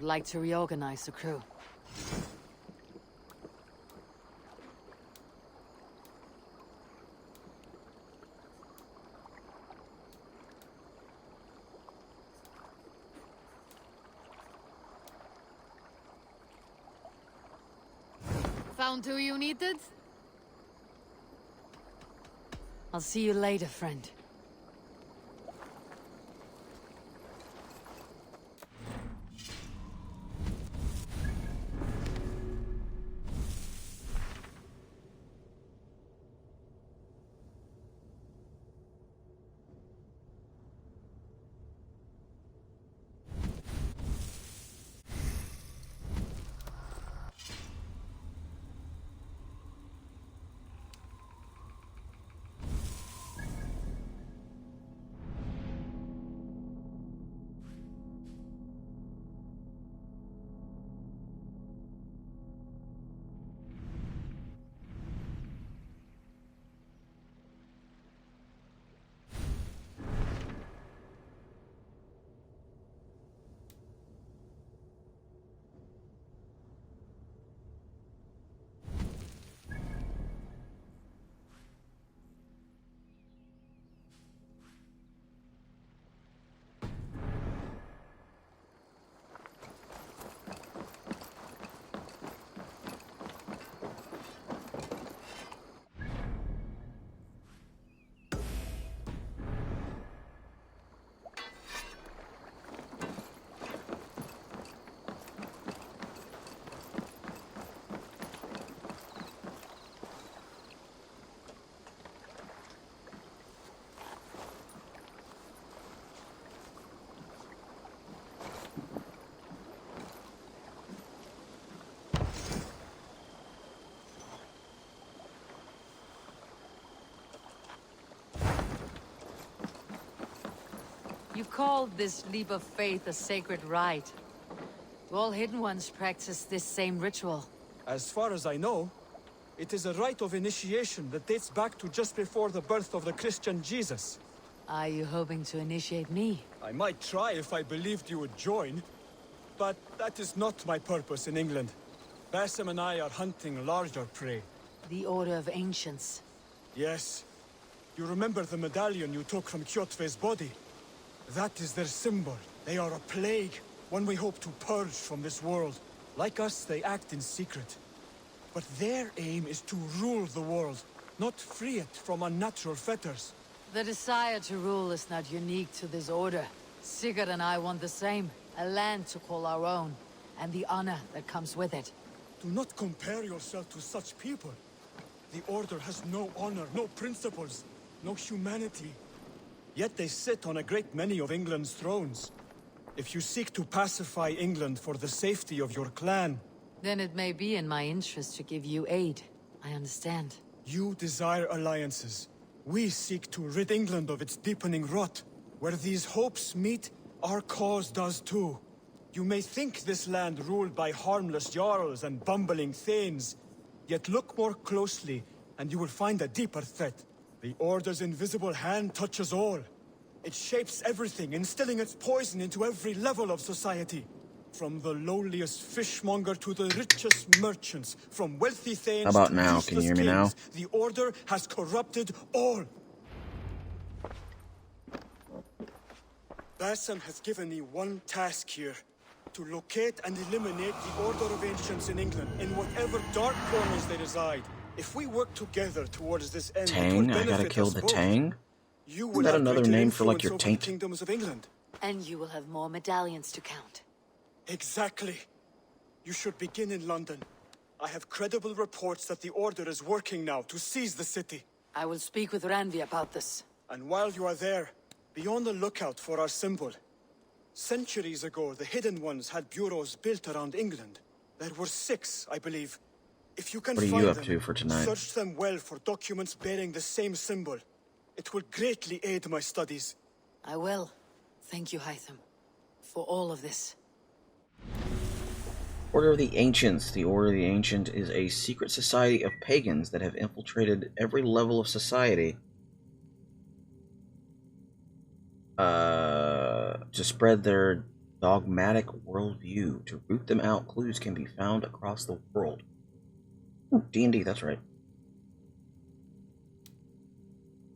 would like to reorganize the crew. Found who you needed? I'll see you later, friend. You called this leap of faith a sacred rite. Do all Hidden Ones practice this same ritual? As far as I know, it is a rite of initiation that dates back to just before the birth of the Christian Jesus. Are you hoping to initiate me? I might try if I believed you would join, but that is not my purpose in England. Basim and I are hunting larger prey. The Order of Ancients. Yes. You remember the medallion you took from Kjotve's body? That is their symbol. They are a plague, one we hope to purge from this world. Like us, they act in secret. But their aim is to rule the world, not free it from unnatural fetters. The desire to rule is not unique to this order. Sigurd and I want the same. A land to call our own, and the honor that comes with it. Do not compare yourself to such people. The Order has no honor, no principles, no humanity. Yet they sit on a great many of England's thrones. If you seek to pacify England for the safety of your clan... Then it may be in my interest to give you aid. I understand. You desire alliances. We seek to rid England of its deepening rot. Where these hopes meet, our cause does too. You may think this land ruled by harmless jarls and bumbling thanes. Yet look more closely, and you will find a deeper threat. The Order's invisible hand touches all. It shapes everything, instilling its poison into every level of society. From the lowliest fishmonger to the richest merchants, from wealthy thanes How about to now? useless Can you hear me now? kings, the Order has corrupted all. Basim has given me one task here. To locate and eliminate the Order of Ancients in England, in whatever dark corners they reside. If we work together towards this end, Tang? I gotta kill the Tang? Isn't that another name for like your taint? Kingdoms of England. And you will have more medallions to count. Exactly. You should begin in London. I have credible reports that the Order is working now to seize the city. I will speak with Randvi about this. And while you are there, be on the lookout for our symbol. Centuries ago, the Hidden Ones had bureaus built around England. There were 6, I believe. If you can What are find you up them, to for tonight? search them well for documents bearing the same symbol. It will greatly aid my studies. I will. Thank you, Hytham, for all of this. Order of the Ancients. The Order of the Ancient is a secret society of pagans that have infiltrated every level of society to spread their dogmatic worldview. To root them out, clues can be found across the world. Ooh, D&D, that's right.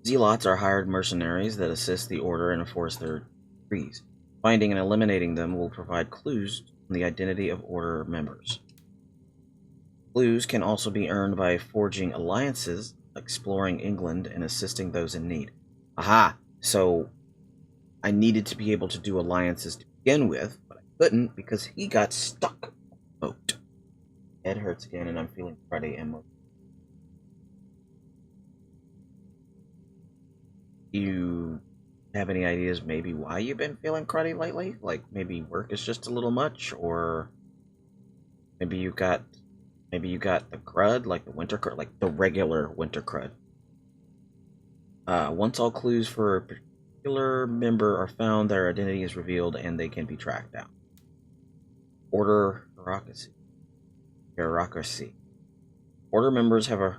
Zealots are hired mercenaries that assist the Order and enforce their decrees. Finding and eliminating them will provide clues on the identity of Order members. Clues can also be earned by forging alliances, exploring England, and assisting those in need. Aha! So, I needed to be able to do alliances to begin with, but I couldn't because he got stuck. Moat. Head hurts again, and I'm feeling cruddy and you have any ideas maybe why you've been feeling cruddy lately? Like maybe work is just a little much, or maybe you got the crud, like the winter crud, like the regular winter crud. Once all clues for a particular member are found, their identity is revealed and they can be tracked down. Order hierarchy. Order members have a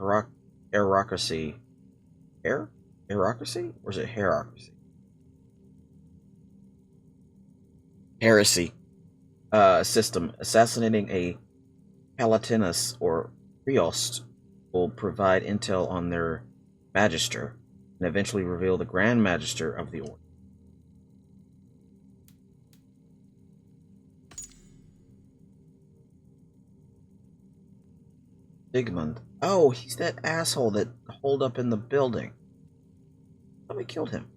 hierarchy. Hierarchy? Or is it hierarchy? Heresy. System. Assassinating a Palatinus or Priost will provide intel on their Magister and eventually reveal the Grand Magister of the Order. Sigmund. Oh, he's that asshole that holed up in the building. Somebody killed him.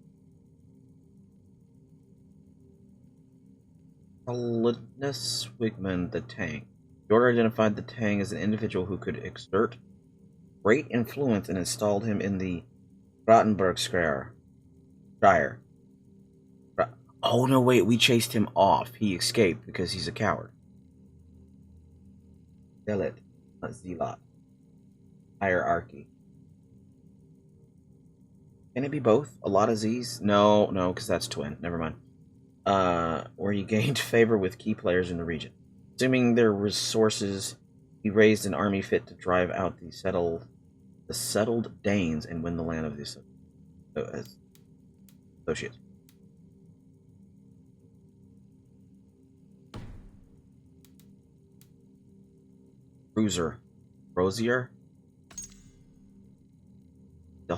Linus Wigman the Tang. The Order identified the Tang as an individual who could exert great influence and installed him in the Rottenburg Shire. Oh no, wait, we chased him off. He escaped because he's a coward. Zealot, not Zealot. Hierarchy. Can it be both? A lot of Z's? No, because that's twin. Never mind. Where he gained favor with key players in the region. Assuming their resources, he raised an army fit to drive out the settled Danes and win the land of the associates. Rosier. The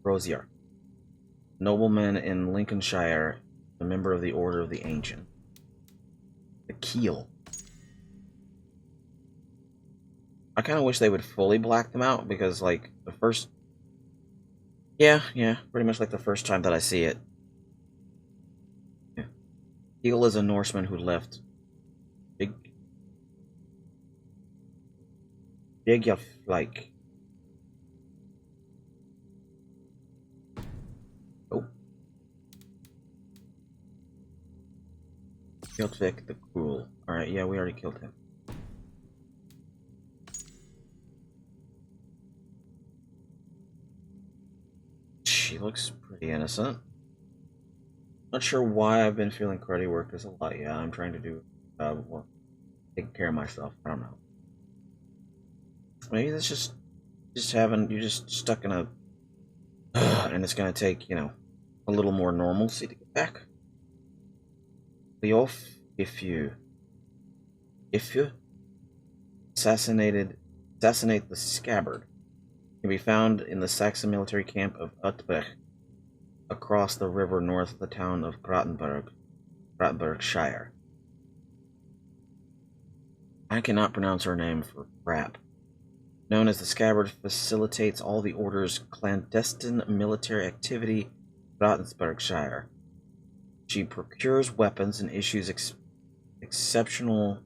Rosier. Nobleman in Lincolnshire, a member of the Order of the Ancient. The Keel. I kind of wish they would fully black them out because, like, the first... Yeah, pretty much like the first time that I see it. Yeah. Keel is a Norseman who left like... Oh. Kjotvik the Cruel. Alright, yeah, we already killed him. She looks pretty innocent. Not sure why I've been feeling cruddy work is a lot. Yeah, I'm trying to do well, taking care of myself. I don't know. Maybe that's just you're just stuck in a and it's gonna take, a little more normalcy to get back. If you assassinate the scabbard, can be found in the Saxon military camp of Utrecht, across the river north of the town of Rottenburg Shire. I cannot pronounce her name for crap. Known as the Scabbard, facilitates all the Order's clandestine military activity in Rottenburg Shire. She procures weapons and issues exceptional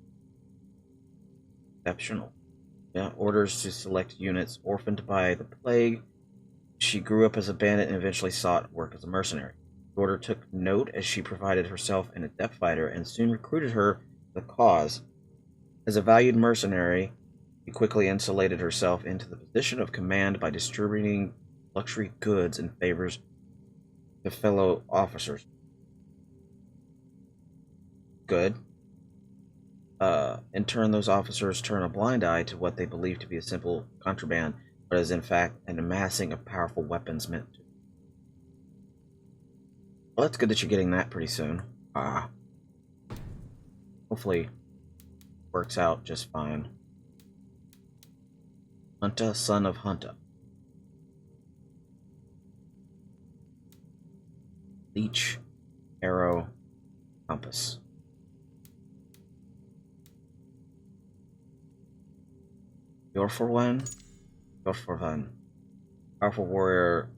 orders to select units orphaned by the plague. She grew up as a bandit and eventually sought work as a mercenary. The Order took note as she provided herself an adept fighter and soon recruited her for the cause. As a valued mercenary, she quickly insulated herself into the position of command by distributing luxury goods and favors to fellow officers. Good. In turn, those officers turn a blind eye to what they believe to be a simple contraband, but is in fact an amassing of powerful weapons meant to. Well, that's good that you're getting that pretty soon. Hopefully, works out just fine. Hunta, son of Hunta. Leech, arrow, compass. Yorforwan? Yorforvan. Powerful warrior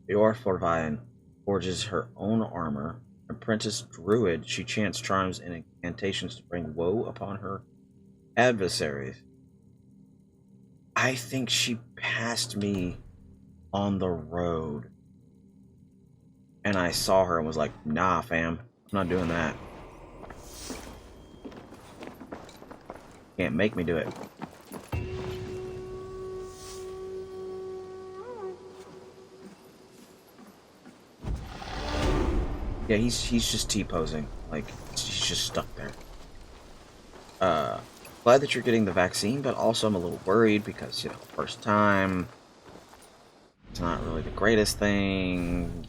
Yorforvan forges her own armor. Apprentice druid, she chants charms and incantations to bring woe upon her adversaries. I think she passed me on the road. And I saw her and was like, nah, fam. I'm not doing that. Can't make me do it. Yeah, he's just T-posing. Like, he's just stuck there. Glad that you're getting the vaccine, but also I'm a little worried because, you know, first time. It's not really the greatest thing.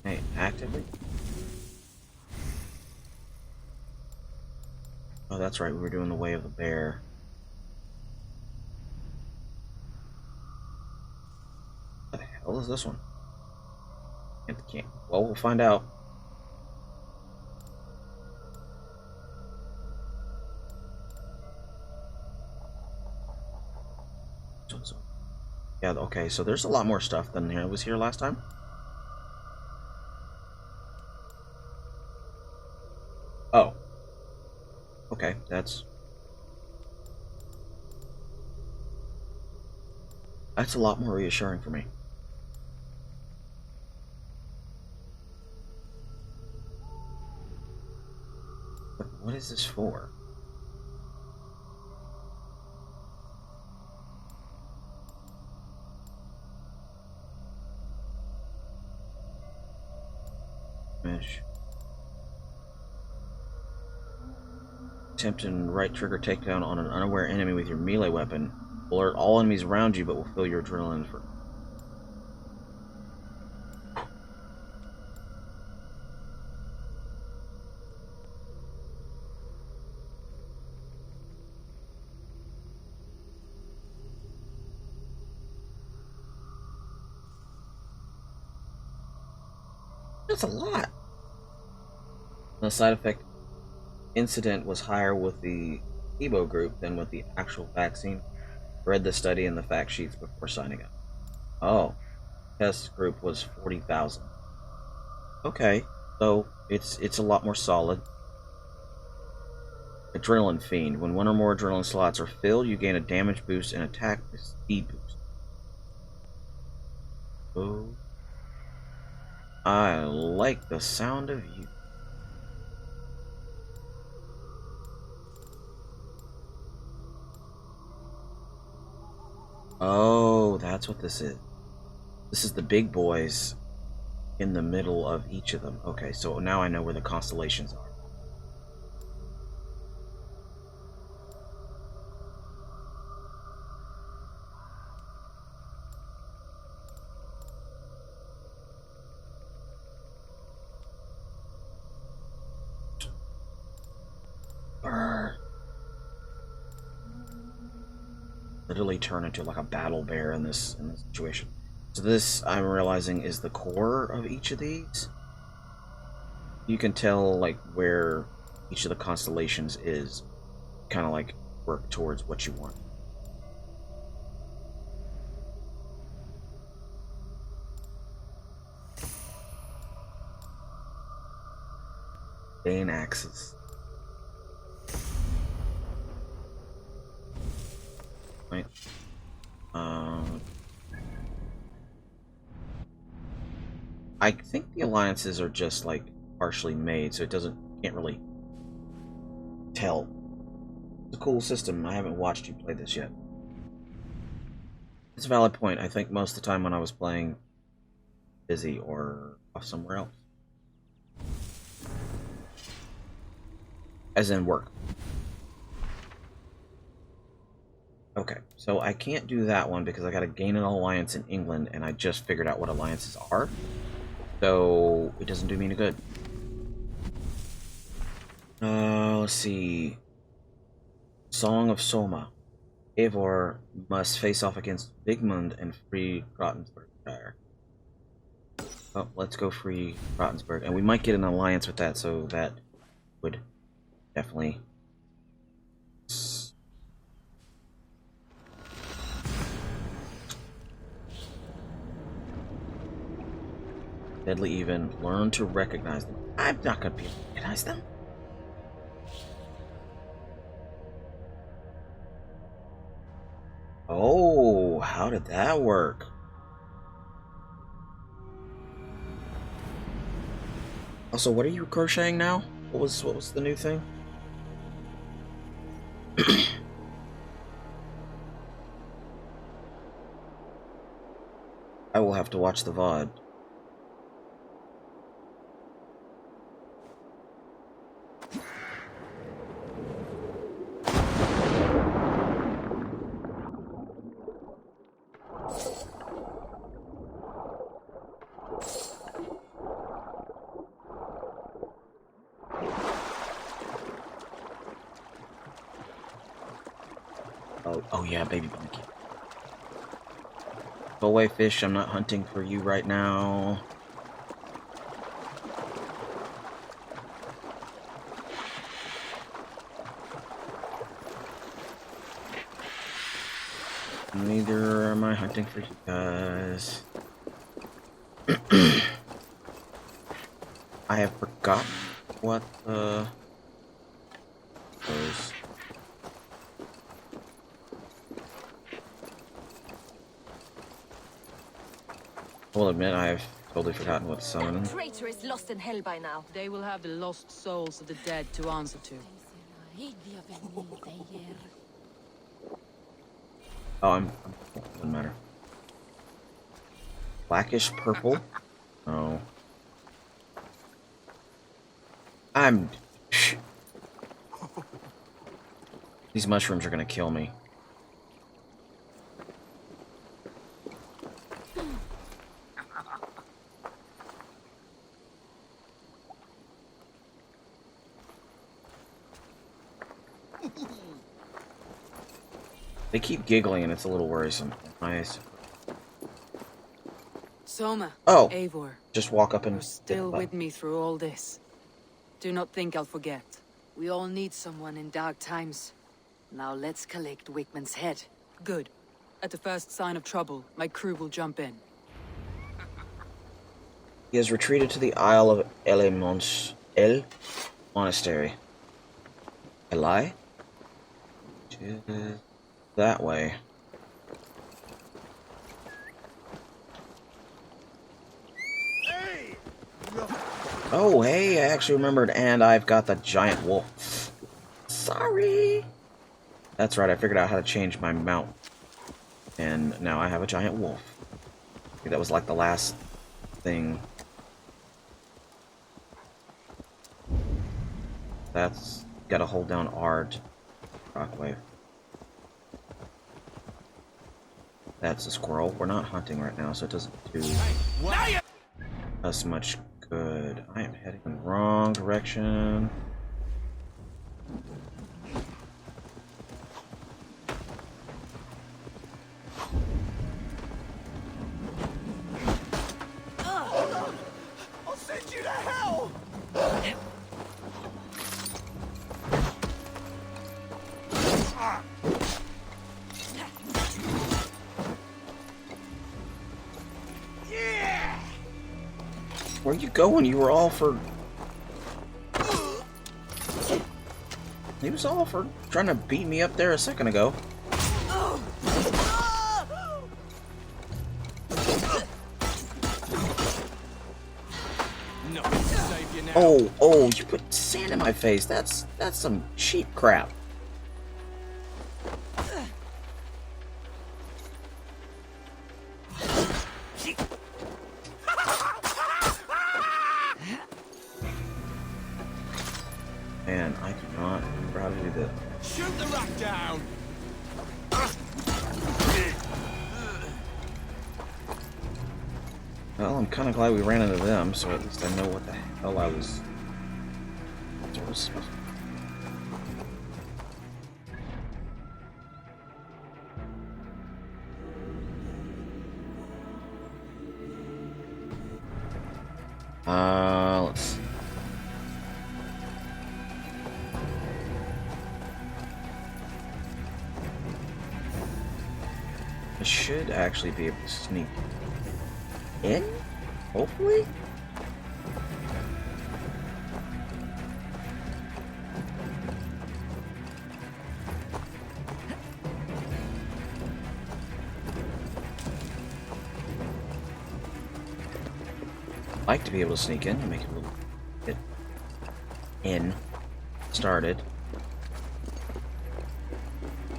Hey, actively? Oh, that's right, we were doing the Way of the Bear. What the hell is this one? Can't. Well, we'll find out. Yeah, okay, so there's a lot more stuff than there was here last time. Oh. Okay, that's a lot more reassuring for me. But what is this for? Attempt and right trigger takedown on an unaware enemy with your melee weapon. Alert all enemies around you, but will fill your adrenaline for. That's a lot. The side effect incident was higher with the Ebo group than with the actual vaccine. Read the study and the fact sheets before signing up. Oh, test group was 40,000. Okay, so it's a lot more solid. Adrenaline Fiend. When one or more adrenaline slots are filled, you gain a damage boost and attack speed boost. Oh, I like the sound of you. Oh, that's what this is. This is the big boys in the middle of each of them. Okay, so now I know where the constellations are. Brr. Literally turn into like a battle bear in this situation. So this, I'm realizing, is the core of each of these. You can tell like where each of the constellations is, kind of like work towards what you want. Bane axes. Right. I think the alliances are just like partially made, so it can't really tell. It's a cool system. I haven't watched you play this yet. It's a valid point. I think most of the time when I was playing, busy or off somewhere else. As in work. Okay. so I can't do that one because I gotta gain an alliance in England, and I just figured out what alliances are. So it doesn't do me any good. Let's see. Song of Soma. Eivor must face off against Vigmund and free Rotensburgshire. Oh, let's go free Rotensburg. And we might get an alliance with that, so that would definitely... Deadly even. Learn to recognize them. I'm not going to be able to recognize them. Oh, how did that work? Also, what are you crocheting now? What was the new thing? I will have to watch the VOD. Oh yeah, baby monkey. Go away, fish. I'm not hunting for you right now. Neither am I hunting for you guys. I have forgotten what those. I will admit I have totally forgotten what to summon. That traitor is lost in hell by now. They will have the lost souls of the dead to answer to. Oh, doesn't matter. Blackish purple? Oh. These mushrooms are gonna kill me. They keep giggling and it's a little worrisome. Nice. Soma. Oh. Eivor. Just walk up and... You're still with me through all this. Do not think I'll forget. We all need someone in dark times. Now let's collect Wickman's head. Good. At the first sign of trouble, my crew will jump in. He has retreated to the Isle of El Monastery. Eli? That way. Oh, hey, I actually remembered, and I've got the giant wolf. Sorry! That's right, I figured out how to change my mount. And now I have a giant wolf. I think that was like the last thing. That's... gotta hold down R to Rockwave. That's a squirrel. We're not hunting right now, so it doesn't do us much good. I am heading in the wrong direction. I'll send you to hell! Where you going? You were all for... He was all for trying to beat me up there a second ago. Oh, you put sand in my face. That's some cheap crap. Man, I do not remember how to do this. Shoot the rat down! Well, I'm kind of glad we ran into them, so at least I know what the hell I was supposed to. Let's see. I should actually be able to sneak in, hopefully? Like to be able to sneak in and make it a little bit in started.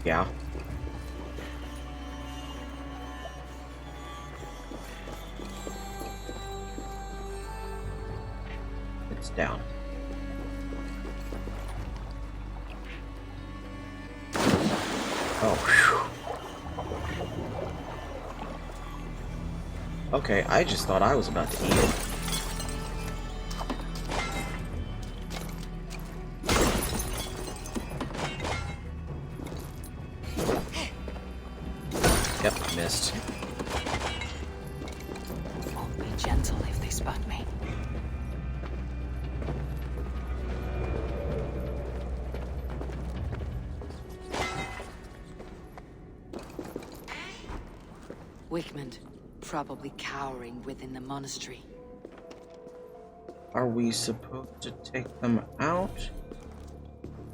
Yeah. It's down. Oh, whew. Okay, I just thought I was about to eat it. Yep, missed. Oh, be gentle if they spot me. Wickman, probably cowering within the monastery. Are we supposed to take them out?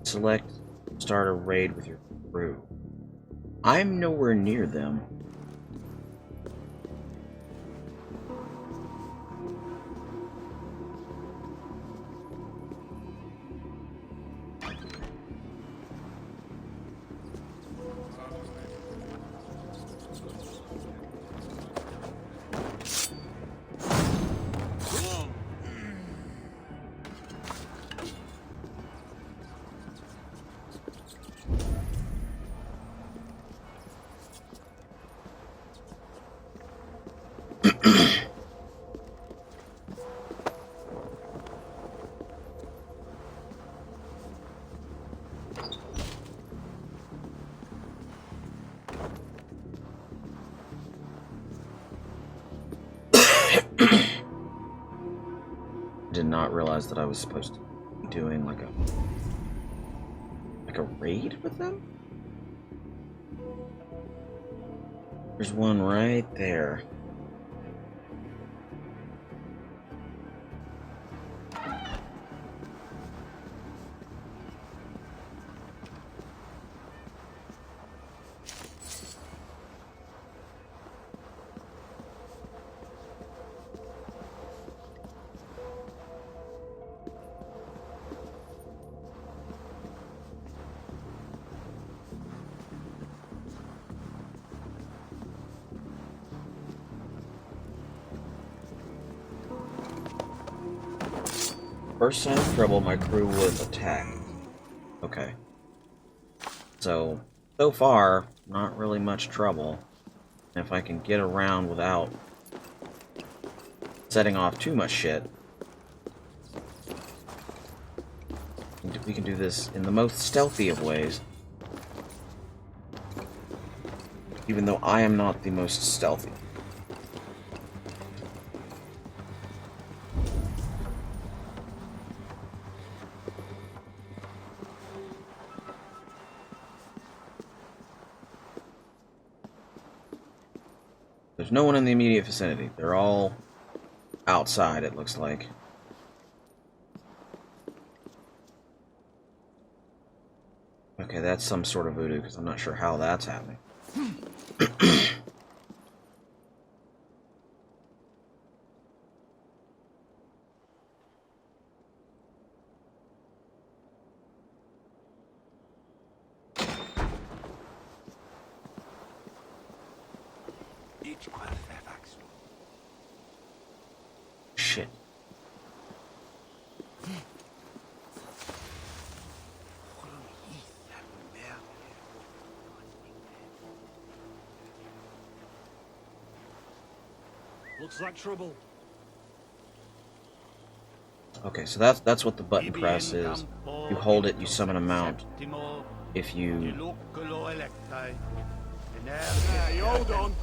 Select start a raid with your crew. I'm nowhere near them. Did not realize that I was supposed to be doing like a raid with them? There's one right there. First sign of trouble, my crew would attack. Okay. So far, not really much trouble. And if I can get around without setting off too much shit, we can do this in the most stealthy of ways. Even though I am not the most stealthy. There's no one in the immediate vicinity. They're all outside, it looks like. Okay, that's some sort of voodoo, because I'm not sure how that's happening. Shit. Looks like trouble. Okay, so that's what the button press is. You hold it, you summon a mount. If you Hold on.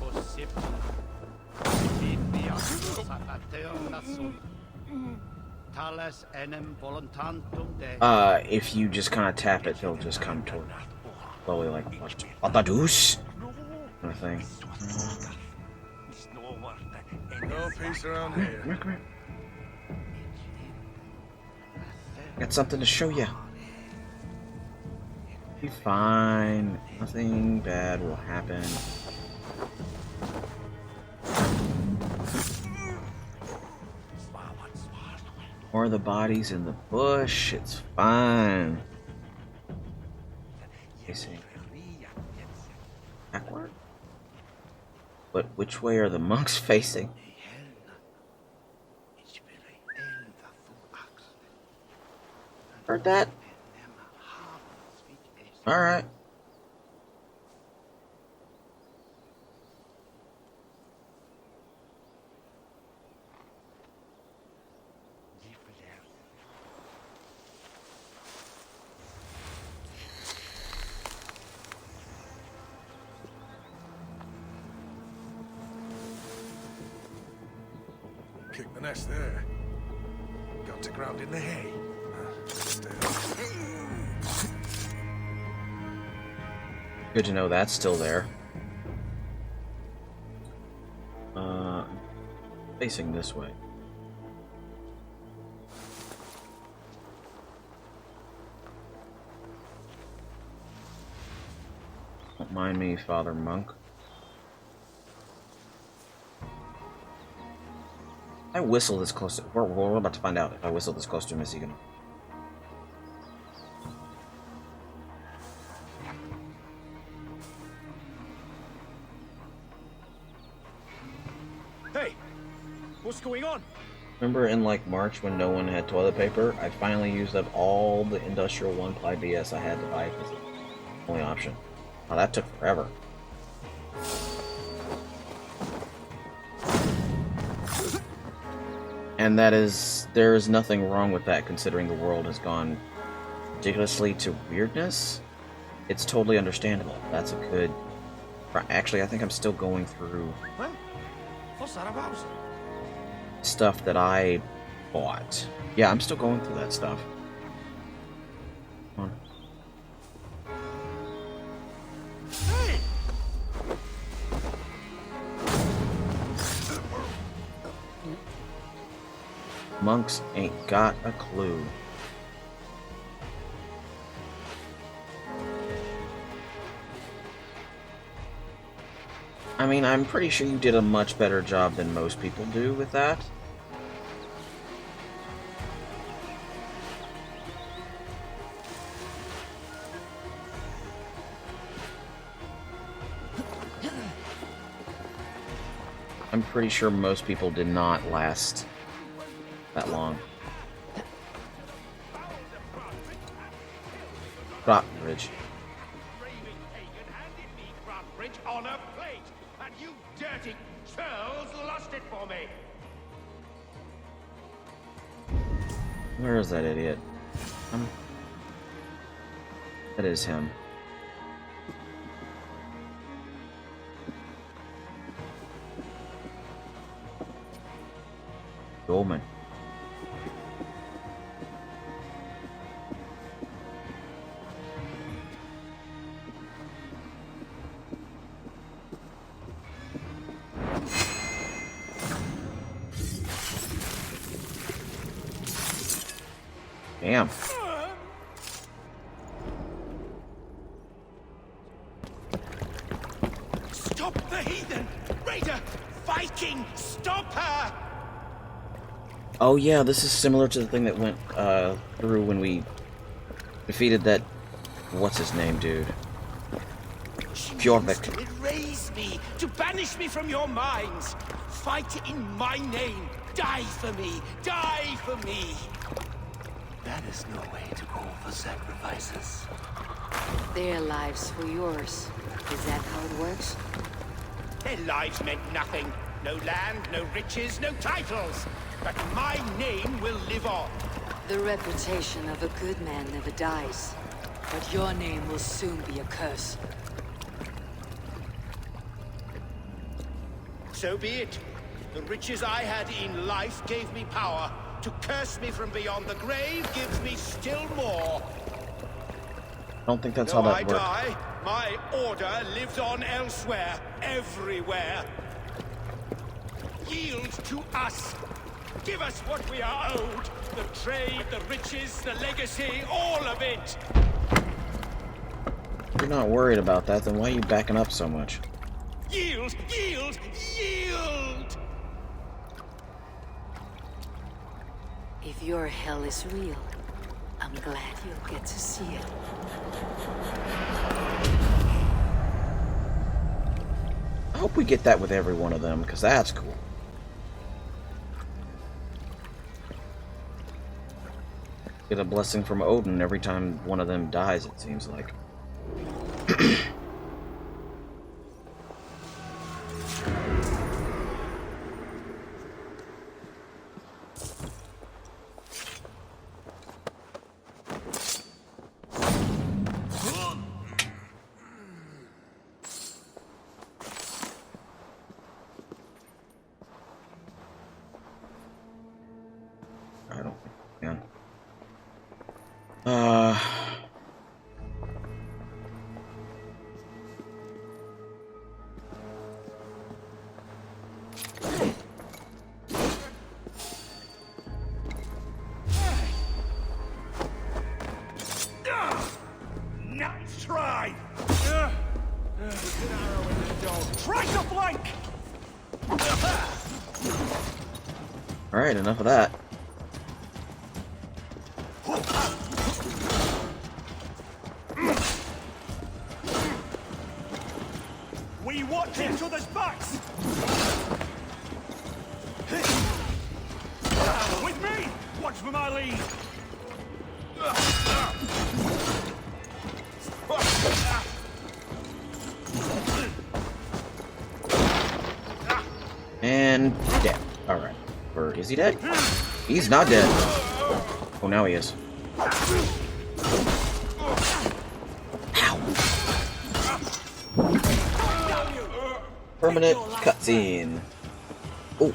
if you just kind of tap it, he'll just come toward slowly, like Atadush kind of thing. No peace around here. Come here. Got something to show you. Be fine. Nothing bad will happen. Or the bodies in the bush. It's fine. Facing backward. But which way are the monks facing? Heard that? Alright. Kick the nest there. Got to ground in the hay. Good to know that's still there. Facing this way. Don't mind me, Father Monk. I whistle this close to... We're about to find out if I whistle this close to him, is he gonna... Hey! What's going on? Remember in like March when no one had toilet paper? I finally used up all the industrial one-ply BS I had to buy because it's the only option. Wow, that took forever. And there is nothing wrong with that considering the world has gone ridiculously to weirdness. It's totally understandable. That's a good... Actually, I think I'm still going through What's that about? stuff that I bought. Yeah, I'm still going through that stuff. Come on. Hey! Monks ain't got a clue. I mean, I'm pretty sure you did a much better job than most people do with that. I'm pretty sure most people did not last that long. Rockbridge. On a plate, and you dirty churls lost it for me. Where is that idiot? That is him. Goldman. Damn. Stop the heathen! Raider! Viking! Stop her! Oh yeah, this is similar to the thing that went through when we defeated that... What's his name, dude? Fjordvik. To erase me, to banish me from your minds. Fight in my name. Die for me. Die for me. That is no way to go for sacrifices. Their lives for yours. Is that how it works? Their lives meant nothing. No land, no riches, no titles. But my name will live on. The reputation of a good man never dies. But your name will soon be a curse. So be it. The riches I had in life gave me power. To curse me from beyond the grave gives me still more. I don't think that's Though how I that works. die, my order lives on elsewhere, everywhere. Yield to us. Give us what we are owed. The trade, the riches, the legacy, all of it. If you're not worried about that, then why are you backing up so much? Yield, yield, yield! If your hell is real, I'm glad you'll get to see it. I hope we get that with every one of them, because that's cool. Get a blessing from Odin every time one of them dies, it seems like. I don't think we can. Nice try! Try to flank! Alright, enough of that. We watch each other's backs! With me! Watch for my lead! And dead. Alright. Or is he dead? He's not dead. Oh, now he is. Ow. Permanent cutscene. Oh.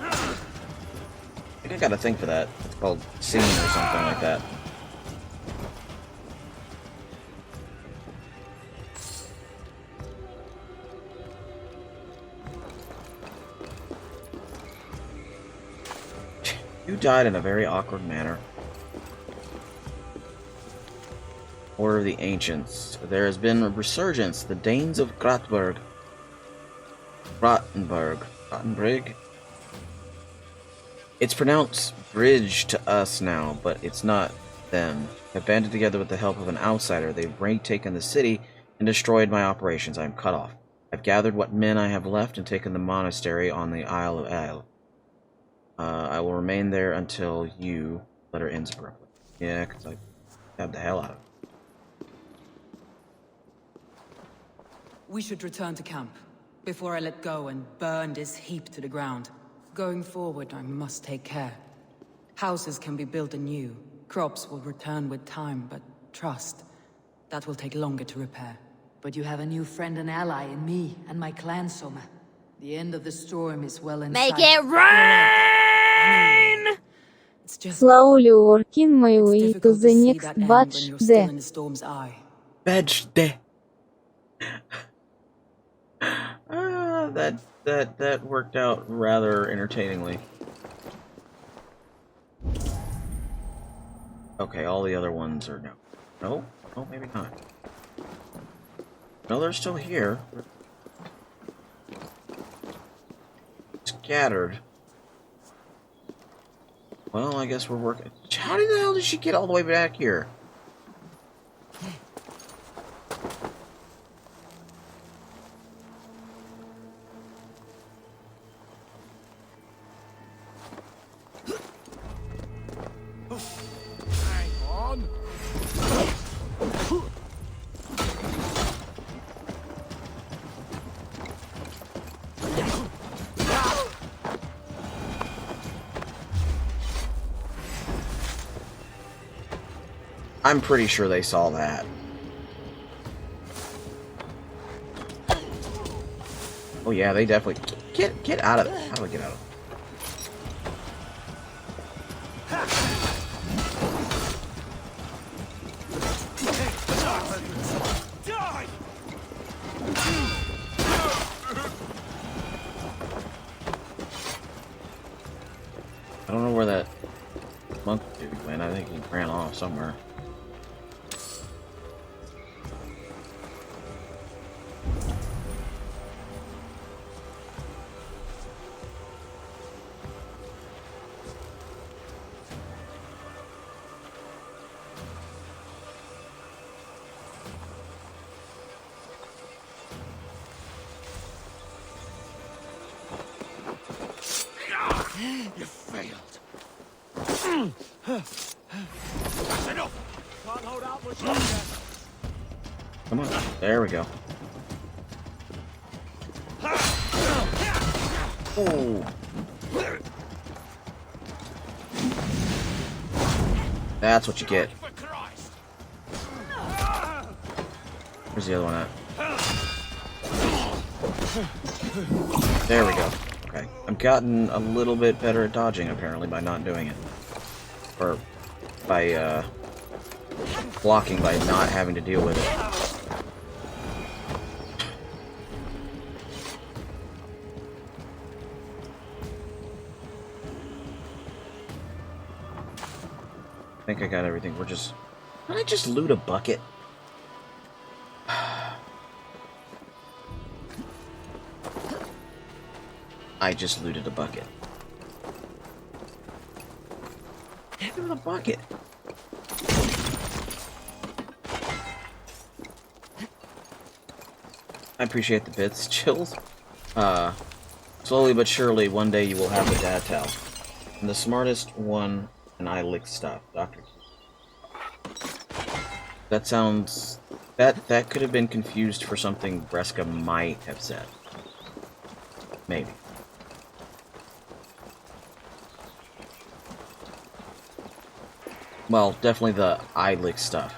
I think I got a thing for that. It's called scene or something like that. You died in a very awkward manner. Order of the Ancients. There has been a resurgence. The Danes of Grotberg. Rottenbrig. It's pronounced bridge to us now, but it's not them. I've banded together with the help of an outsider. They've retaken the city and destroyed my operations. I am cut off. I've gathered what men I have left and taken the monastery on the Isle of Aile. I will remain there until you letter ends abruptly. Yeah, because I stabbed the hell out of it. We should return to camp, before I let go and burn this heap to the ground. Going forward, I must take care. Houses can be built anew, crops will return with time, but trust, that will take longer to repair. But you have a new friend and ally in me and my clan, Soma. The end of the storm is well in sight. Make it rain! It's just Slowly working my way to difficult the to see next that end batch when you're still there. in the storm's eye. Badge day. That worked out rather entertainingly. Okay, all the other ones are no. No? Oh, maybe not. No, they're still here. Scattered. Well, I guess we're working. How the hell did she get all the way back here? Hang on. I'm pretty sure they saw that. Oh yeah, they definitely get out of it. How do I get out of it? Die! I don't know where that monk dude went. I think he ran off somewhere. You failed. That's enough. Can't hold out much longer. Come on. There we go. Oh. That's what you get. For Christ. Where's the other one at? There we go. Okay. I've gotten a little bit better at dodging, apparently, by not doing it. Or by, blocking by not having to deal with it. I think I got everything. We're just... Did I just loot a bucket? I just looted a bucket. Give it a bucket. I appreciate the bits, Chills. Slowly but surely, one day you will have the dad towel. And the smartest one, and I lick stuff, Doctor. That sounds... That could have been confused for something Breska might have said. Maybe. Well, definitely the I lick stuff.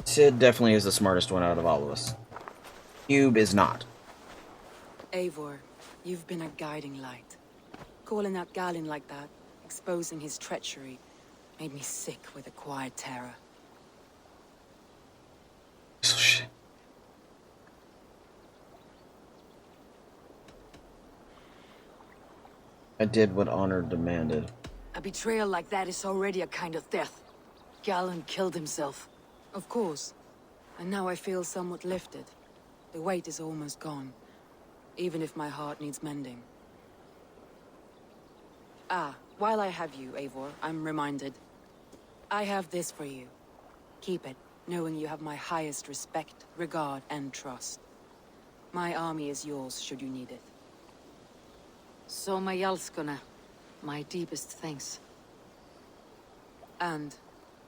Sid definitely is the smartest one out of all of us. Cube is not. Eivor, you've been a guiding light. Calling out Galin like that, exposing his treachery, made me sick with a quiet terror. So shit. I did what honor demanded. A betrayal like that is already a kind of death. Galin killed himself. Of course. And now I feel somewhat lifted. The weight is almost gone. Even if my heart needs mending. Ah, while I have you, Eivor, I'm reminded. I have this for you. Keep it, knowing you have my highest respect, regard, and trust. My army is yours, should you need it. Soma Jalskona, my deepest thanks. And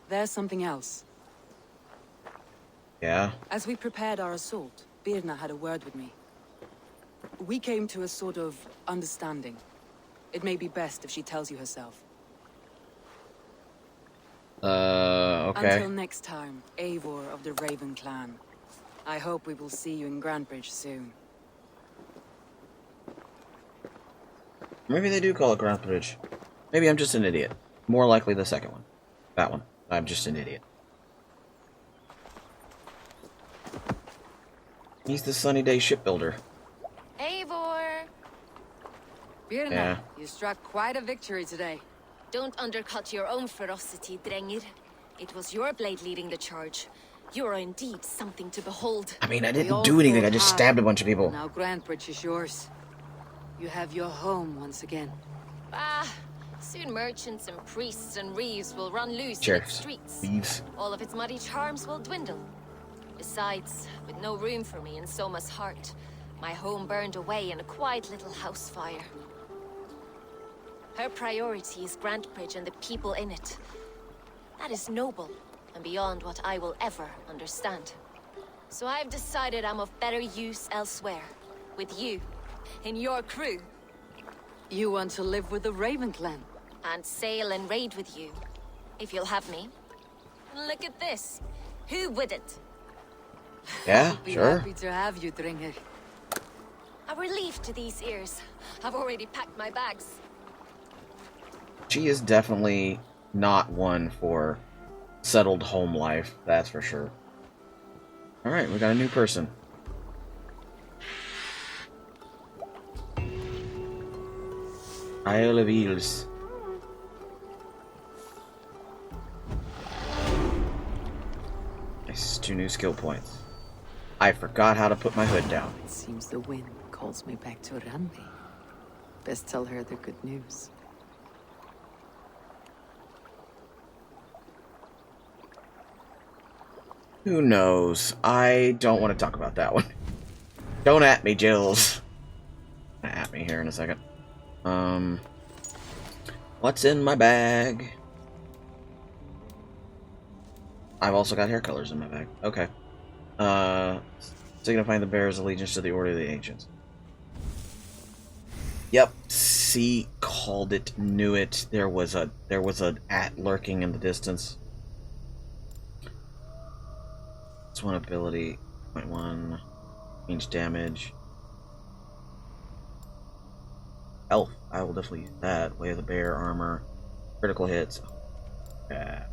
there's something else. Yeah? As we prepared our assault, Birna had a word with me. We came to a sort of understanding. It may be best if she tells you herself. Okay. Until next time, Eivor of the Raven clan. I hope we will see you in Grantebridge soon. Maybe they do call it Grantebridge. Maybe I'm just an idiot. More likely the second one. That one. I'm just an idiot. He's the Sunny Day shipbuilder. Eivor! Birna, Yeah. you struck quite a victory today. Don't undercut your own ferocity, Drengir. It was your blade leading the charge. You are indeed something to behold. I mean, I We didn't all do anything. I fought just hard. stabbed a bunch of people. Now Grantebridge is yours. You have your home once again. Ah, soon merchants and priests and reeves will run loose in Sheriff. its streets. Thieves. All of its muddy charms will dwindle. Besides, with no room for me in Soma's heart, my home burned away in a quiet little house fire. Her priority is Grantebridge and the people in it. That is noble, and beyond what I will ever understand. So I've decided I'm of better use elsewhere. With you. In your crew. You want to live with the Raven clan? And sail and raid with you. If you'll have me. Look at this. Who wouldn't? Yeah, Be sure. happy to have you, Dringer. A relief to these ears. I've already packed my bags. She is definitely not one for settled home life, that's for sure. Alright, we got a new person. Isle of Eels. Nice, 2 new skill points. I forgot how to put my hood down. It seems the wind calls me back to Randi. Best tell her the good news. Who knows? I don't want to talk about that one. Don't at me, Jills. At me here in a second. What's in my bag? I've also got hair colors in my bag. Okay. Signifying the bearer's allegiance to the Order of the Ancients. Yep. See, called it, knew it. There was a at lurking in the distance. It's one ability. 0.1. Change damage. Health. I will definitely use that. Way of the Bear, armor. Critical hits. Yeah.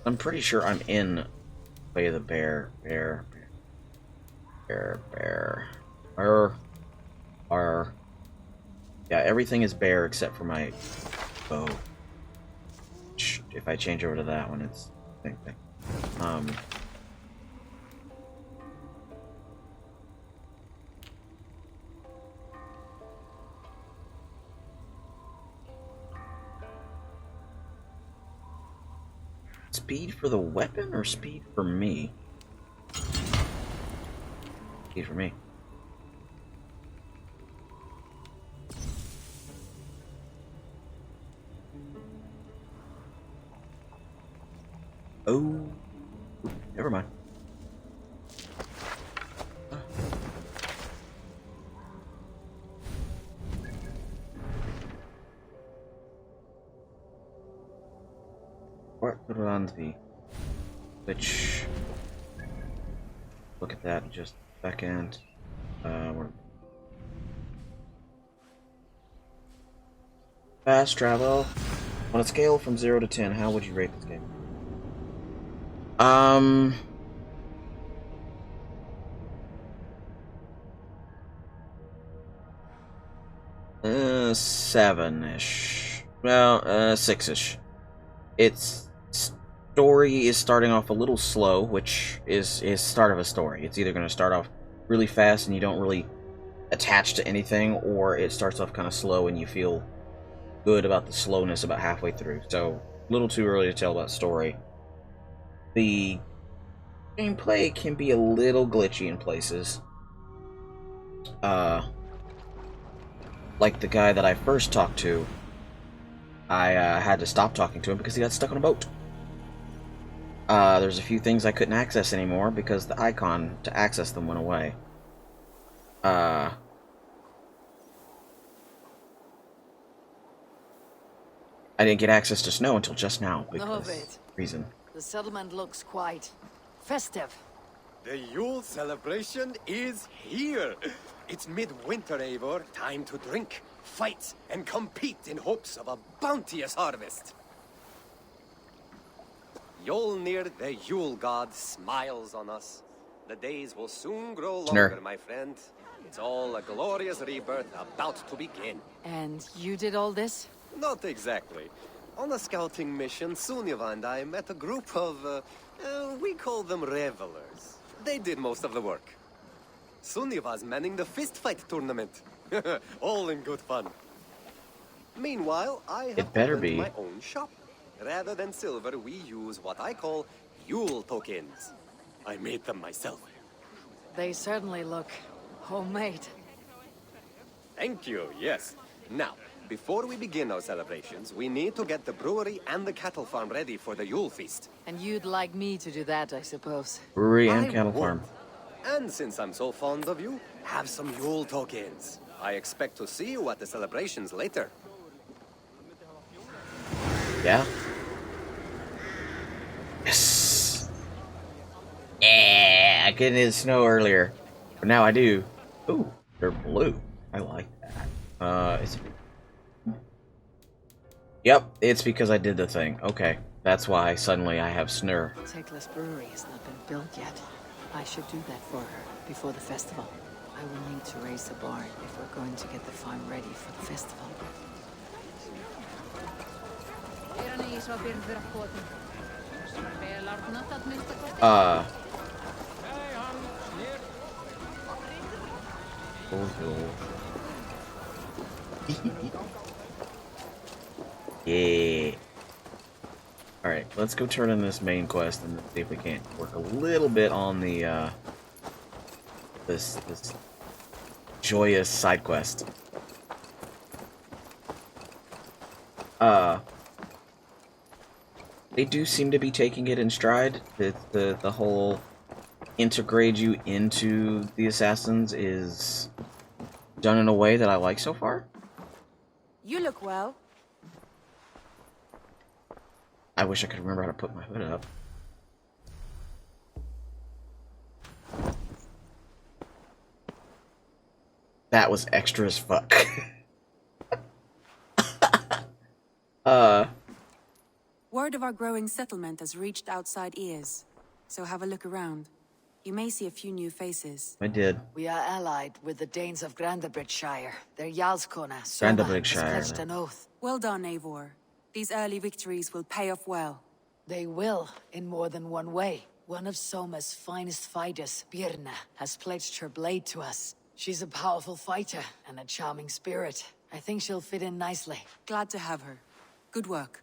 I'm pretty sure I'm in Way of the Bear. Bear. Yeah, everything is bear except for my bow. If I change over to that one, it's the same thing. Speed for the weapon or speed for me? Speed for me. Oh, never mind. What runs the which? Look at that in just a second. We're fast travel. On a scale from 0 to 10, how would you rate this game? 7-ish. Well, 6-ish. Its story is starting off a little slow, which is start of a story. It's either going to start off really fast and you don't really attach to anything, or it starts off kind of slow and you feel good about the slowness about halfway through. So, a little too early to tell about story. The gameplay can be a little glitchy in places. Like the guy that I first talked to, I had to stop talking to him because he got stuck on a boat. There's a few things I couldn't access anymore because the icon to access them went away. I didn't get access to snow until just now because reason. The settlement looks quite festive. The Yule celebration is here. It's midwinter, Eivor. Time to drink, fight, and compete in hopes of a bounteous harvest. Yolnir, the Yule god, smiles on us. The days will soon grow longer, my friend. It's all a glorious rebirth about to begin. And you did all this? Not exactly. On a scouting mission, Sunniva and I met a group of, we call them revelers. They did most of the work. Sunniva's manning the fistfight tournament. All in good fun. Meanwhile, I have opened my own shop. Rather than silver, we use what I call Yule tokens. I made them myself. They certainly look homemade. Thank you, yes. Now, before we begin our celebrations, we need to get the brewery and the cattle farm ready for the Yule feast. And you'd like me to do that, I suppose. Brewery and I cattle would. farm. And since I'm so fond of you, have some Yule tokens. I expect to see you at the celebrations later. Yeah? Yes! Yeah! I couldn't hit snow earlier. But now I do. Ooh, they're blue. I like that. Is it... Yep, it's because I did the thing. Okay, that's why suddenly I have Snur. Tickler's brewery has not been built yet. I should do that for her before the festival. I will need to raise the barn if we're going to get the farm ready for the festival. Yeah. Alright, let's go turn in this main quest and see if we can't work a little bit on the, this joyous side quest. They do seem to be taking it in stride. The whole integrate you into the assassins is done in a way that I like so far. You look well. I wish I could remember how to put my hood up. That was extra as fuck. Word of our growing settlement has reached outside ears, so have a look around. You may see a few new faces. I did. We are allied with the Danes of Grandabridgeshire. Their Jarlskona, Soma, has Grandabridgeshire. pledged an oath. Well done, Eivor. These early victories will pay off well. They will, in more than one way. One of Soma's finest fighters, Birna, has pledged her blade to us. She's a powerful fighter and a charming spirit. I think she'll fit in nicely. Glad to have her. Good work.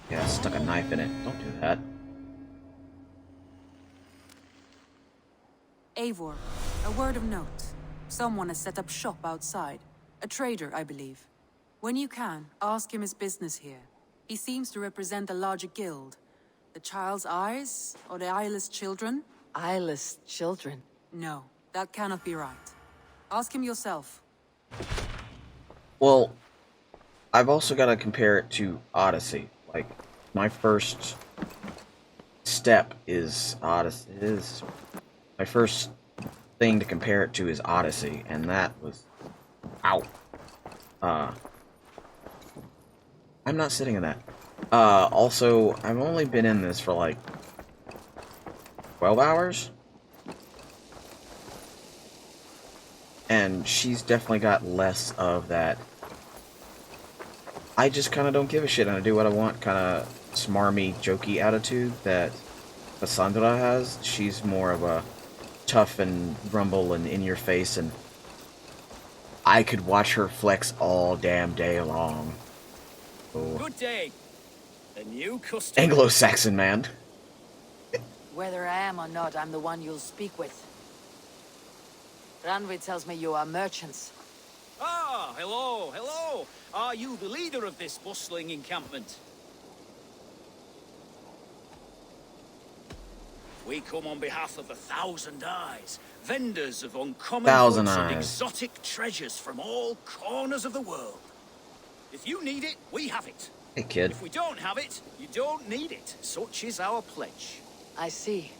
Yeah, I stuck a knife in it. Don't do that. Eivor, a word of note. Someone has set up shop outside. A trader, I believe. When you can, ask him his business here. He seems to represent a larger guild. The Child's Eyes, or the Eyeless Children? Eyeless children? No, that cannot be right. Ask him yourself. Well, I've also got to compare it to Odyssey. Like, my first step is Odyssey. My first thing to compare it to is Odyssey, and that was... Ow. I'm not sitting in that. Also, I've only been in this for like 12 hours? And she's definitely got less of that. I just kind of don't give a shit and I do what I want kind of smarmy, jokey attitude that Cassandra has. She's more of a tough and rumble and in your face, and I could watch her flex all damn day long. Oh. Good day. A new customer. Anglo-Saxon man. Whether I am or not, I'm the one you'll speak with. Ranvi tells me you are merchants. Ah, hello, hello. Are you the leader of this bustling encampment? We come on behalf of the Thousand Eyes, vendors of uncommon goods and exotic treasures from all corners of the world. If you need it, we have it. Hey, kid. If we don't have it, you don't need it. Such is our pledge. I see.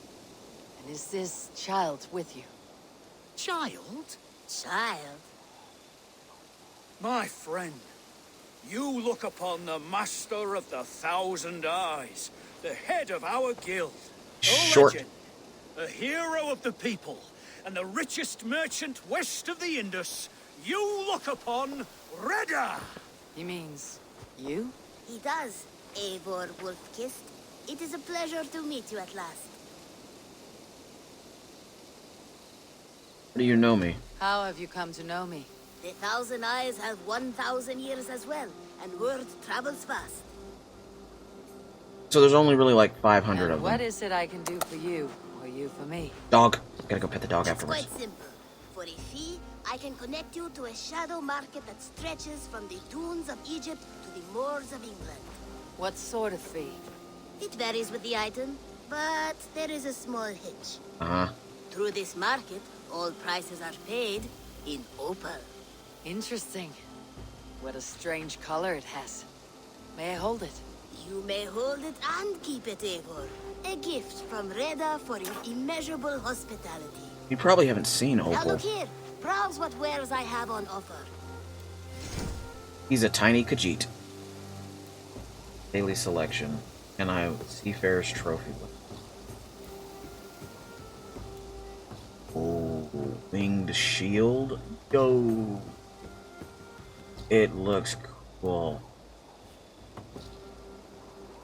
And is this child with you? Child? Child? My friend, you look upon the master of the Thousand Eyes, the head of our guild, a legend, a hero of the people, and the richest merchant west of the Indus. You look upon Reda! He means you? He does, Eivor Wolfkist. It is a pleasure to meet you at last. How do you know me? How have you come to know me? The Thousand Eyes have 1,000 years as well, and word travels fast. So there's only really like 500 And of what them. is it I can do for you, or you for me? Dog. Gotta go pet the dog It's afterwards. quite simple. For a fee, I can connect you to a shadow market that stretches from the dunes of Egypt to the moors of England. What sort of fee? It varies with the item, but there is a small hitch. Uh-huh. Through this market, all prices are paid in opal. Interesting. What a strange color it has. May I hold it? You may hold it and keep it, Eivor. A gift from Reda for your immeasurable hospitality. You probably haven't seen Now Opal. look here. Browse what wares I have on offer. He's a tiny Khajiit. Daily selection. And I have Seafarer's Trophy with. Oh, winged shield. Yo. It looks cool.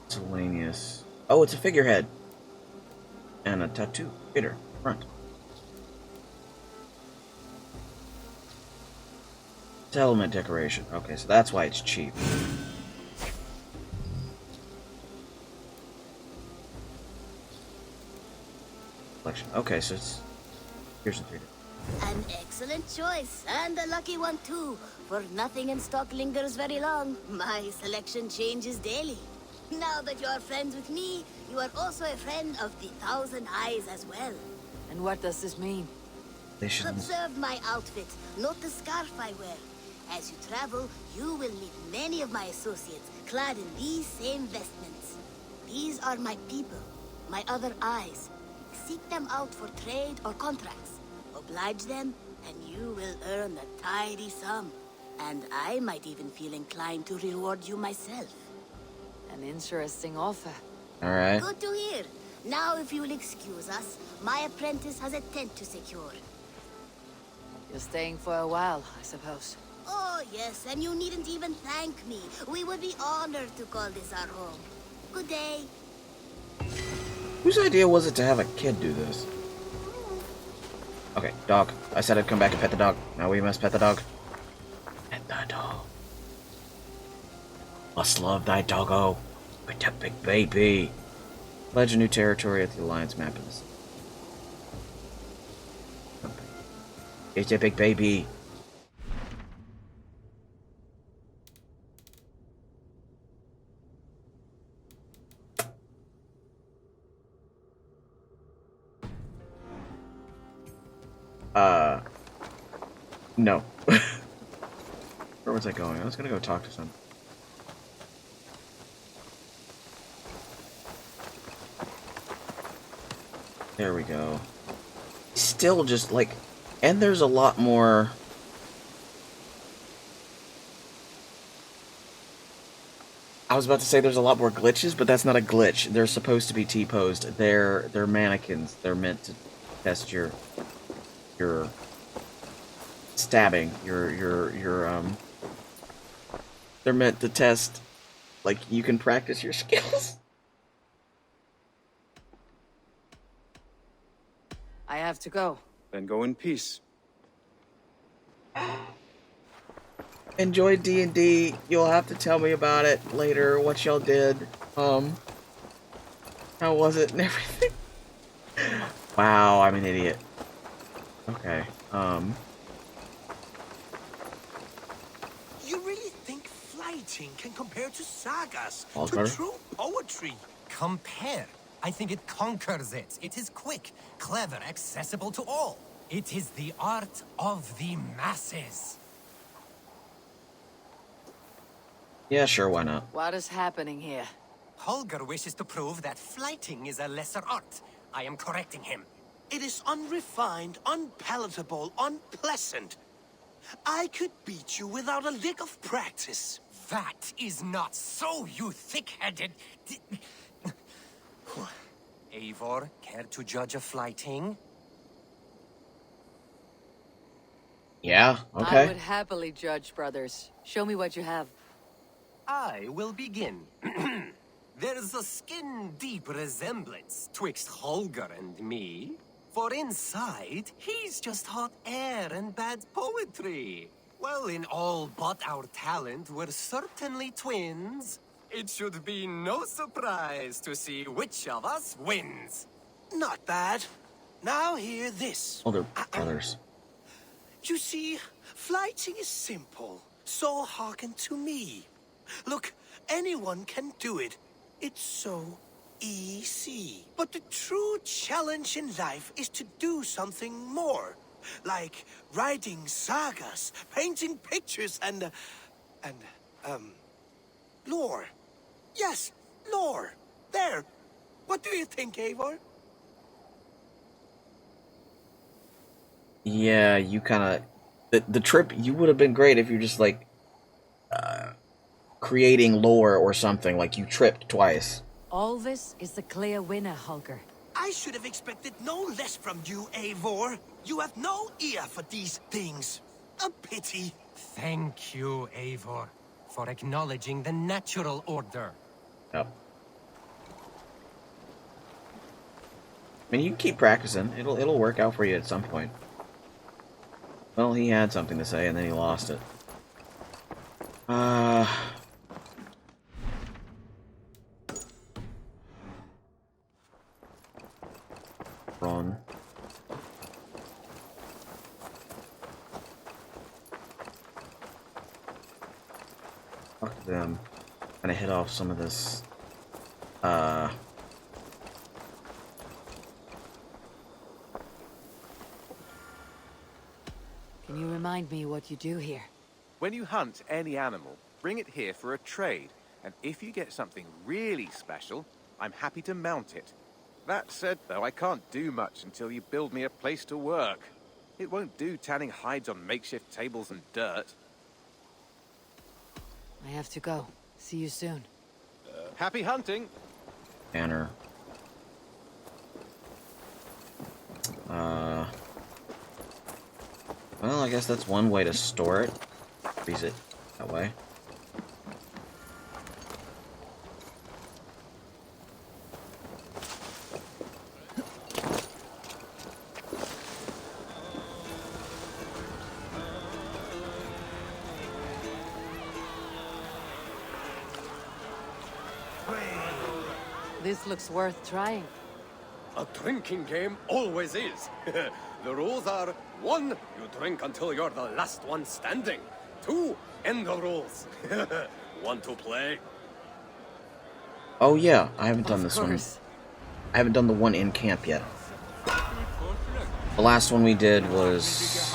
Miscellaneous. Oh, it's a figurehead. And a tattoo. Bitter. Front. Settlement decoration. Okay, so that's why it's cheap. Collection. Okay, so it's... Here's the 3. An excellent choice, and a lucky one too, for nothing in stock lingers very long. My selection changes daily. Now that you are friends with me, you are also a friend of the Thousand Eyes as well. And what does this mean? Observe my outfit, note the scarf I wear. As you travel, you will meet many of my associates, clad in these same vestments. These are my people, my other eyes. Seek them out for trade or contracts. Oblige them, and you will earn a tidy sum. And I might even feel inclined to reward you myself. An interesting offer. Alright. Good to hear. Now, if you will excuse us, my apprentice has a tent to secure. You're staying for a while, I suppose. Oh, yes, and you needn't even thank me. We would be honored to call this our home. Good day. Whose idea was it to have a kid do this? Okay, dog. I said I'd come back and pet the dog. Now we must pet the dog. Pet the dog. Must love thy doggo. With that big baby. Pledge a new territory at the Alliance map. It's a big baby. No. Where was I going? I was gonna go talk to some. There we go. Still just like, and there's a lot more. I was about to say there's a lot more glitches, but that's not a glitch. They're supposed to be T-posed. They're mannequins. They're meant to test your stabbing, they're meant to test, like, you can practice your skills. I have to go. Then go in peace. Enjoy D&D. You'll have to tell me about it later, what y'all did. How was it and everything? Wow, I'm an idiot. Okay, You really think fighting can compare to sagas, All's to better. true poetry? Compare? I think it conquers it. It is quick, clever, accessible to all. It is the art of the masses. yeah, sure, why not? What is happening here? Holger wishes to prove that flighting is a lesser art. I am correcting him. It is unrefined, unpalatable, unpleasant. I could beat you without a lick of practice. That is not so, you thick-headed... Eivor, care to judge a flighting? Yeah, I okay. would happily judge, brothers. Show me what you have. I will begin. There's a skin-deep resemblance twixt Holger and me. For inside, he's just hot air and bad poetry. Well, in all but our talent, we're certainly twins. It should be no surprise to see which of us wins. Not bad. Now hear this. Oh, they're brothers. You see, flighting is simple, so hearken to me. Look, anyone can do it. It's so easy. But the true challenge in life is to do something more. Like writing sagas, painting pictures, and lore. Yes, lore. There. What do you think, Eivor? Yeah, you kind of... The trip, you would have been great if you're just, like, creating lore or something. Like, you tripped twice. All this is the clear winner, Holger. I should have expected no less from you, Eivor. You have no ear for these things. A pity. Thank you, Eivor, for acknowledging the natural order. Yep. I mean, you can keep practicing. It'll work out for you at some point. Well, he had something to say, and then he lost it. Ron. Fuck them. Gonna hit off some of this, Can you remind me what you do here? When you hunt any animal, bring it here for a trade, and if you get something really special, I'm happy to mount it. That said, though, I can't do much until you build me a place to work. It won't do tanning hides on makeshift tables and dirt. I have to go. See you soon. Happy hunting! Banner. Well, I guess that's one way to store it. Freeze it that way. This looks worth trying. A drinking game always is. The rules are: 1, you drink until you're the last one standing. 2, end the rules. Want to play? Oh yeah, I haven't done this one. I haven't done the one in camp yet. The last one we did was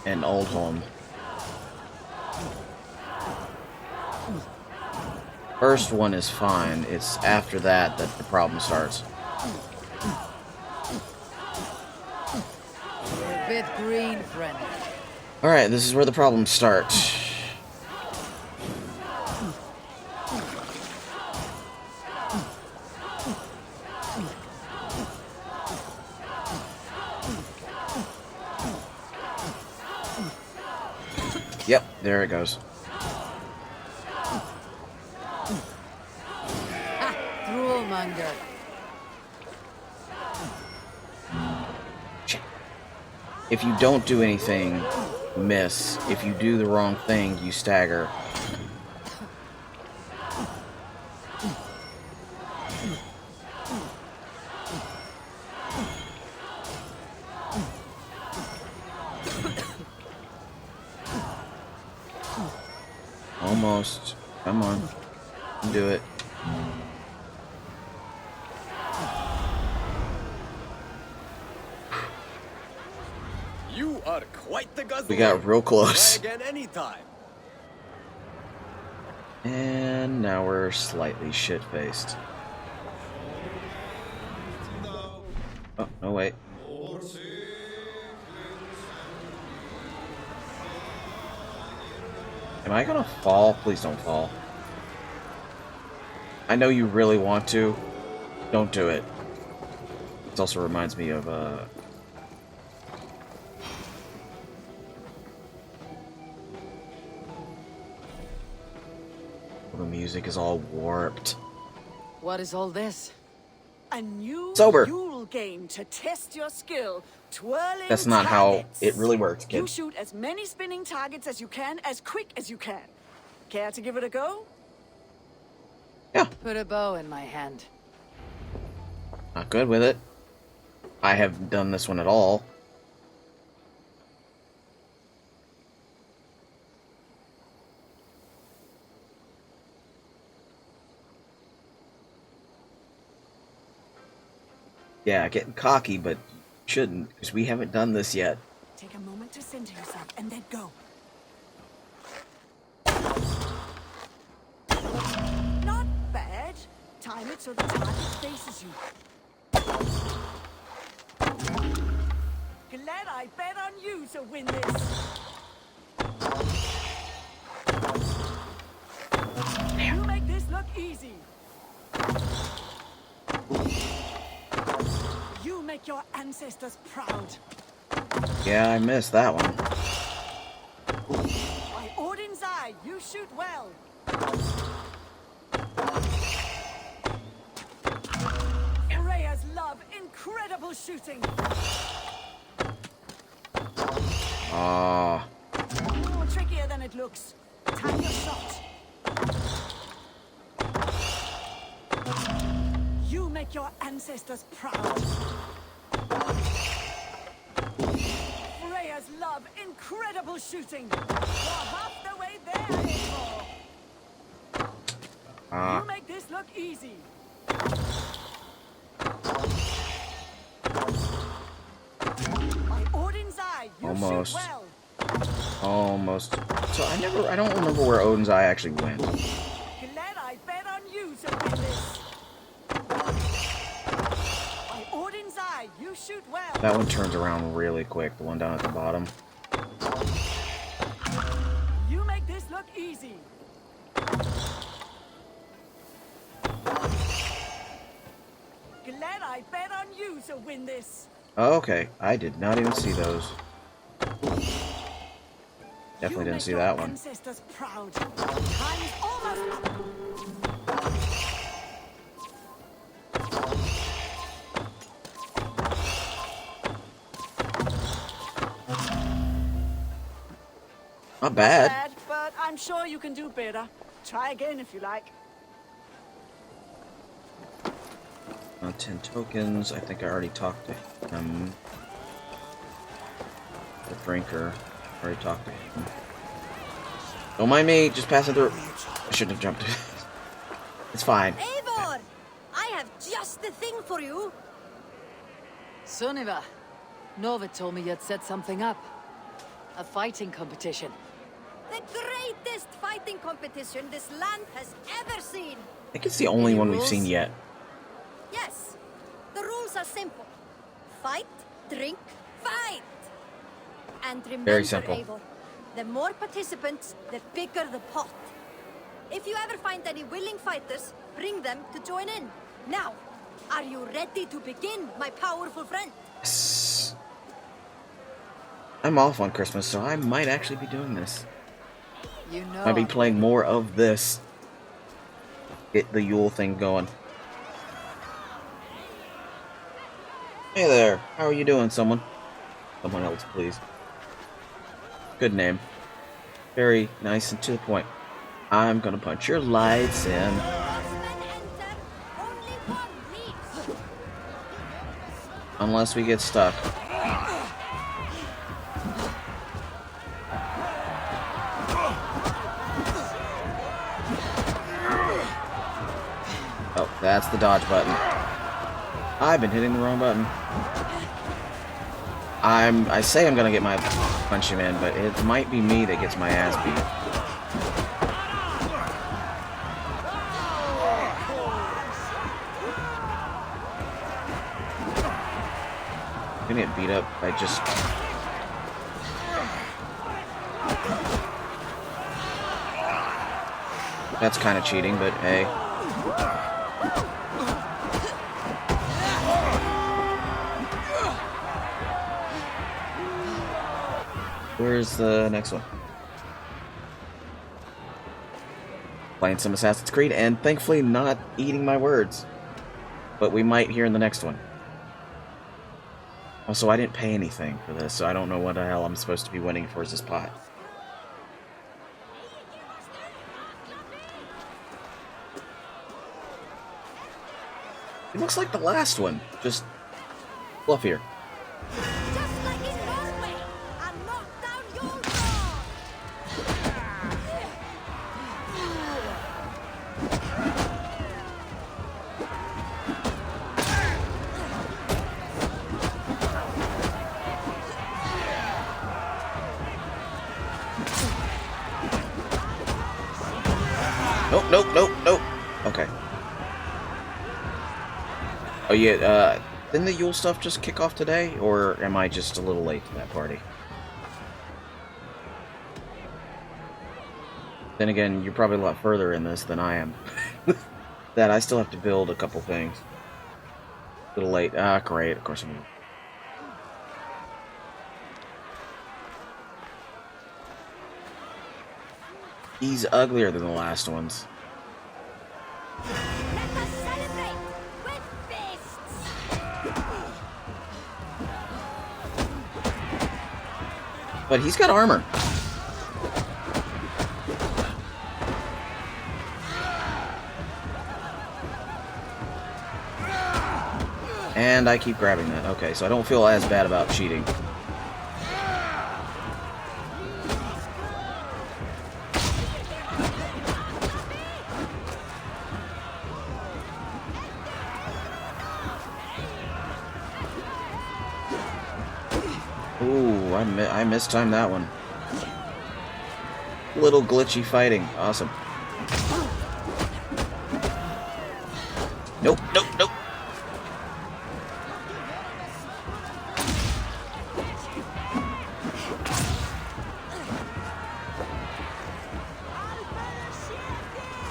an old home. First one is fine. It's after that that the problem starts. You're a bit green, friend. Alright, this is where the problems start. Yep, there it goes. Droolmonger. If you don't do anything, you miss. If you do the wrong thing, you stagger. Almost. Come on. You can do it. You are quite the guzzler. We got real close. Try again anytime. And now we're slightly shit-faced. Oh, no, wait. Am I gonna fall? Please don't fall. I know you really want to. Don't do it. This also reminds me of, the music is all warped. What is all this? A new Sober. Yule game to test your skill. Twirling That's not targets. how it really works, You kid. shoot as many spinning targets as you can, as quick as you can. Care to give it a go? Yeah. Put a bow in my hand. Not good with it. I haven't done this one at all. Yeah, getting cocky, but shouldn't, because we haven't done this yet. Take a moment to center yourself and then go. Not bad. Time it so the target faces you. Glad I bet on you to win this. You make this look easy. You make your ancestors proud. Yeah, I missed that one. By Odin's eye, you shoot well. Freya's love, incredible shooting. Ah. More trickier than it looks. Time your shot. You make your ancestors proud. Freya's love, incredible shooting. You're half the way there, April. You make this look easy. By Odin's eye, you Almost. shoot well. Almost. So I don't remember where Odin's Eye actually went. Glad I bet on you to win this. By Odin's eye, you shoot well. That one turns around really quick, the one down at the bottom. You make this look easy. Glad I bet on you to win this. Oh, okay, I did not even see those. Definitely didn't see that one. Ancestors proud. Time's almost up. Not bad. Bad, but I'm sure you can do better. Try again if you like. 10 tokens. I think I already talked to him. The drinker. Already talked to him. Don't mind me, just passing through. I shouldn't have jumped. It's fine. Eivor! I have just the thing for you. Sunniva, Nova told me you'd set something up. A fighting competition. The greatest fighting competition this land has ever seen. I think it's the only one we've seen yet. Yes. The rules are simple. Fight, drink, fight! And remember, Very simple. Eivor, the more participants, the bigger the pot. If you ever find any willing fighters, bring them to join in. Now, are you ready to begin, my powerful friend? Yes. I'm off on Christmas, so I might actually be doing this. You know. Might be playing more of this. Get the Yule thing going. Hey there, how are you doing, someone? Someone else, please. Good name. Very nice and to the point. I'm gonna punch your lights in. Unless we get stuck. Oh, that's the dodge button. I've been hitting the wrong button. I say I'm gonna get my punch him in, but it might be me that gets my ass beat. I'm gonna get beat up by just... That's kind of cheating, but hey. Where's the next one? Playing some Assassin's Creed, and thankfully not eating my words. But we might here in the next one. Also, I didn't pay anything for this, so I don't know what the hell I'm supposed to be winning for this pot. It looks like the last one, just fluffier. Just like in Norway, and knock down your door. Nope, nope, nope, nope. Okay. Oh yeah, didn't the Yule stuff just kick off today? Or am I just a little late to that party? Then again, you're probably a lot further in this than I am. That I still have to build a couple things. A little late. Ah, great. Of course I'm gonna... He's uglier than the last ones. Let us celebrate with fists. But he's got armor. And I keep grabbing that. Okay, so I don't feel as bad about cheating. Ooh, I mistimed that one. Little glitchy fighting. Awesome. Nope, nope, nope.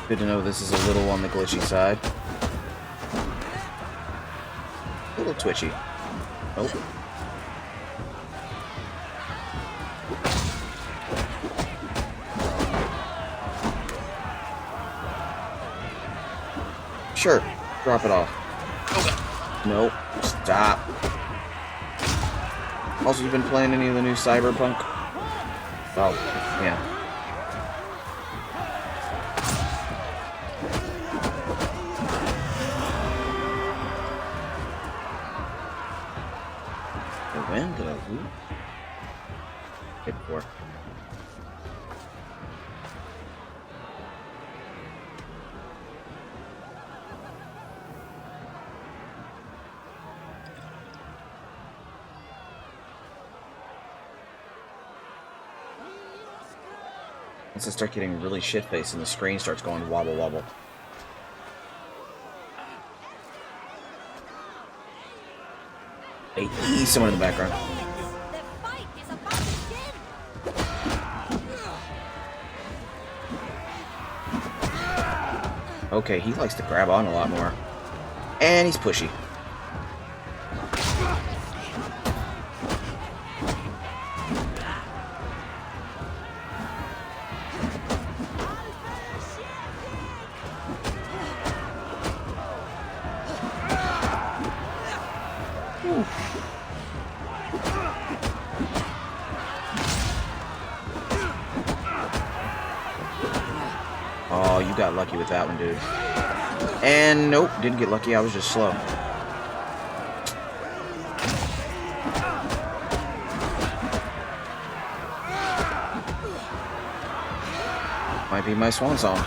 Good to know this is a little on the glitchy side. A little twitchy. Nope. Sure, drop it off. Nope, stop. Also, you've been playing any of the new Cyberpunk? Oh, yeah. When did I lose? Hit 4. Once I start getting really shit-faced and the screen starts going wobble wobble. Hey, someone in the background. The fight is about to begin. Okay, he likes to grab on a lot more. And he's pushy. Oh, you got lucky with that one, dude. And nope, didn't get lucky, I was just slow. Might be my swan song.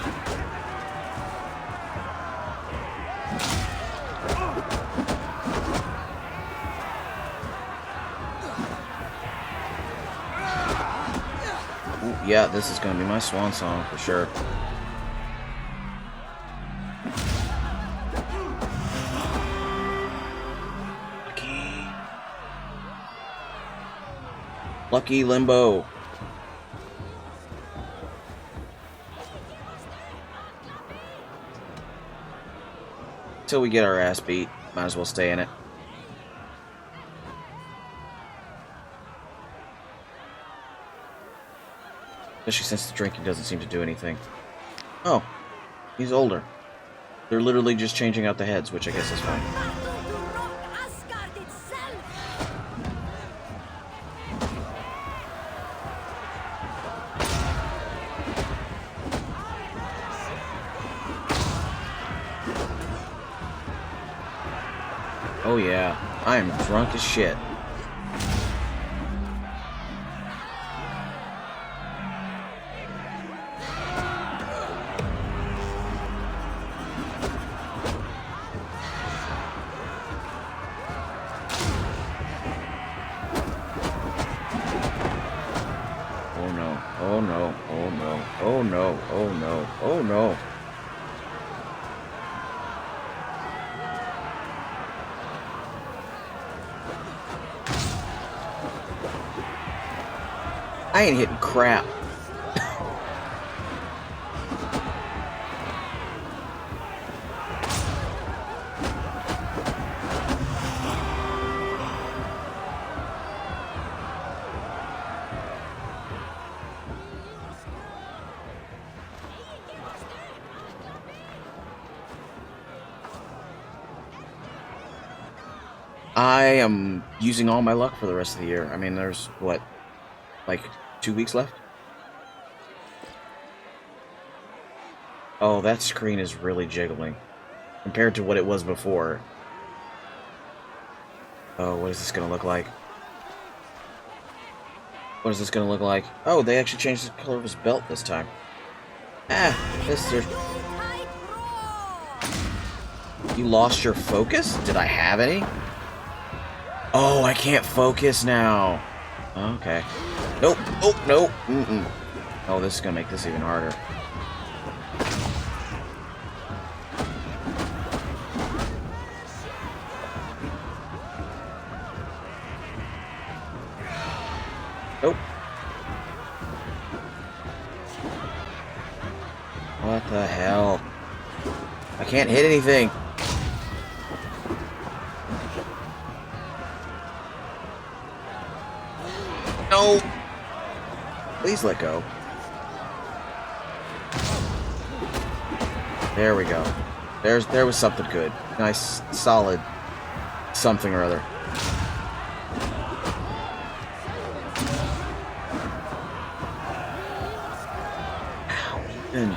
Ooh, yeah, this is gonna be my swan song for sure. Lucky Limbo. Till we get our ass beat, might as well stay in it. Especially since the drinking doesn't seem to do anything. Oh, he's older. They're literally just changing out the heads, which I guess is fine. Battle to rock Asgard itself. Oh yeah, I am drunk as shit. Oh no, oh no, oh no, oh no, oh no, oh no. I ain't hitting crap. I am using all my luck for the rest of the year. I mean, there's, what, like 2 weeks left? Oh, that screen is really jiggling compared to what it was before. Oh, what is this gonna look like? What is this gonna look like? Oh, they actually changed the color of his belt this time. Ah, mister. You lost your focus? Did I have any? Oh, I can't focus now. Okay. Nope. Oh, nope. Mm-mm. Oh, this is gonna make this even harder. Nope. What the hell? I can't hit anything. No. Please let go. There we go. There was something good. Nice, solid something or other. And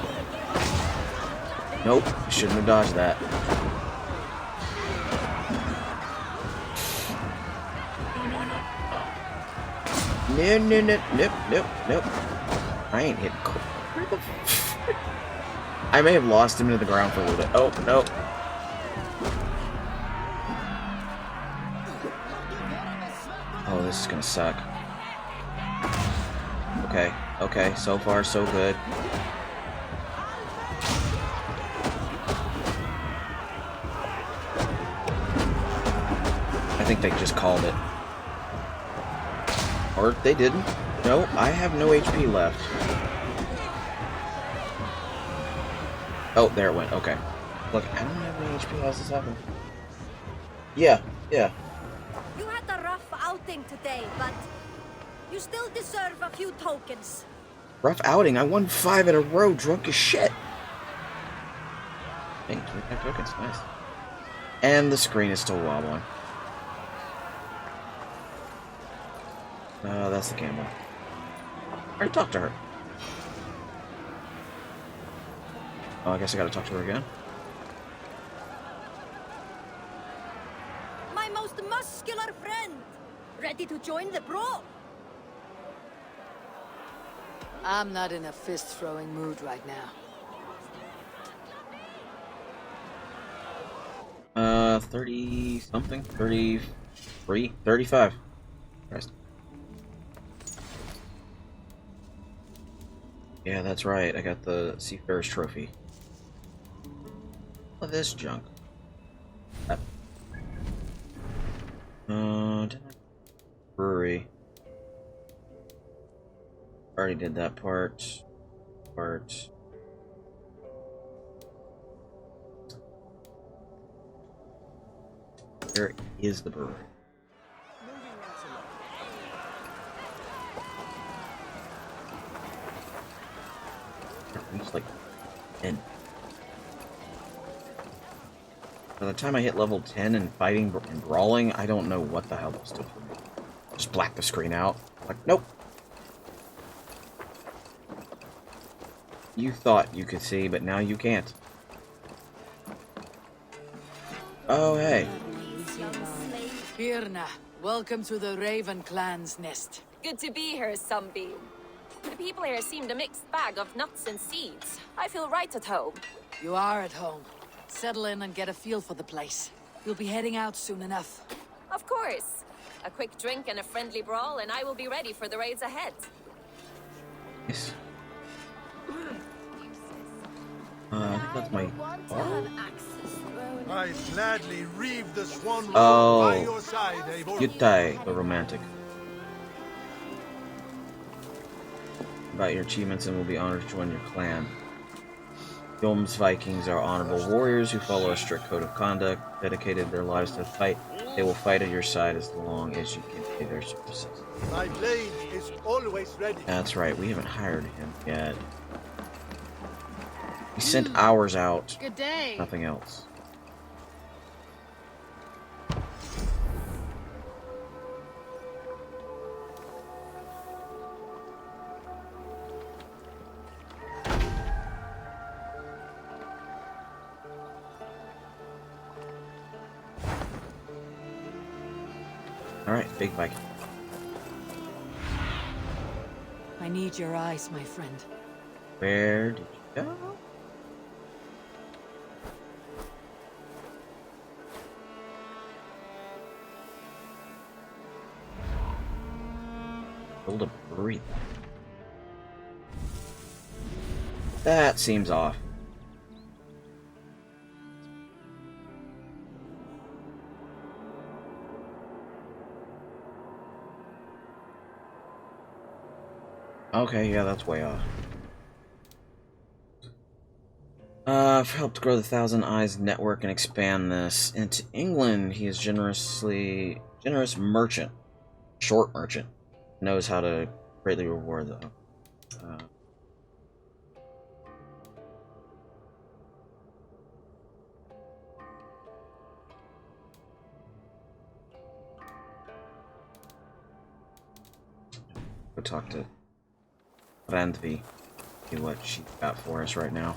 nope, shouldn't have dodged that. No, no, no, nope, nope, nope. I ain't hitting. Where the I may have lost him into the ground for a little bit. Oh, no. Oh, this is gonna suck. Okay, okay, so far so good. I think they just called it. Or they didn't. No, I have no HP left. Oh, there it went. Okay. Look, I don't have any HP. How's this happen? Yeah, yeah. You had a rough outing today, but you still deserve a few tokens. Rough outing? I won 5 in a row, drunk as shit. Dang, 25 tokens. Nice. And the screen is still wobbling. Oh, that's the camera. Alright, talk to her. Oh, I guess I gotta talk to her again. My most muscular friend! Ready to join the bro? I'm not in a fist-throwing mood right now. 30-something? 33? 35. Christ. Yeah, that's right. I got the Seafarer's Trophy. All of this junk. Brewery. Already did that part. Where is the brewery? It's like 10. By the time I hit level 10 and fighting and brawling, I don't know what the hell those do for me. Just black the screen out. Like, nope. You thought you could see, but now you can't. Oh, hey. Birna, welcome to the Raven Clan's nest. Good to be here, Sunbeam. The people here seemed a mixed bag of nuts and seeds. I feel right at home. You are at home. Settle in and get a feel for the place. We'll be heading out soon enough. Of course. A quick drink and a friendly brawl, and I will be ready for the raids ahead. Yes. That's my bar? I gladly reave the swan Oh, by your side, Eivor. Yutai, the romantic. About your achievements and will be honored to join your clan. Yom's Vikings are honorable warriors who follow a strict code of conduct, dedicated their lives to the fight. They will fight at your side as long as you can pay their services. My blade is always ready. That's right, we haven't hired him yet. We sent ours out. Good day. Nothing else. Alright, big Viking. I need your eyes, my friend. Where did you go? Able to breathe. That seems off. Okay, yeah, that's way off. I've helped grow the Thousand Eyes network and expand this into England. He is generous merchant, short merchant, knows how to greatly reward them. Go talk to Randvi, see what she got for us right now.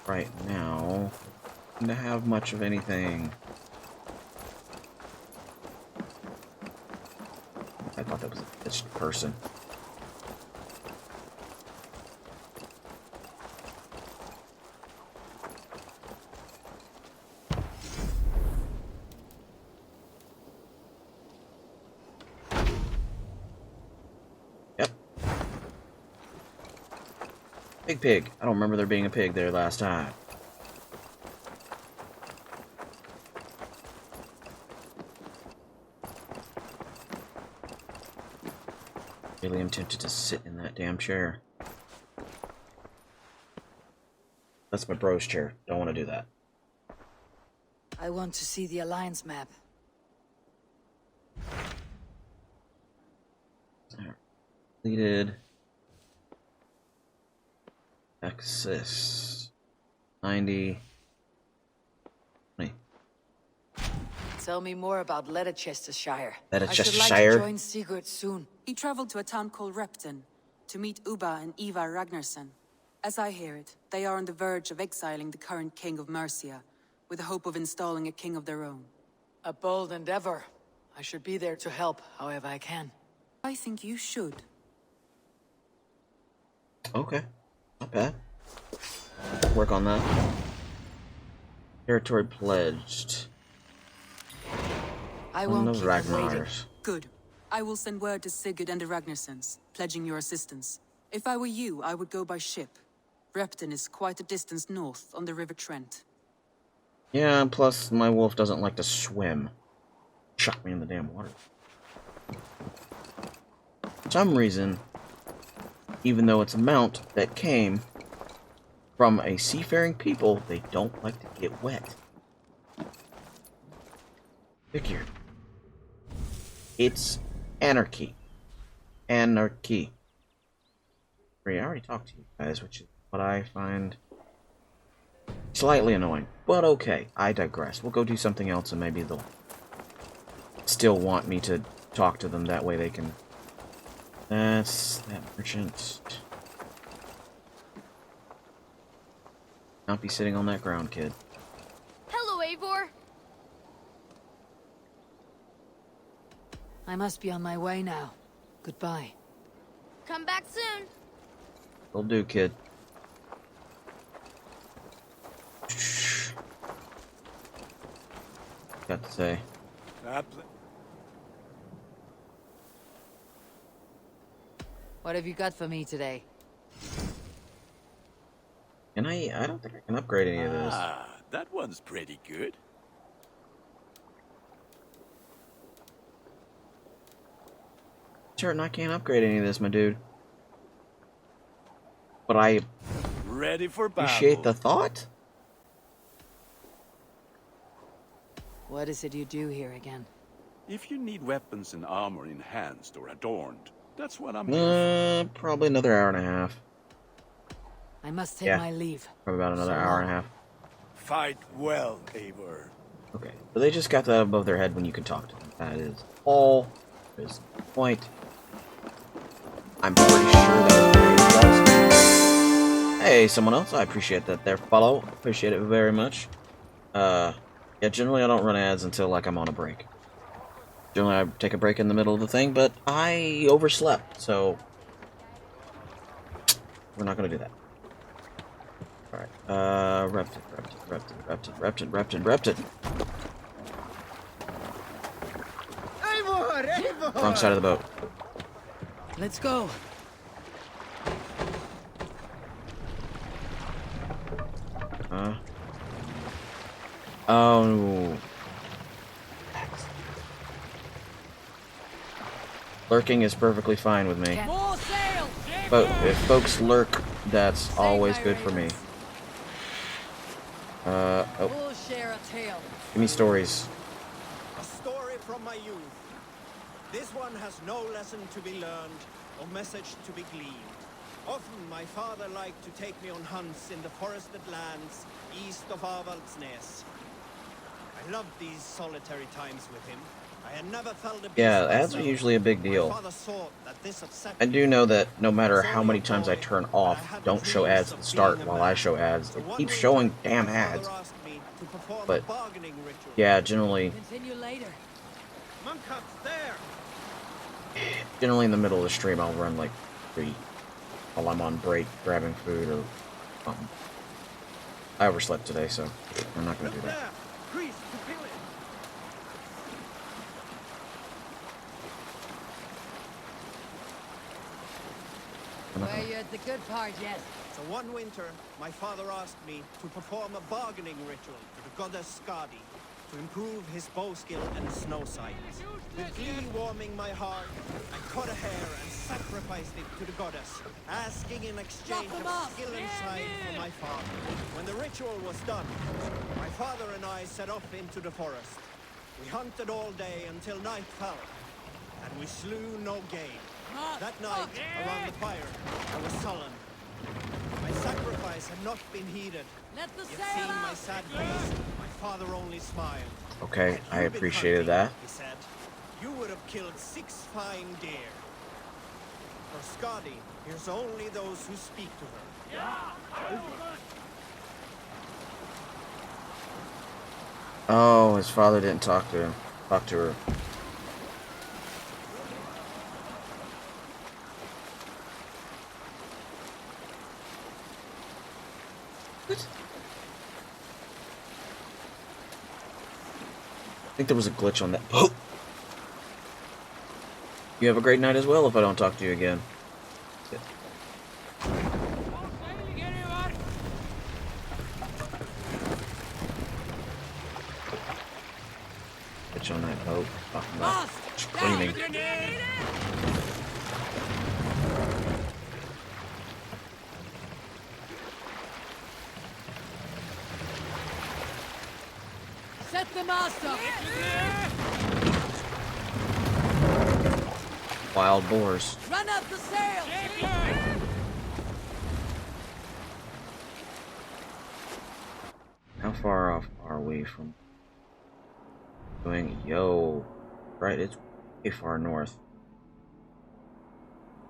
Right now, I don't have much of anything. I thought that was a pitched person. Yep. Big pig. I don't remember there being a pig there last time. Really am tempted to sit in that damn chair. That's my bro's chair. Don't want to do that. I want to see the Alliance map. Completed. Access. 90. 20. Tell me more about Leicestershire. Leicestershire? I should like to join Sigurd soon. He traveled to a town called Repton to meet Ubba and Ivar Ragnarsson. As I hear it, they are on the verge of exiling the current king of Mercia, with the hope of installing a king of their own. A bold endeavor. I should be there to help, however I can. I think you should. Okay. Not bad. Work on that. Territory pledged. I won't keep them waiting. Good. I will send word to Sigurd and the Ragnarssons, pledging your assistance. If I were you, I would go by ship. Repton is quite a distance north on the River Trent. Yeah, plus my wolf doesn't like to swim. Chuck me in the damn water. For some reason, even though it's a mount that came from a seafaring people, they don't like to get wet. Figured. It's anarchy. Anarchy. I already talked to you guys, which is what I find slightly annoying. But okay, I digress. We'll go do something else and maybe they'll still want me to talk to them. That way they can... That's that merchant. Not be sitting on that ground, kid. Hello, Eivor. I must be on my way now. Goodbye. Come back soon. Will do, kid. Got to say. What have you got for me today? Can I don't think I can upgrade any of this. Ah, that one's pretty good. Certain I can't upgrade any of this, my dude. But I Ready for appreciate the battle. thought. What is it you do here again? If you need weapons and armor enhanced or adorned, that's what I'm here for. Probably another hour and a half. I must take Yeah. my leave. Probably about another So hour and a long. half. Fight well, Eivor. Okay, so they just got that above their head when you can talk to them. That is all. There's the point. I'm pretty sure that was Hey, someone else. I appreciate that there. Follow. Appreciate it very much. Yeah, generally I don't run ads until, like, I'm on a break. Generally I take a break in the middle of the thing, but I overslept, so we're not gonna do that. Alright, Repton. Wrong side of the boat. Let's go. Oh. Lurking is perfectly fine with me. More sail! But if folks lurk, that's always good for me. Oh, We'll share a tale. give me stories. A story from my youth. This one has no lesson to be learned, or message to be gleaned. Often my father liked to take me on hunts in the forested lands east of Avaldsnes. I loved these solitary times with him. I had never felt a Yeah, ads are usually a big deal. My father thought that this upset I me. do know that no matter how many times I turn off, don't show ads at the start while I show ads, it keeps showing damn ads. But, yeah, generally in the middle of the stream I'll run like 3 while I'm on break grabbing food or something. I overslept today, so I'm not gonna do that. Where you at the good part yet? So one winter, my father asked me to perform a bargaining ritual to the goddess Skadi to improve his bow skill and snow sight. With glee warming my heart, I cut a hair and sacrificed it to the goddess, asking in exchange of skill and sight for my father. When the ritual was done, my father and I set off into the forest. We hunted all day until night fell, and we slew no game. That night, around the fire, I was sullen. My sacrifice had not been heeded. Let the Yet sail seeing my out! sad face, my father only smiled. Okay, Had I you been appreciated hunting, that. he said, you would have killed 6 fine deer. For Skadi, hears only those who speak to her. Oh, his father didn't talk to her. What? I think there was a glitch on that. Oh! You have a great night as well if I don't talk to you again. That's it. Glitch on that boat. Talking about screaming. Set the mast up! Wild boars. Run up the sail! How far off are we from doing? Yo, right, it's way far north.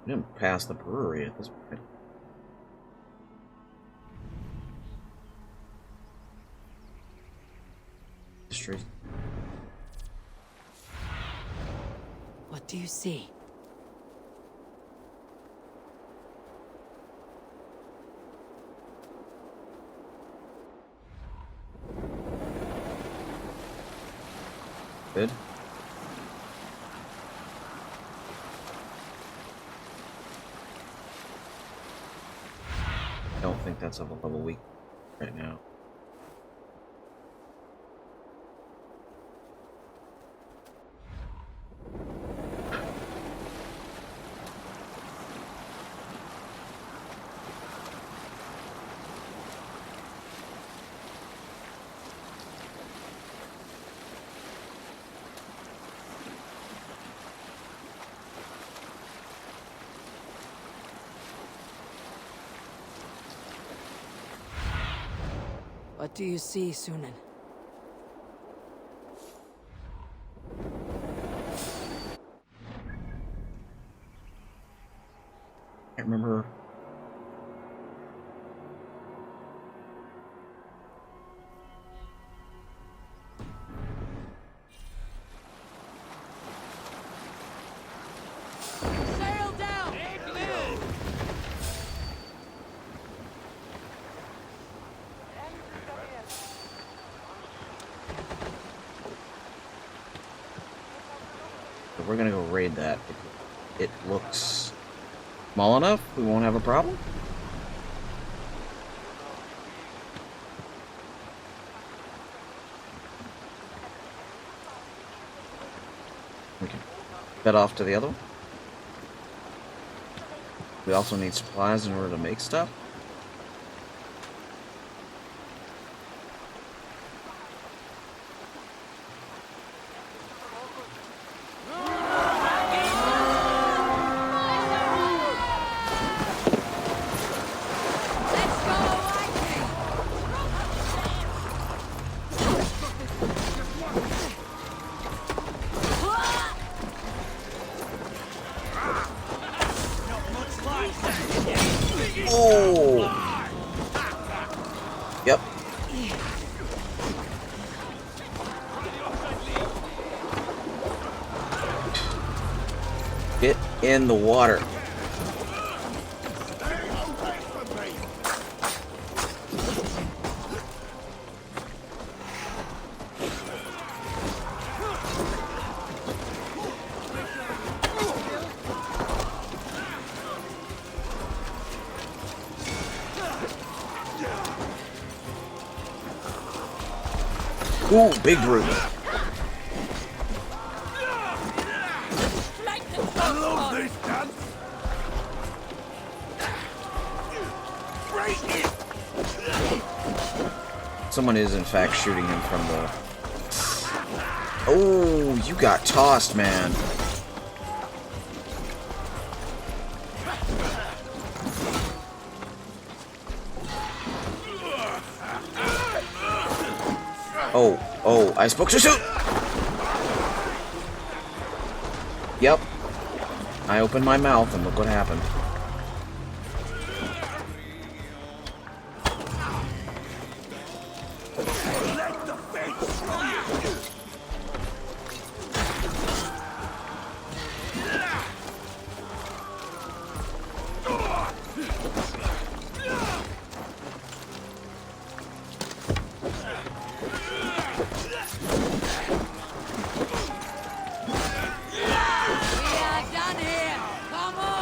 We didn't pass the brewery at this point. Street. Do you see? Good. I don't think that's of a level weak right now. What do you see, Sunan? I remember. Sail down! We're gonna go raid that. It looks small enough. We won't have a problem. We can head off to the other one. We also need supplies in order to make stuff. Oh! Yep. Get in the water. Ooh, big brute. Someone is in fact shooting him from the... Oh, you got tossed, man. Oh, I spoke too soon! Yep. I opened my mouth and look what happened.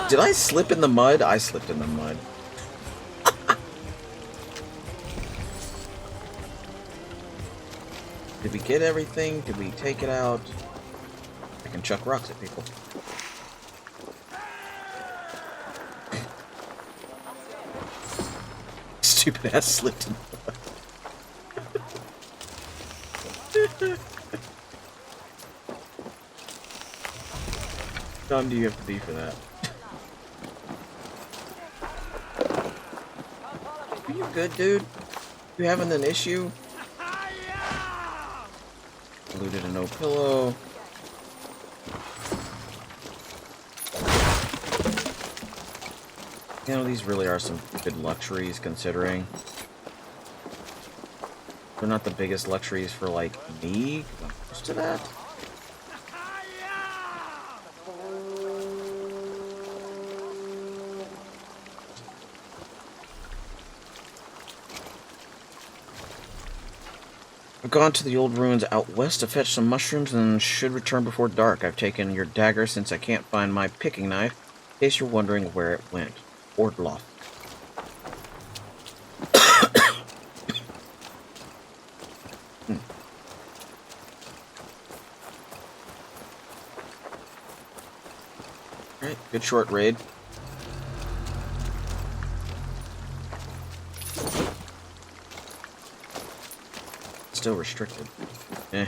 Did I slip in the mud? I slipped in the mud. Did we get everything? Did we take it out? I can chuck rocks at people. Stupid ass slipped in the mud. How dumb do you have to be for that? Are you good, dude? You having an issue? Looted a no pillow. You know, these really are some good luxuries, considering they're not the biggest luxuries for, like, me. I'm used to that. I've gone to the old ruins out west to fetch some mushrooms and should return before dark. I've taken your dagger since I can't find my picking knife, in case you're wondering where it went. Ordloff. Alright, good short raid. Still restricted. Eh.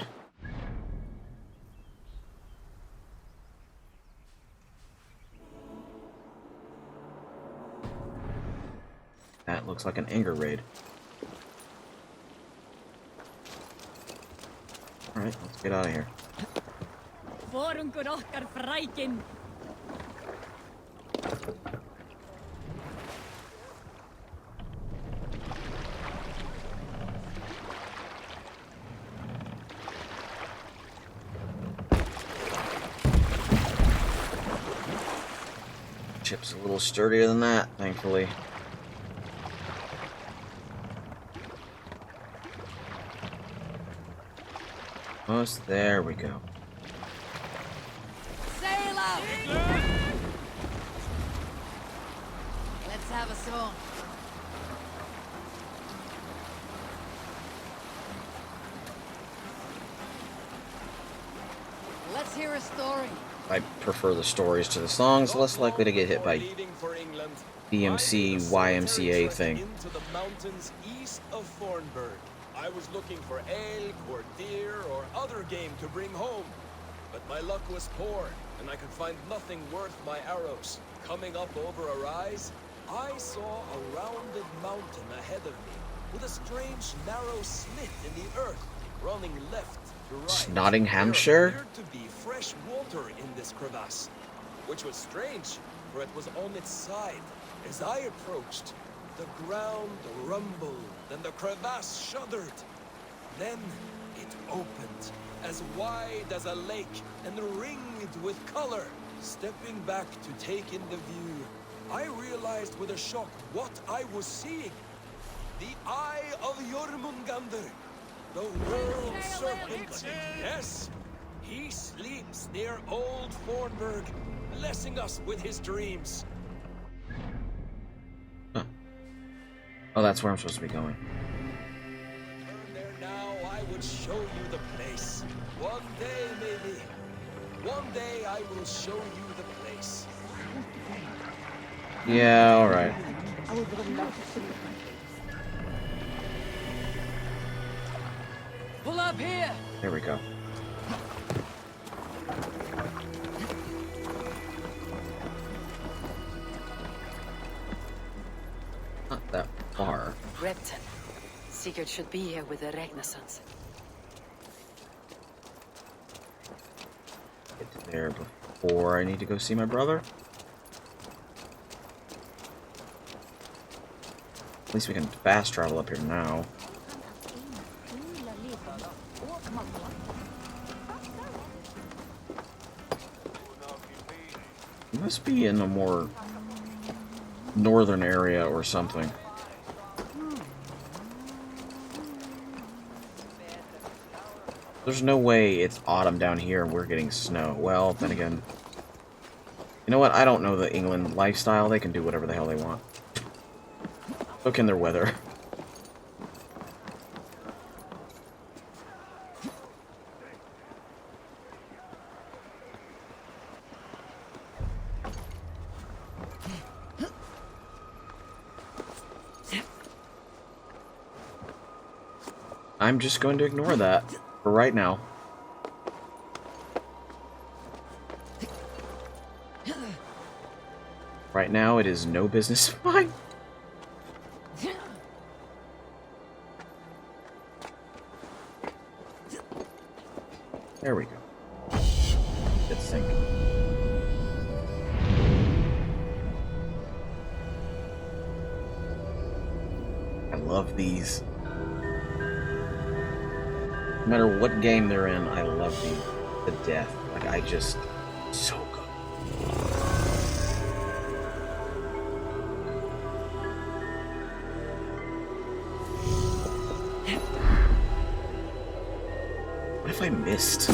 That looks like an anger raid. Alright, let's get out of here. Chip's a little sturdier than that, thankfully. Almost there we go. Sail out! Let's have a song. Let's hear a story. I prefer the stories to the songs, less likely to get hit by BMC, YMCA thing. Into the mountains east of Thornburg. I was looking for elk or deer or other game to bring home. But my luck was poor, and I could find nothing worth my arrows. Coming up over a rise, I saw a rounded mountain ahead of me, with a strange narrow slit in the earth, running left to right. Nottinghamshire? There appeared to be fresh water in this crevasse, which was strange, for it was on its side. As I approached, the ground rumbled, and the crevasse shuddered. Then it opened, as wide as a lake, and ringed with color. Stepping back to take in the view, I realized with a shock what I was seeing. The Eye of Jormungandr, the world serpent. Yes, he sleeps near old Thornburg, blessing us with his dreams. Oh, that's where I'm supposed to be going. Turn there now, I would show you the place. One day, maybe. One day I will show you the place. Yeah, alright. Pull up here! There we go. Not that far. Repton. Sigurd should be here with the Renaissance. Get to there before I need to go see my brother. At least we can fast travel up here now. It must be in a more northern area or something. There's no way it's autumn down here and we're getting snow. Well, then again, you know what? I don't know the England lifestyle. They can do whatever the hell they want. So can their weather. I'm just going to ignore that for right now. Right now, it is no business of mine. There we go. Let's sink. I love these. No matter what game they're in, I love these to death. Like, I just... so good. missed.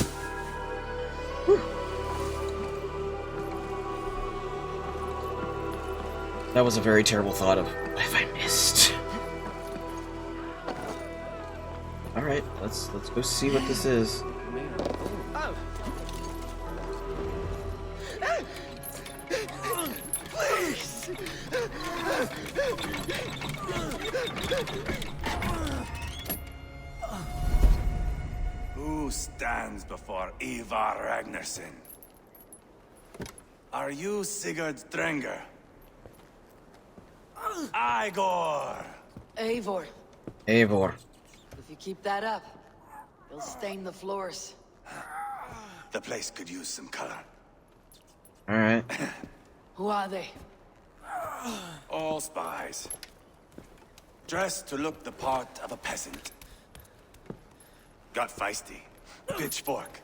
That was a very terrible thought of, what if I missed? Alright, let's go see what this is. Please! Who stands before Ivar Ragnarsson? Are you Sigurd Drenger? Igor! Eivor, Eivor. if you keep that up, you'll stain the floors. The place could use some color. Alright. Who are they? All spies. Dressed to look the part of a peasant. Got feisty. Pitchfork.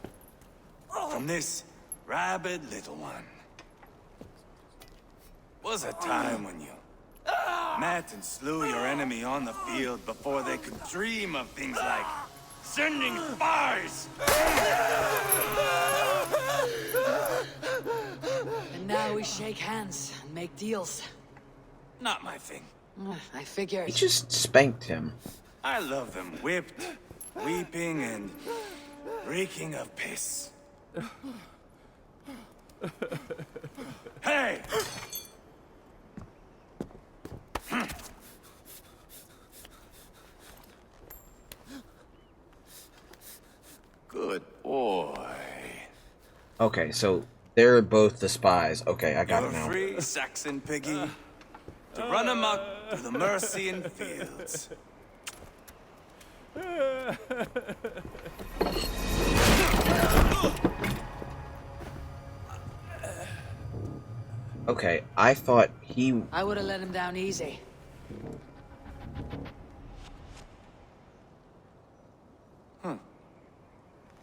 From this rabid little one. Was a time when you met and slew your enemy on the field before they could dream of things like sending spies! And now we shake hands and make deals. Not my thing. I figured. He just spanked him. I love them whipped, weeping, and reeking of piss. Hey! Good boy. Okay, so they're both the spies. Okay, I got it now. You're free, Saxon piggy, to run amok through the Mercian fields. Okay, I thought he... I would have let him down easy.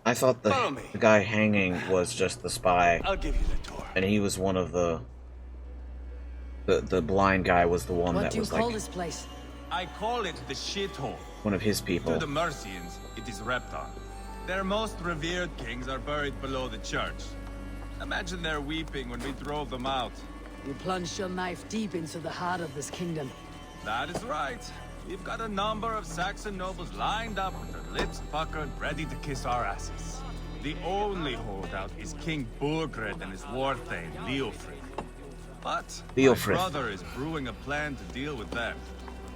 I thought the guy hanging was just the spy. I'll give you the tour. And he was one of the blind guy was the one What that do you was call like this place? I call it the shithole. one of his To people. the Mercians, it is Repton. Their most revered kings are buried below the church. Imagine their weeping when we drove them out. You plunged your knife deep into the heart of this kingdom. That is right. We've got a number of Saxon nobles lined up with their lips puckered, ready to kiss our asses. The only holdout is King Burgred and his war thane, Leofric. But my brother is brewing a plan to deal with them.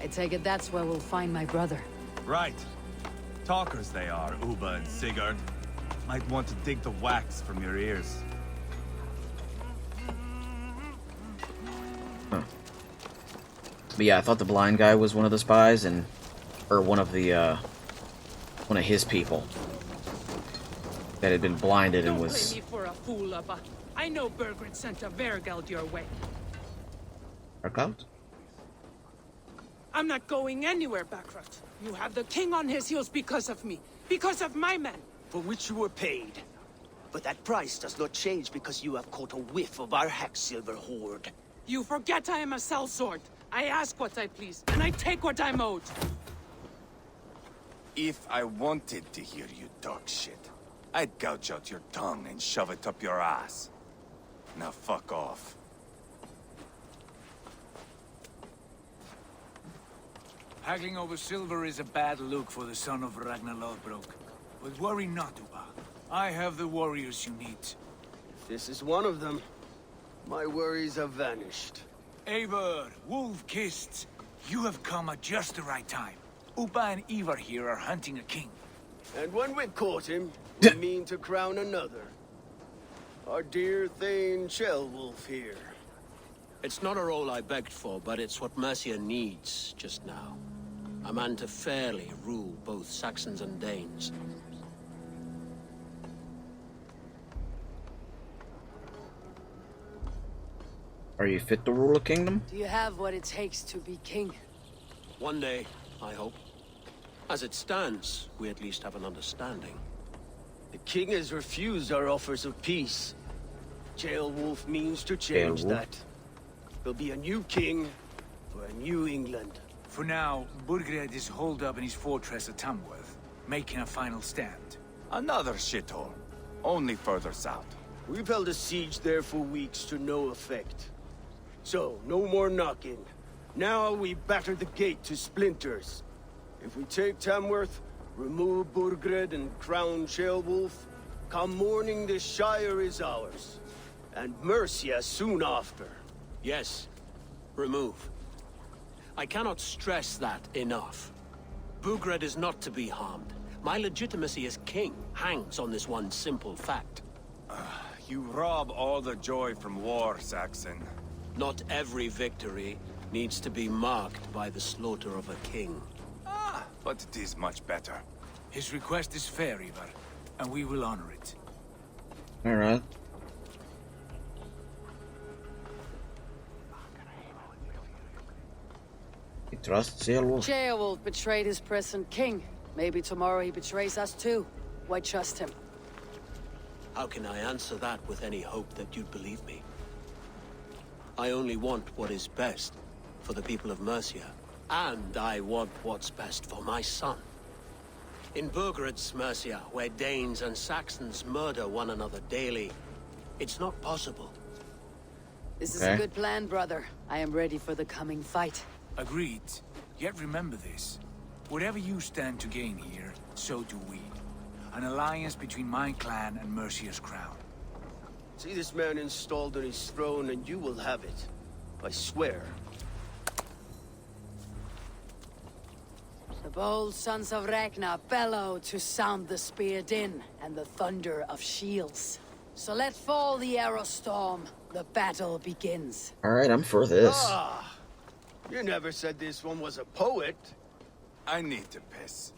I take it that's where we'll find my brother. Right. Talkers they are, Uba and Sigurd. Might want to dig the wax from your ears. But yeah, I thought the blind guy was one of the spies, or one of his people that had been blinded and was. Don't play me for a fool, Abba. I know Burgred sent a Vergeld your way. Vergeld? I'm not going anywhere, Backrot. You have the king on his heels because of me. Because of my men. For which you were paid. But that price does not change because you have caught a whiff of our Hacksilver hoard. You forget I am a sellsword. I ask what I please, and I take what I'm owed. If I wanted to hear you talk shit, I'd gouge out your tongue and shove it up your ass. Now fuck off. Haggling over silver is a bad look for the son of Ragnar Lothbrok. But worry not, Uba. I have the warriors you need. This is one of them. My worries have vanished. Eivor, Wolf-Kissed, you have come at just the right time. Uba and Ivar here are hunting a king. And when we've caught him, we mean to crown another. Our dear Thane Ceolwulf here. It's not a role I begged for, but it's what Mercia needs just now. A man to fairly rule both Saxons and Danes. Are you fit to rule a kingdom? Do you have what it takes to be king? One day, I hope. As it stands, we at least have an understanding. The king has refused our offers of peace. Ceolwulf means to change that. There'll be a new king for a new England. For now, Burgred is holed up in his fortress at Tamworth, making a final stand. Another shithole. Only further south. We've held a siege there for weeks to no effect. So, no more knocking. Now we batter the gate to splinters. If we take Tamworth, remove Burgred and crown Sheolwulf, come morning the Shire is ours. And Mercia soon after. Yes, remove. I cannot stress that enough. Burgred is not to be harmed. My legitimacy as king hangs on this one simple fact. You rob all the joy from war, Saxon. Not every victory needs to be marked by the slaughter of a king. But it is much better. His request is fair, Ivar, and we will honor it. Alright. He trusts Sheolwulf. Sheolwulf betrayed his present king. Maybe tomorrow he betrays us too. Why trust him? How can I answer that with any hope that you'd believe me? I only want what is best for the people of Mercia. And I want what's best for my son. In Burgred's Mercia, where Danes and Saxons murder one another daily, it's not possible. This is a good plan, brother. I am ready for the coming fight. Agreed. Yet remember this. Whatever you stand to gain here, so do we. An alliance between my clan and Mercia's crown. See this man installed on his throne and you will have it. I swear. The bold sons of Ragnar bellow to sound the spear din and the thunder of shields. So let fall the arrow storm. The battle begins. Alright, I'm for this. Ah! You never said this one was a poet. I need to piss.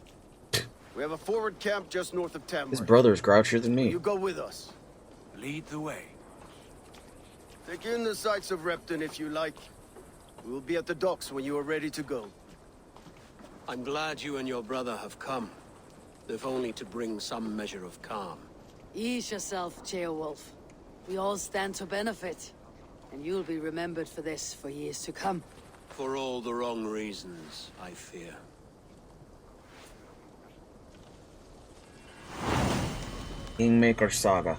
We have a forward camp just north of Tamworth. His brother's grouchier than me. You go with us. Lead the way. Take in the sights of Repton if you like. We will be at the docks when you are ready to go. I'm glad you and your brother have come, if only to bring some measure of calm. Ease yourself, Sheolwulf. We all stand to benefit, and you'll be remembered for this for years to come. For all the wrong reasons, I fear. Kingmaker Saga.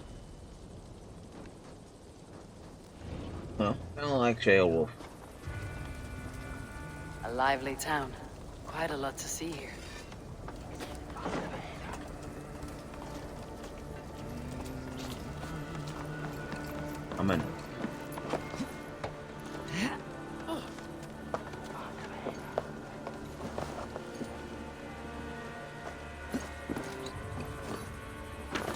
Huh? I don't like Sheolwulf. A lively town. Quite a lot to see here. I'm in.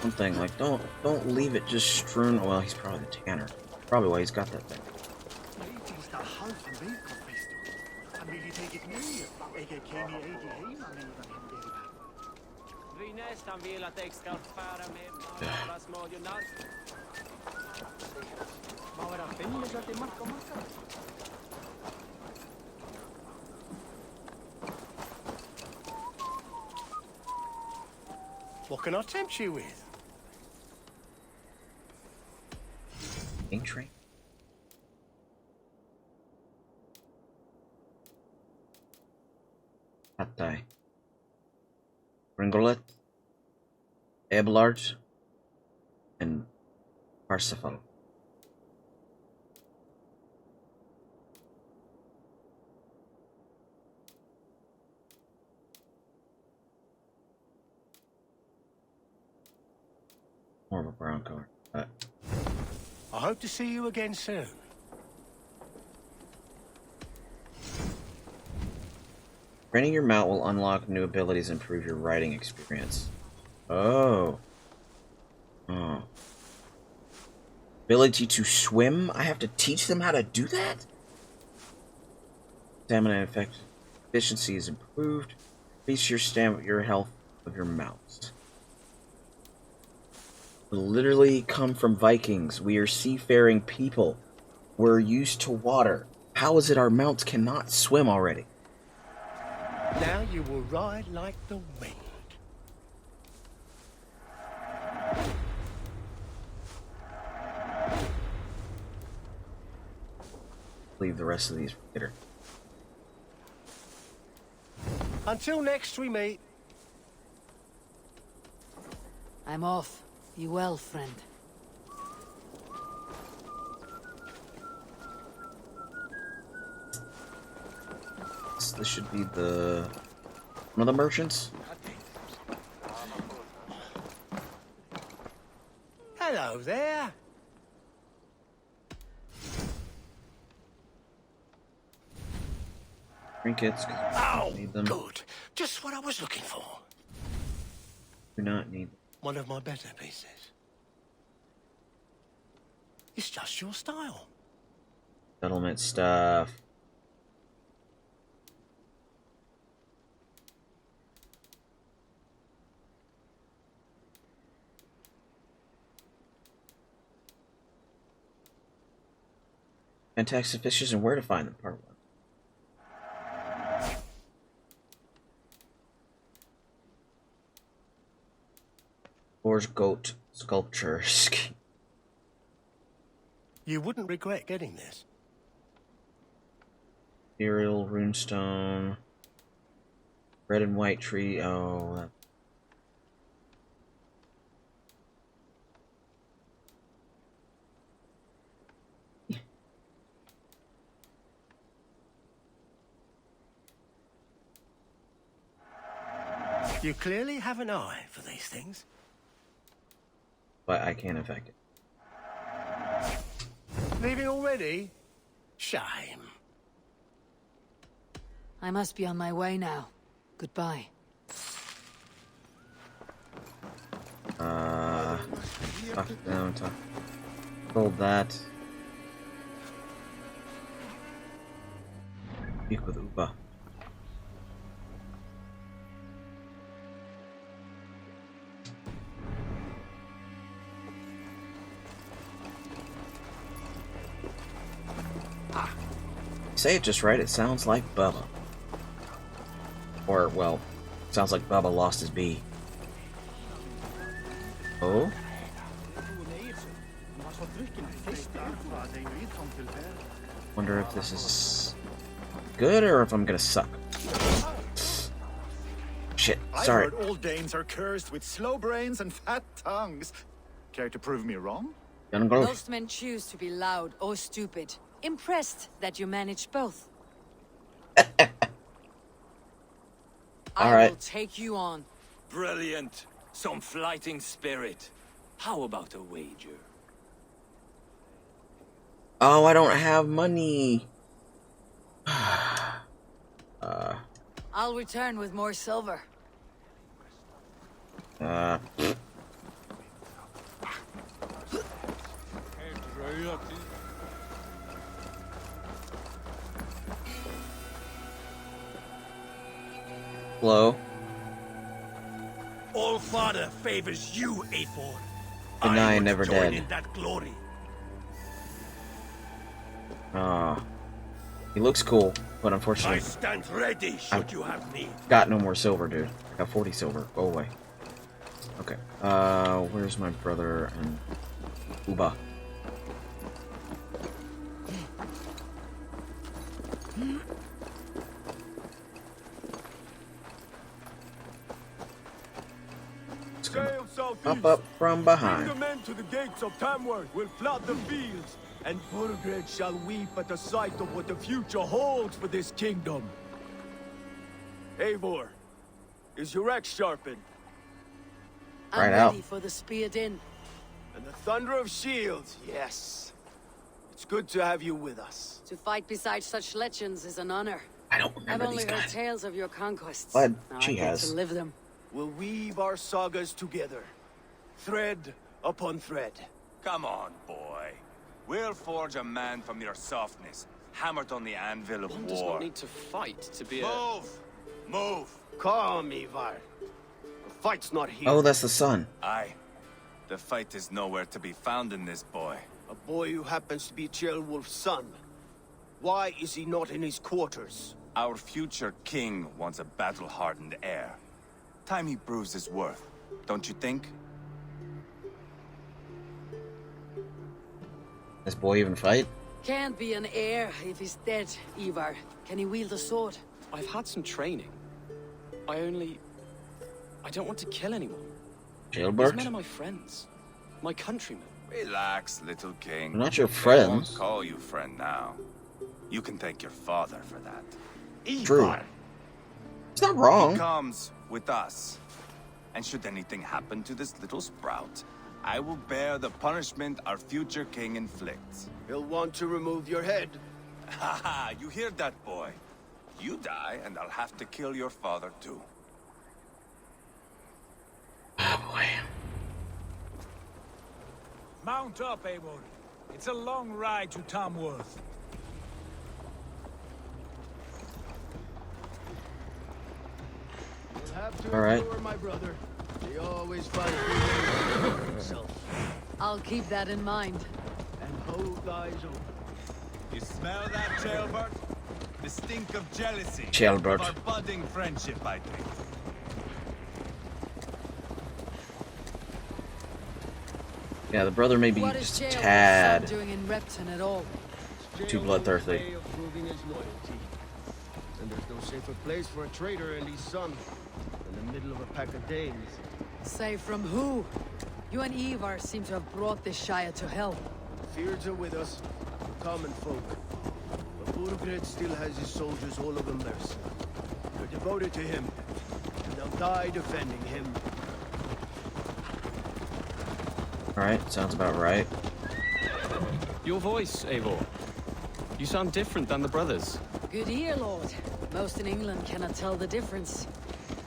One thing, like, don't leave it just strewn. Well, he's probably the tanner. Probably why he's got that thing. What can I tempt you with? Ink train. Attai. Ringolet. Abelard. And Parsifal. More of a brown color. I hope to see you again soon. Training your mount will unlock new abilities and improve your riding experience. Oh. Oh. Ability to swim? I have to teach them how to do that? Stamina and efficiency is improved. Increase your health of your mounts. We literally come from Vikings. We are seafaring people. We're used to water. How is it our mounts cannot swim already? Now you will ride like the wind. Leave the rest of these for later. Until next we meet. I'm off. Be well, friend. This should be the one of the merchants. Hello there. Trinkets. Oh, Need them. good. Just what I was looking for. Do not need. One of my better pieces. It's just your style. Settlement stuff. Fantastic fishes and where to find them, part 1. Forge goat sculptures. You wouldn't regret getting this. Ethereal runestone. Red and white tree. Oh, that. You clearly have an eye for these things. But I can't affect it. Leaving already? Shame. I must be on my way now. Goodbye. Talk down, talk. Hold that. Speak with Uba. Say it just right, it sounds like Bubba. Or, well, sounds like Bubba lost his bee. Oh? Wonder if this is good or if I'm gonna suck. Shit, sorry. I've heard all Danes are cursed with slow brains and fat tongues. Care to prove me wrong? Most men choose to be loud or stupid. Impressed that you managed both. I will take you on. Brilliant. Some fighting spirit. How about a wager? Oh, I don't have money. I'll return with more silver. Hello? All Father favors you, Eivor. Deny never join dead. in that glory. He looks cool, but I unfortunately, stand ready should you have need. got no more silver, dude. I got 40 silver. Go away. Okay. Where's my brother and Uba? Up, up from behind. Bring the men to the gates of Tamworth. We'll flood the fields, and Burgred shall weep at the sight of what the future holds for this kingdom. Eivor, is your axe sharpened? I'm ready for the speared in. And the thunder of shields, yes. It's good to have you with us. To fight beside such legends is an honor. I don't remember I've only these heard guys. tales of your conquests. Glad Now she I get has. to live them. We'll weave our sagas together, thread upon thread. Come on, boy. We'll forge a man from your softness, hammered on the anvil of One war. does not need to fight to be Move! Move! Calm, Ivar. The fight's not here. Oh, that's the sun. Aye. The fight is nowhere to be found in this boy. A boy who happens to be Ceolwulf's son. Why is he not in his quarters? Our future king wants a battle-hardened heir. Time he proves his worth, don't you think? This boy even fight? Can't be an heir if he's dead, Ivar. Can he wield a sword? I've had some training. I don't want to kill anyone. Jailbird? These men are my friends. My countrymen. Relax, little king. They're not your They won't friends. call you friend now. You can thank your father for that. True. It's not wrong. He comes with us. And should anything happen to this little sprout, I will bear the punishment our future king inflicts. He'll want to remove your head. Ha ha, you hear that, boy? You die, and I'll have to kill your father, too. Oh, boy. Mount up, Eivor. It's a long ride to Tamworth. You'll have to All right. endure, my brother. He always finds a way to himself. I'll keep that in mind. And hold eyes open. You smell that, Jailbird? The stink of jealousy. Jailbird. Of our budding friendship, I think. Yeah, the brother may be What is just Jailbird's tad son doing in Repton at all? too bloodthirsty. Way of proving his loyalty. And there's no safer place for a traitor and his son than the middle of a pack of Danes. Say from who? You and Ivar seem to have brought this Shire to hell. Fears are with us, common folk. But Burgred still has his soldiers all over Mercia. They're devoted to him, and they'll die defending him. Alright, sounds about right. Your voice, Eivor. You sound different than the brothers. Good ear, Lord. Most in England cannot tell the difference.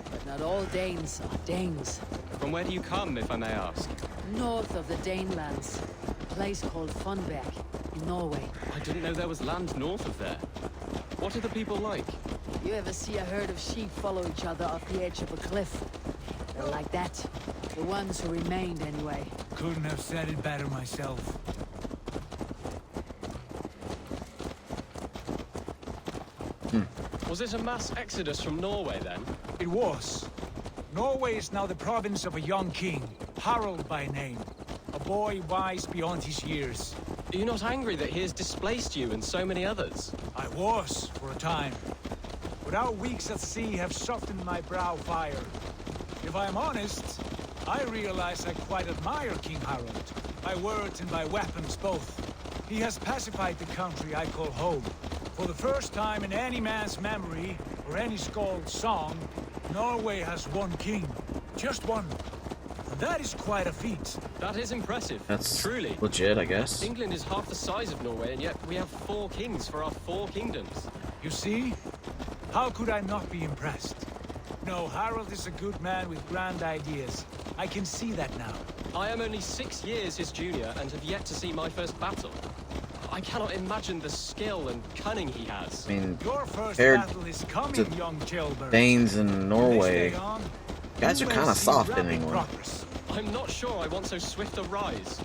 But not all Danes are Danes. From where do you come, if I may ask? North of the Danelands. A place called Funbeck, in Norway. I didn't know there was land north of there. What are the people like? You ever see a herd of sheep follow each other off the edge of a cliff? They're like that. The ones who remained, anyway. Couldn't have said it better myself. Was it a mass exodus from Norway, then? It was. Norway is now the province of a young king, Harald by name. A boy wise beyond his years. Are you not angry that he has displaced you and so many others? I was, for a time. But our weeks at sea have softened my brow fire. If I am honest, I realize I quite admire King Harald. By words and by weapons both. He has pacified the country I call home. For the first time in any man's memory, or any skald's song, Norway has one king. Just one. And that is quite a feat. That is impressive. That's truly legit, I guess. England is half the size of Norway, and yet we have 4 kings for our 4 kingdoms. You see? How could I not be impressed? No, Harald is a good man with grand ideas. I can see that now. I am only 6 years his junior and have yet to see my first battle. I cannot imagine the skill and cunning he has. I mean, Your first compared battle is coming, to young Jailbird. Danes in Norway, From this day on, guys you are will kind of see soft in rapid England. progress. I'm not sure I want so swift a rise.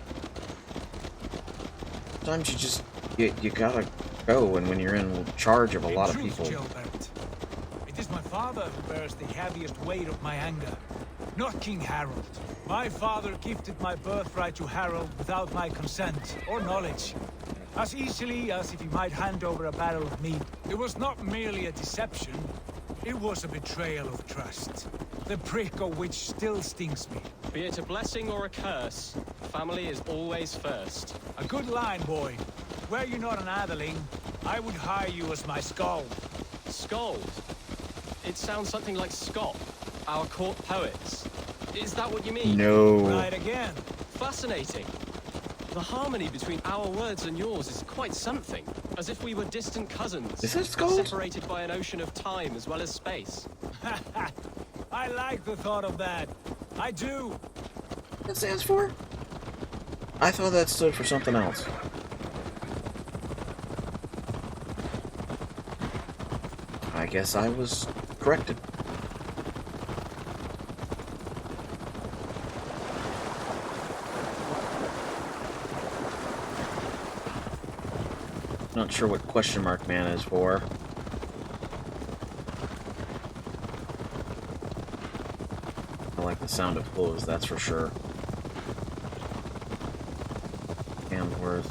Sometimes you just, you gotta go, and when you're in charge of a lot of truth, people. Jailbird, it is my father who bears the heaviest weight of my anger, not King Harald. My father gifted my birthright to Harald without my consent or knowledge. As easily as if he might hand over a barrel of meat. It was not merely a deception, it was a betrayal of trust. The prick of which still stings me. Be it a blessing or a curse, family is always first. A good line, boy. Were you not an atheling, I would hire you as my skald. Skald? It sounds something like Scott, our court poets. Is that what you mean? No. Right again. Fascinating. The harmony between our words and yours is quite something. As if we were distant cousins. Is it Skald? Separated by an ocean of time as well as space. I like the thought of that. I do. What it stands for? I thought that stood for something else. I guess I was corrected. Not sure what question mark man is for. I like the sound of hooves, that's for sure. Hamworth.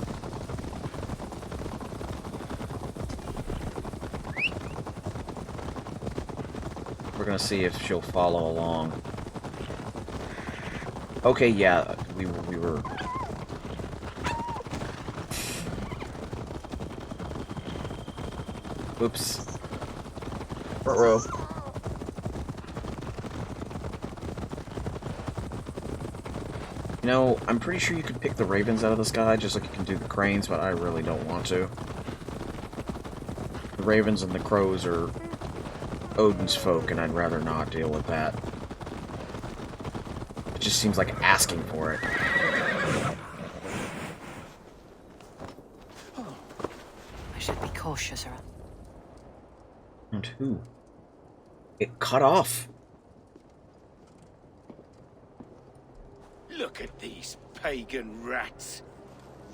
We're gonna see if she'll follow along. Okay, yeah, we were... Oops. Front row. You know, I'm pretty sure you could pick the ravens out of the sky just like you can do the cranes, but I really don't want to. The ravens and the crows are Odin's folk, and I'd rather not deal with that. It just seems like asking for it. I should be cautious around. And who? It cut off. Look at these pagan rats.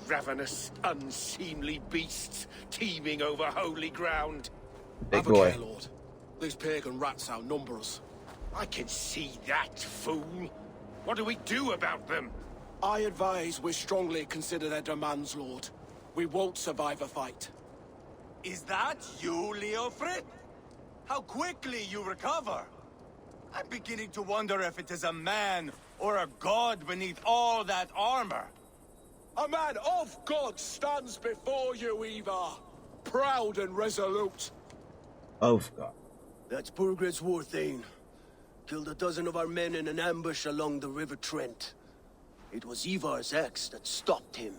Ravenous, unseemly beasts teeming over holy ground. Big boy. Care, Lord. These pagan rats outnumber us. I can see that, fool. What do we do about them? I advise we strongly consider their demands, Lord. We won't survive a fight. Is that you, Leofrid? How quickly you recover! I'm beginning to wonder if it is a man or a god beneath all that armor. A man of God stands before you, Eva. Proud and resolute. Of God. That's Burgred's Warthane. Killed a dozen of our men in an ambush along the River Trent. It was Ivar's axe that stopped him.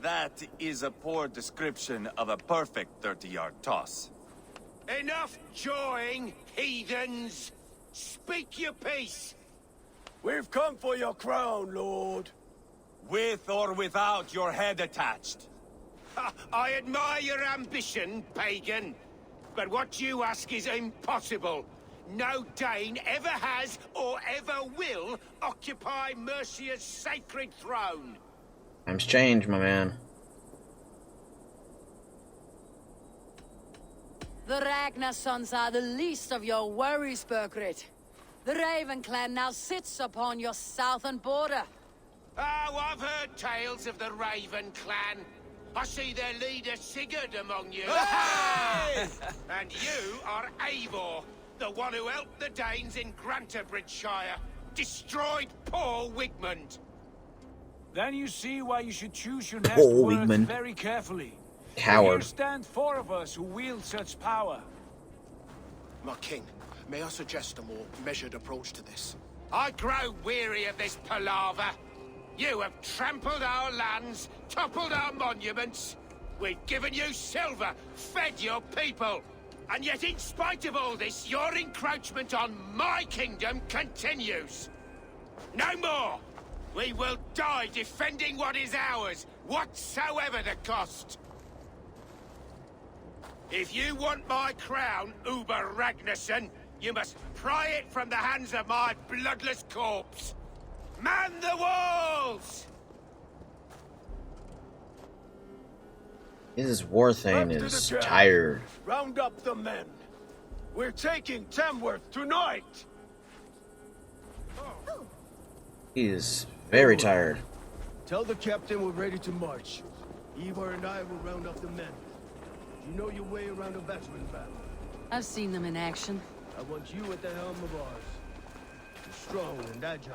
That is a poor description of a perfect 30-yard toss. Enough jawing, heathens! Speak your piece! We've come for your crown, Lord. With or without your head attached. I admire your ambition, pagan. But what you ask is impossible. No Dane ever has or ever will occupy Mercia's sacred throne. Times change, my man. The Ragnar sons are the least of your worries, Burgred. The Raven clan now sits upon your southern border. Oh, I've heard tales of the Raven clan. I see their leader Sigurd among you. Hey! And you are Eivor, the one who helped the Danes in Grantabridgeshire. Destroyed poor Wigmund. Then you see why you should choose your next Poor words Wigmund. very carefully. Coward. Here stand four of us who wield such power. My king, may I suggest a more measured approach to this? I grow weary of this palaver. You have trampled our lands, toppled our monuments. We've given you silver, fed your people. And yet in spite of all this, your encroachment on my kingdom continues. No more! We will die defending what is ours, whatsoever the cost. If you want my crown, Uber Ragnarsson, you must pry it from the hands of my bloodless corpse. Man the walls! His Warthane Up to is the camp. tired. Round up the men. We're taking Tamworth tonight. He is very tired. Tell the captain we're ready to march. Ivar and I will round up the men. You know your way around a veteran battle. I've seen them in action. I want you at the helm of ours. You're strong and agile.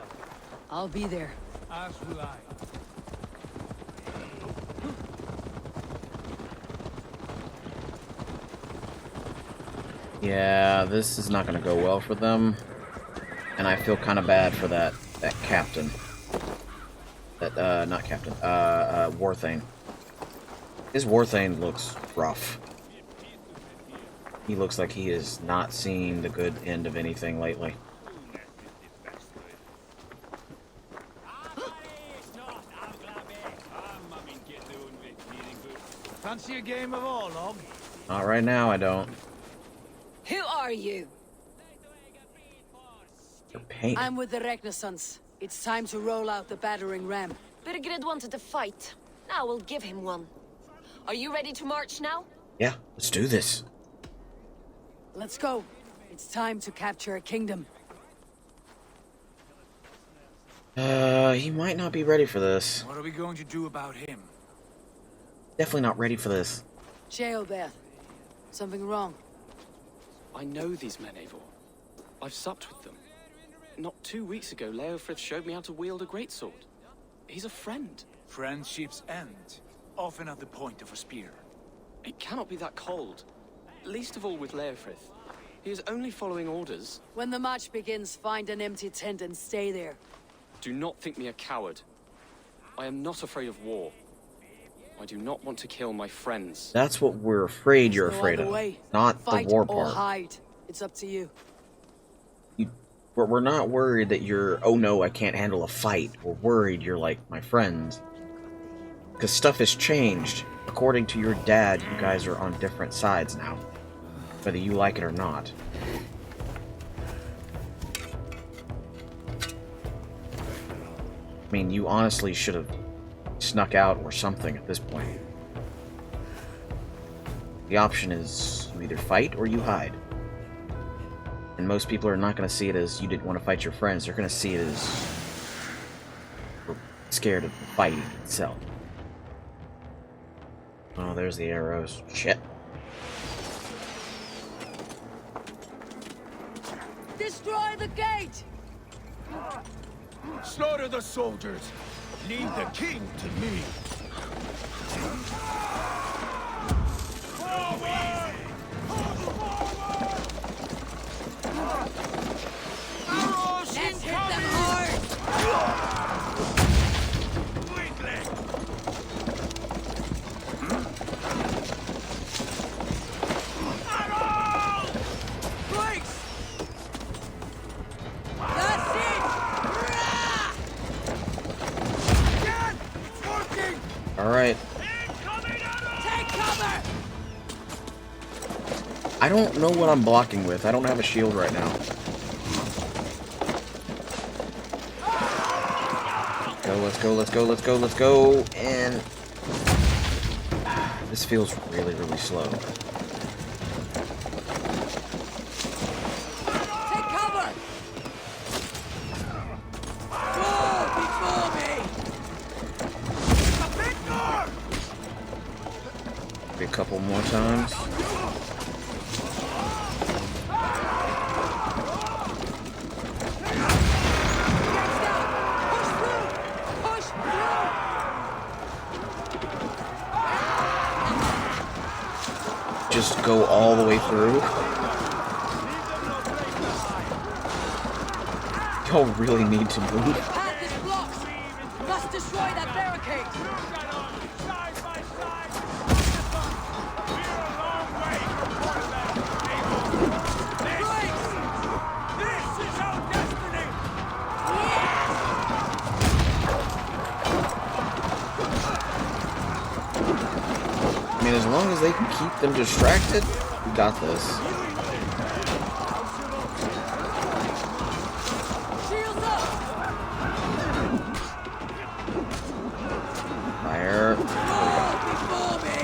I'll be there. As will I. Yeah, this is not going to go well for them. And I feel kind of bad for that captain. That, not captain, Warthane. His Warthane looks rough. He looks like he is not seeing the good end of anything lately. Fancy a game of Orlog? Not right now, I don't. Who are you? They're paint. I'm with the Ragnarsons. It's time to roll out the battering ram. Birgrid wanted to fight. Now we'll give him one. Are you ready to march now? Yeah, let's do this. Let's go. It's time to capture a kingdom. He might not be ready for this. What are we going to do about him? Definitely not ready for this. Jailbeth. Something wrong? I know these men, Eivor. I've supped with them. Not 2 weeks ago, Leofrith showed me how to wield a greatsword. He's a friend. Friendships end, often at the point of a spear. It cannot be that cold. Least of all with Leofrith. He is only following orders. When the match begins, find an empty tent and stay there. Do not think me a coward. I am not afraid of war. I do not want to kill my friends. That's what we're afraid you're afraid of, not the war Fight or part. hide. It's up to you. We're not worried that you're, oh no, I can't handle a fight. We're worried you're like my friends. Because stuff has changed. According to your dad, you guys are on different sides now. Whether you like it or not. I mean, you honestly should have snuck out or something at this point. The option is you either fight or you hide. And most people are not going to see it as you didn't want to fight your friends. They're going to see it as we're scared of the fighting itself. Oh, there's the arrows. Shit. Destroy the gate! Slaughter the soldiers. Leave the king to me. Let's hit them hard! Breaks! That's it! Alright. Take cover! I don't know what I'm blocking with. I don't have a shield right now. Let's go, let's go, let's go, let's go, and this feels really, really slow. Take cover! Move before me! Maybe a couple more times. Just go all the way through. Y'all really need to move. Path is blocked! Must destroy that barricade! I mean, as long as they can keep them distracted, we got this. Shields up! Fire. Before me!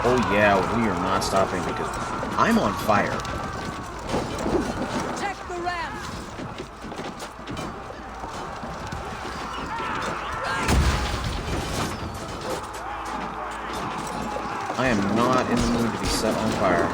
Oh yeah, we are not stopping because I'm on fire. Protect the ram! I am not in the mood to be set on fire.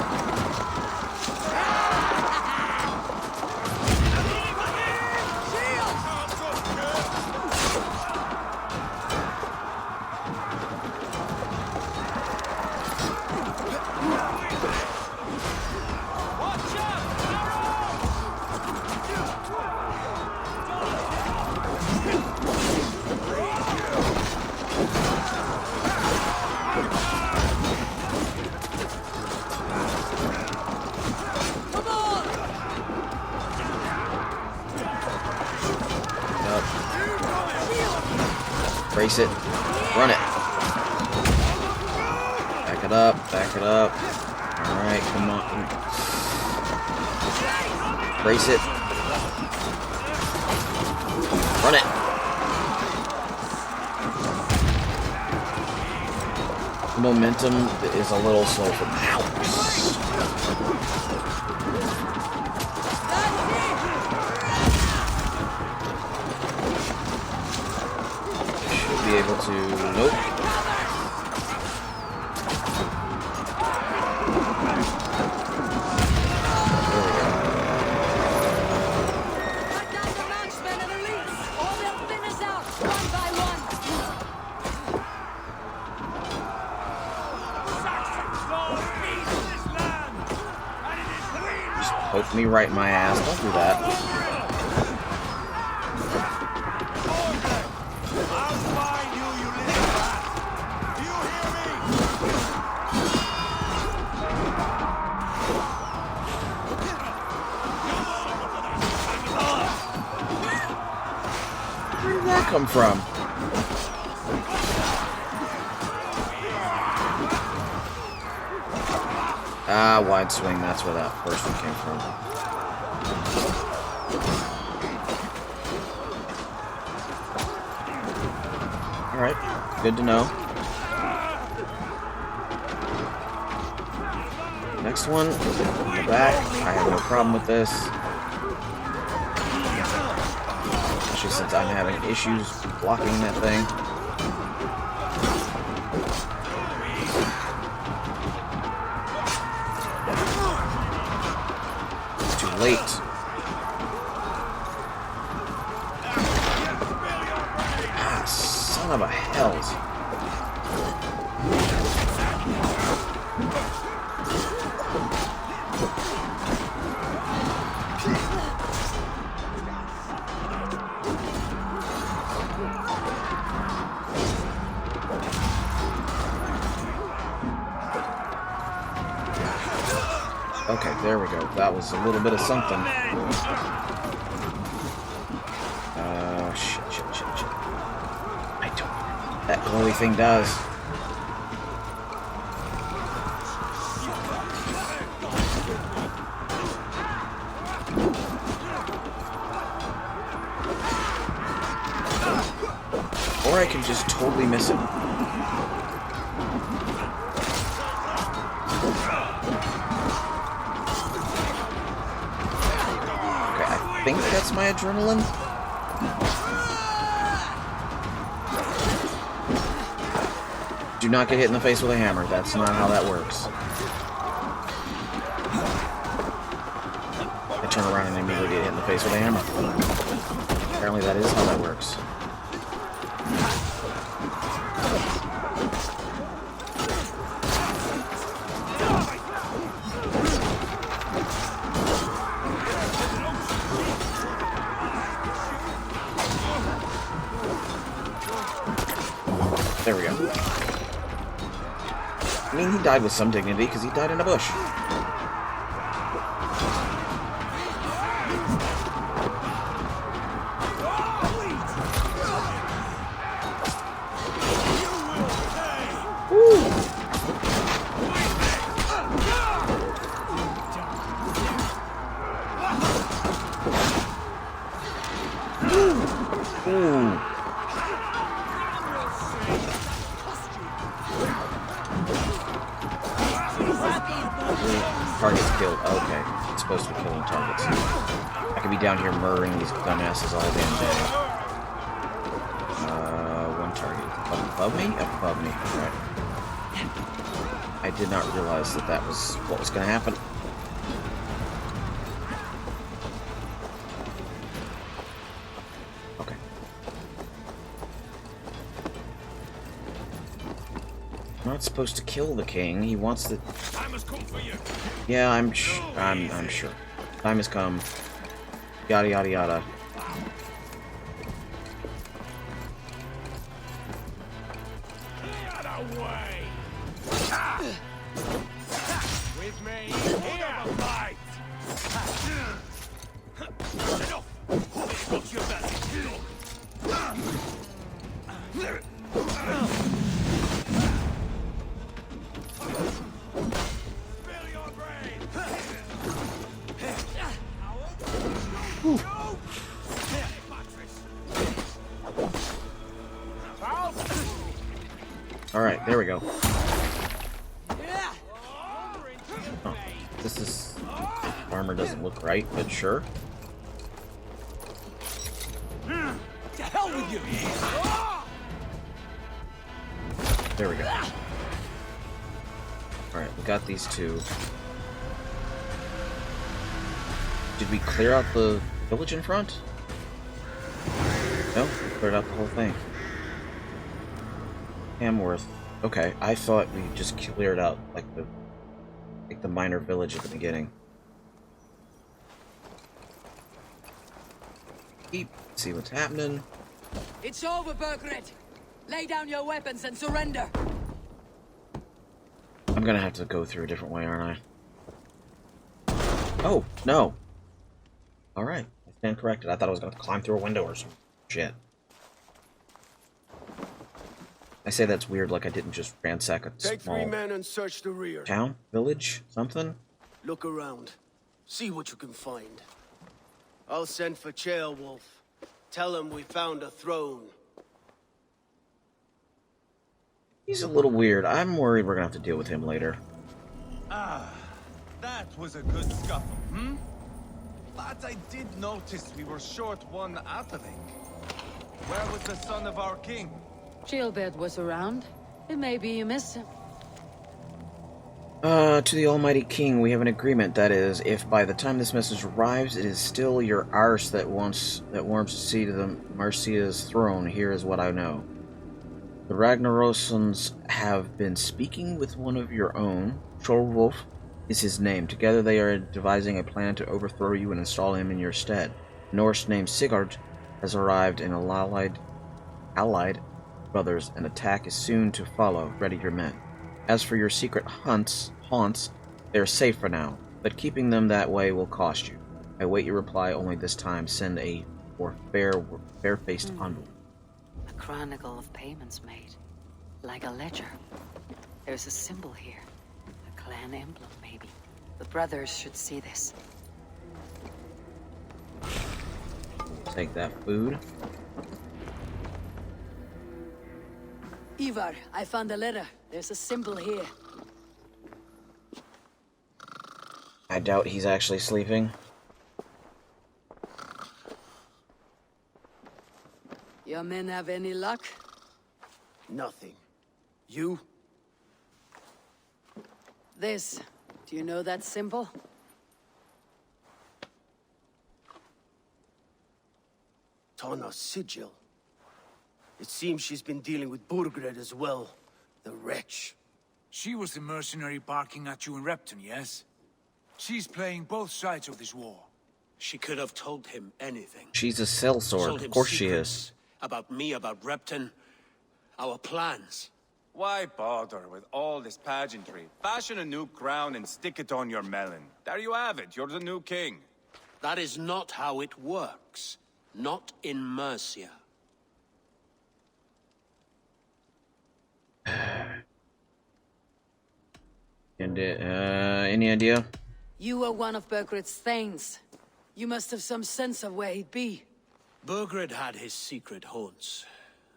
Brace it. Run it. Back it up. Back it up. Alright, come on. Brace it. Run it. Momentum is a little slow for now. be able to... Nope. Poke me right in my ass. Don't do that. Where did that come from? Ah, wide swing. That's where that first one came from. Alright, good to know. Next one, in the back. I have no problem with this. Especially since I'm having issues blocking that thing. It's too late. Son of a hells. Okay, there we go. That was a little bit of something. Shit. I don't know what that glowy thing does. Or I can just totally miss it. Okay, I think that's my adrenaline. Do not get hit in the face with a hammer. That's not how that works. I turn around and immediately get hit in the face with a hammer. Apparently that is how that works. There we go. I mean, he died with some dignity, because he died in a bush. Woo! Ooh. Targets killed. Okay. It's supposed to be killing targets. I could be down here murdering these dumbasses all damn day. One target. Above me? Above me. Alright. I did not realize that that was what was going to happen. Okay. I'm not supposed to kill the king. He wants to... Time has come for you. Yeah, I'm sure. Time has come. Yada yada yada. Get away! With me, here a fight! Enough! What's your best? Alright, there we go. Oh, this is... armor doesn't look right, but sure. To hell with you! There we go. Alright, we got these two. Did we clear out the village in front? No, we cleared out the whole thing. Hamworth. Okay, I thought we just cleared out like the minor village at the beginning. See what's happening. It's over, Burgred. Lay down your weapons and surrender. I'm gonna have to go through a different way, aren't I? Oh, no. Alright, I stand corrected. I thought I was gonna climb through a window or some shit. I say that's weird, like I didn't just ransack a Take small 3 men and search the rear. town, village, something. Look around. See what you can find. I'll send for Ceolwulf. Tell him we found a throne. He's a little weird. I'm worried we're gonna have to deal with him later. Ah, that was a good scuffle, hmm? But I did notice we were short one atheling. Where was the son of our king? Gilbert was around. Maybe you missed him. To the Almighty King, we have an agreement. That is, if by the time this message arrives, it is still your arse that warms to see to the Mercia's throne, here is what I know. The Ragnarosons have been speaking with one of your own. Ceolwulf is his name. Together they are devising a plan to overthrow you and install him in your stead. A Norse named Sigurd has arrived and allied brothers. An attack is soon to follow. Ready your men. As for your secret haunts, they are safe for now, but keeping them that way will cost you. I await your reply, only this time send a more fair-faced envelope. A chronicle of payments made. Like a ledger. There's a symbol here. A clan emblem, maybe. The brothers should see this. Take that food. Ivar, I found a letter. There's a symbol here. I doubt he's actually sleeping. Your men have any luck? Nothing. You? This. Do you know that symbol? Tana's sigil. It seems she's been dealing with Burgred as well. The wretch. She was the mercenary barking at you in Repton, yes? She's playing both sides of this war. She could have told him anything. She's a sellsword. Told him Of course she secrets is. About me, about Repton, our plans. Why bother with all this pageantry? Fashion a new crown and stick it on your melon. There you have it, you're the new king. That is not how it works. Not in Mercia. And any idea? You were one of Burgred's thanes. You must have some sense of where he'd be. Burgred had his secret haunts,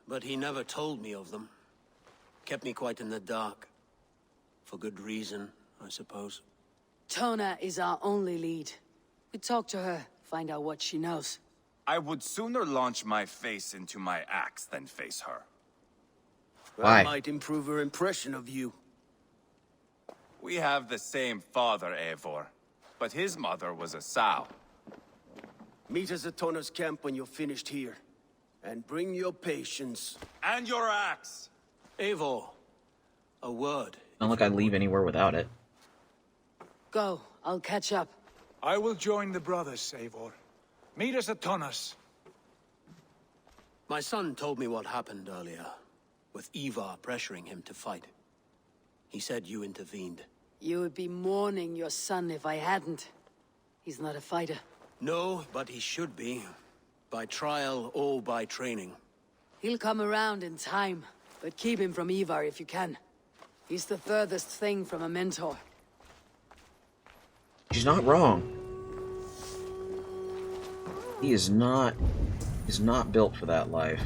but he never told me of them. Kept me quite in the dark. For good reason, I suppose. Tona is our only lead. We talk to her, find out what she knows. I would sooner launch my face into my axe than face her. Why? That might improve her impression of you. We have the same father, Eivor, but his mother was a sow. Meet us at Tana's camp when you're finished here. And bring your patience. And your axe! Eivor, a word. Not like I leave anywhere without it. Go, I'll catch up. I will join the brothers, Eivor. Meet us at Tonnas. My son told me what happened earlier, with Ivar pressuring him to fight. He said you intervened. You would be mourning your son if I hadn't. He's not a fighter. No, but he should be. By trial or by training. He'll come around in time, but keep him from Ivar if you can. He's the furthest thing from a mentor. She's not wrong. He is not built for that life.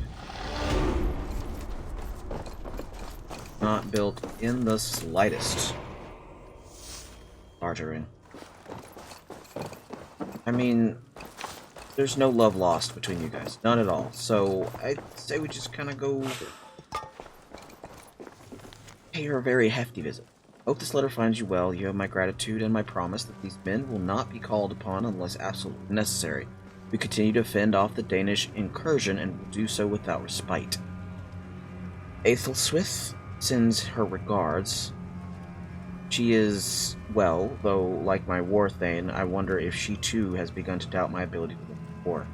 Not built in the slightest. Margarine. I mean, there's no love lost between you guys. None at all. So, I'd say we just kind of go pay her a very hefty visit. Hope this letter finds you well. You have my gratitude and my promise that these men will not be called upon unless absolutely necessary. We continue to fend off the Danish incursion and will do so without respite. Aethelthwith sends her regards. She is well, though like my war thane, I wonder if she too has begun to doubt my ability to win the war.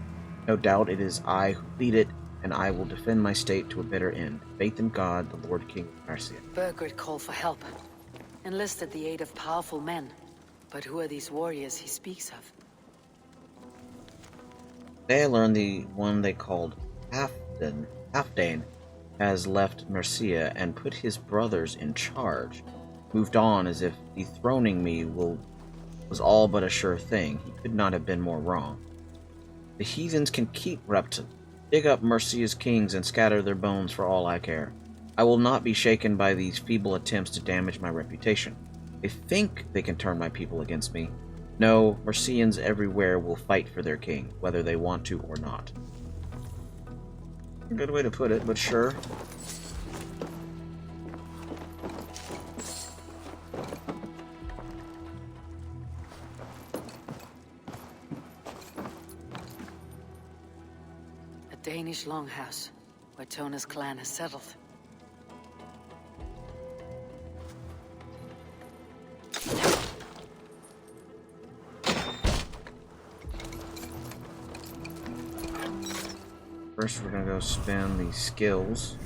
No doubt it is I who lead it, and I will defend my state to a bitter end. Faith in God, the Lord King of Mercia. Burgred called for help. Enlisted the aid of powerful men. But who are these warriors he speaks of? Today I learned the one they called Halfdane has left Mercia and put his brothers in charge. Moved on as if dethroning me was all but a sure thing. He could not have been more wrong. The heathens can keep Repton, dig up Mercia's kings and scatter their bones for all I care. I will not be shaken by these feeble attempts to damage my reputation. They think they can turn my people against me. No, Mercians everywhere will fight for their king, whether they want to or not. A good way to put it, but sure. A Danish longhouse, where Tona's clan has settled. First, we're gonna go spend the skills.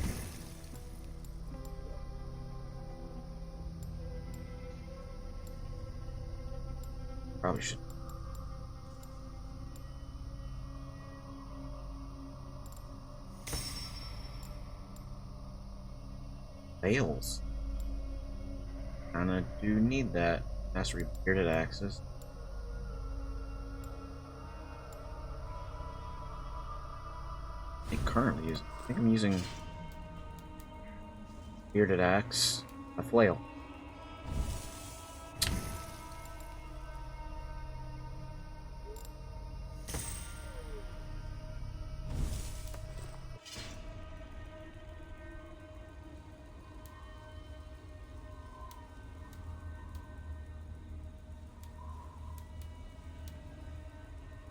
Probably should. Fails. Kinda do need that. Mastery bearded axes. Currently using. I think I'm using bearded axe, a flail.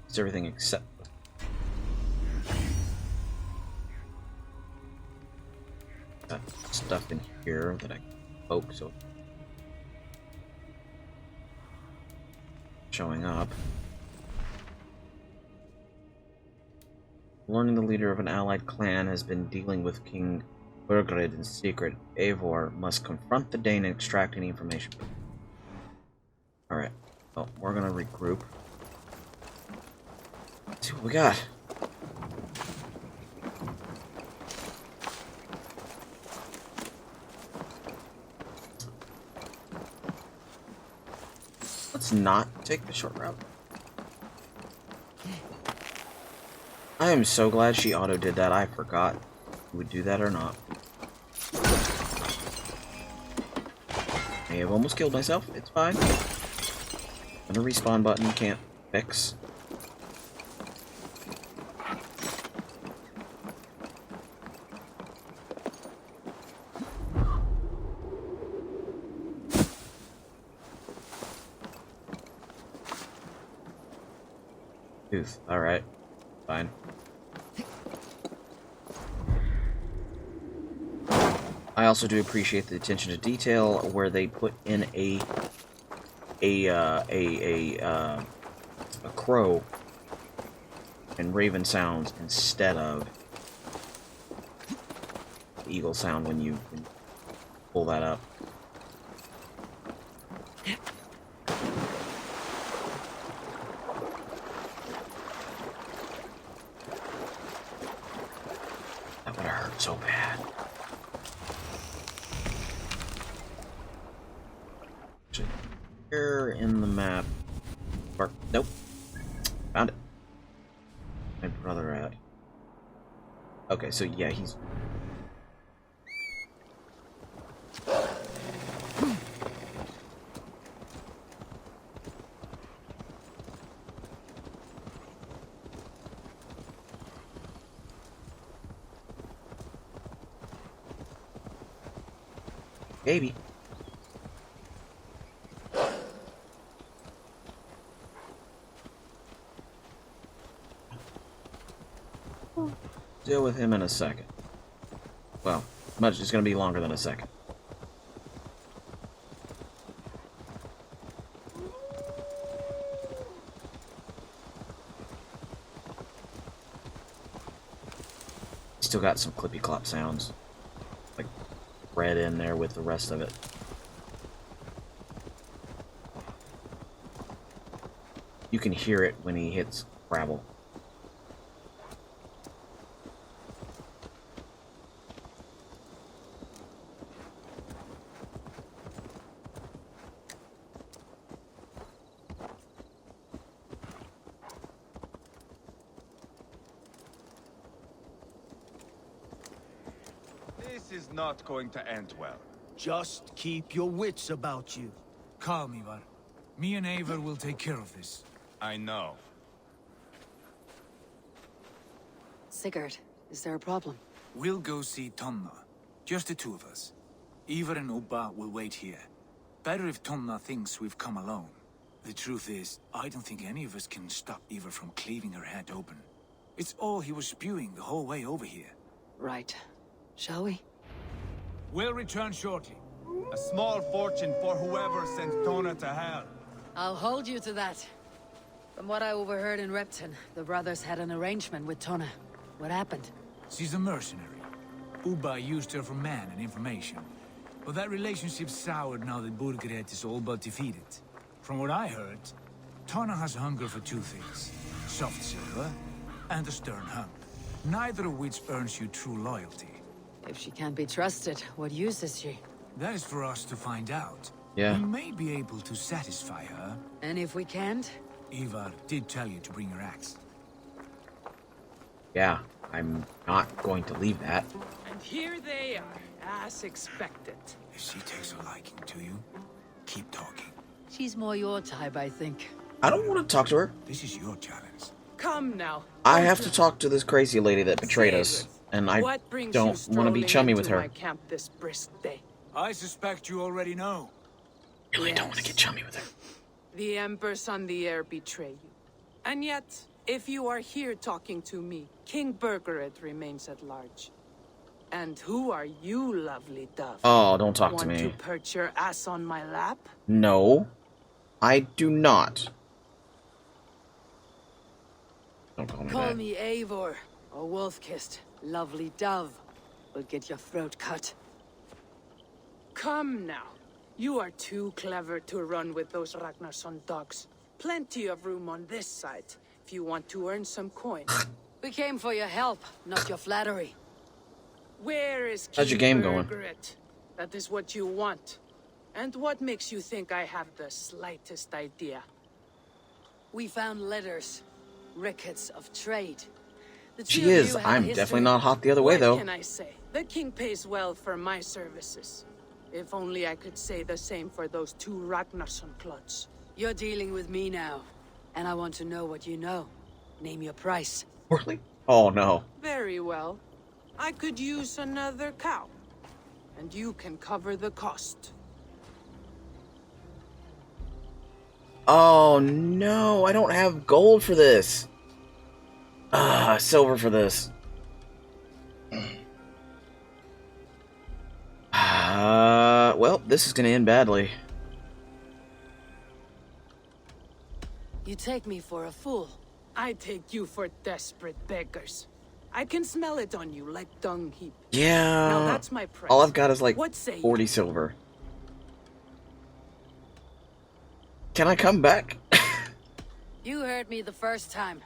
It's everything except stuff in here that I can poke, so showing up. Learning the leader of an allied clan has been dealing with King Burgred in secret. Eivor must confront the Dane and extract any information. Alright, well, we're gonna regroup. Let's see what we got. Let's not take the short route. I am so glad she auto did that. I forgot if we would do that or not. I have almost killed myself. It's fine. And a respawn button can't fix. Tooth. Alright. Fine. I also do appreciate the attention to detail where they put in a crow and raven sounds instead of eagle sound when you pull that up. That would have hurt so bad. Here in the map. Nope. Found it. My brother at. Okay, so yeah, he's. Baby. Deal with him in a second. Well, it's going to be longer than a second. Still got some clippy clop sounds, like bred in there with the rest of it. You can hear it when he hits gravel. This is not going to end well. Just keep your wits about you. Calm, Ivar. Me and Eivor will take care of this. I know. Sigurd, is there a problem? We'll go see Tonna. Just the two of us. Ivar and Ubba will wait here. Better if Tonna thinks we've come alone. The truth is, I don't think any of us can stop Ivar from cleaving her head open. It's all he was spewing the whole way over here. Right. Shall we? We'll return shortly. A small fortune for whoever sent Tona to hell. I'll hold you to that. From what I overheard in Repton, the brothers had an arrangement with Tonna. What happened? She's a mercenary. Ubba used her for man and information. But that relationship soured now that Burgred is all but defeated. From what I heard, Tonna has hunger for two things. Soft silver and a stern hunk. Neither of which earns you true loyalty. If she can't be trusted, what use is she? That is for us to find out. Yeah. We may be able to satisfy her. And if we can't? Ivar did tell you to bring your axe. Yeah, I'm not going to leave that. And here they are, as expected. If she takes a liking to you, keep talking. She's more your type, I think. I don't want to talk to her. This is your challenge. Come now. I have to talk to this crazy lady that betrayed us, and I What brings don't you want to be strolling chummy with into her. my camp this brisk day? I suspect you already know. Really don't want to get chummy with her. The Embers on the air betray you. And yet, if you are here talking to me, King Burgred remains at large. And who are you, lovely dove? Oh, don't talk to Want me. to perch your ass on my lap? No, I do not. Don't call me Call that. me Eivor, or Wolf-Kissed. Lovely dove. Will get your throat cut. Come now. You are too clever to run with those Ragnarsson dogs. Plenty of room on this side, if you want to earn some coin. We came for your help, not your flattery. Where is How's your King game going? Burgred? That is what you want. And what makes you think I have the slightest idea? We found letters. Records of trade. The two She of is. you have I'm history. definitely not hot the other way, though. What can I say? The king pays well for my services. If only I could say the same for those two Ragnarsson clods. You're dealing with me now, and I want to know what you know. Name your price. Really? Oh, no. Very well. I could use another cow. And you can cover the cost. Oh, no. I don't have gold for this. Silver for this. Well, this is gonna end badly. You take me for a fool. I take you for desperate beggars. I can smell it on you like dung heap. Yeah. Now that's my price. All I've got is like What say you? 40 silver. Can I come back? You heard me the first time,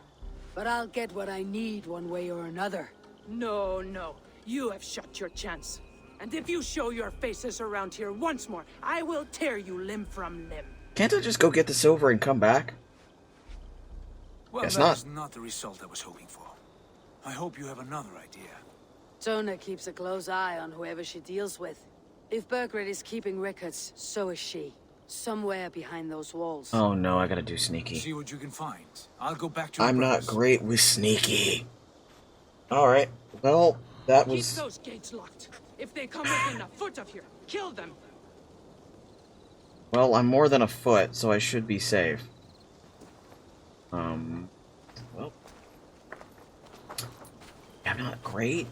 but I'll get what I need one way or another. No, no. You have shot your chance. And if you show your faces around here once more, I will tear you limb from limb. Can't I just go get the silver and come back? Well, Guess that's not. not the result I was hoping for. I hope you have another idea. Tona keeps a close eye on whoever she deals with. If Burgred is keeping records, so is she. Somewhere behind those walls. Oh no, I gotta do sneaky. See what you can find. I'll go back to I'm your not brothers. great with sneaky. Alright, well, that Keep was... those gates locked. If they come within a foot of here, kill them. Well, I'm more than a foot, so I should be safe. Well. I'm not great.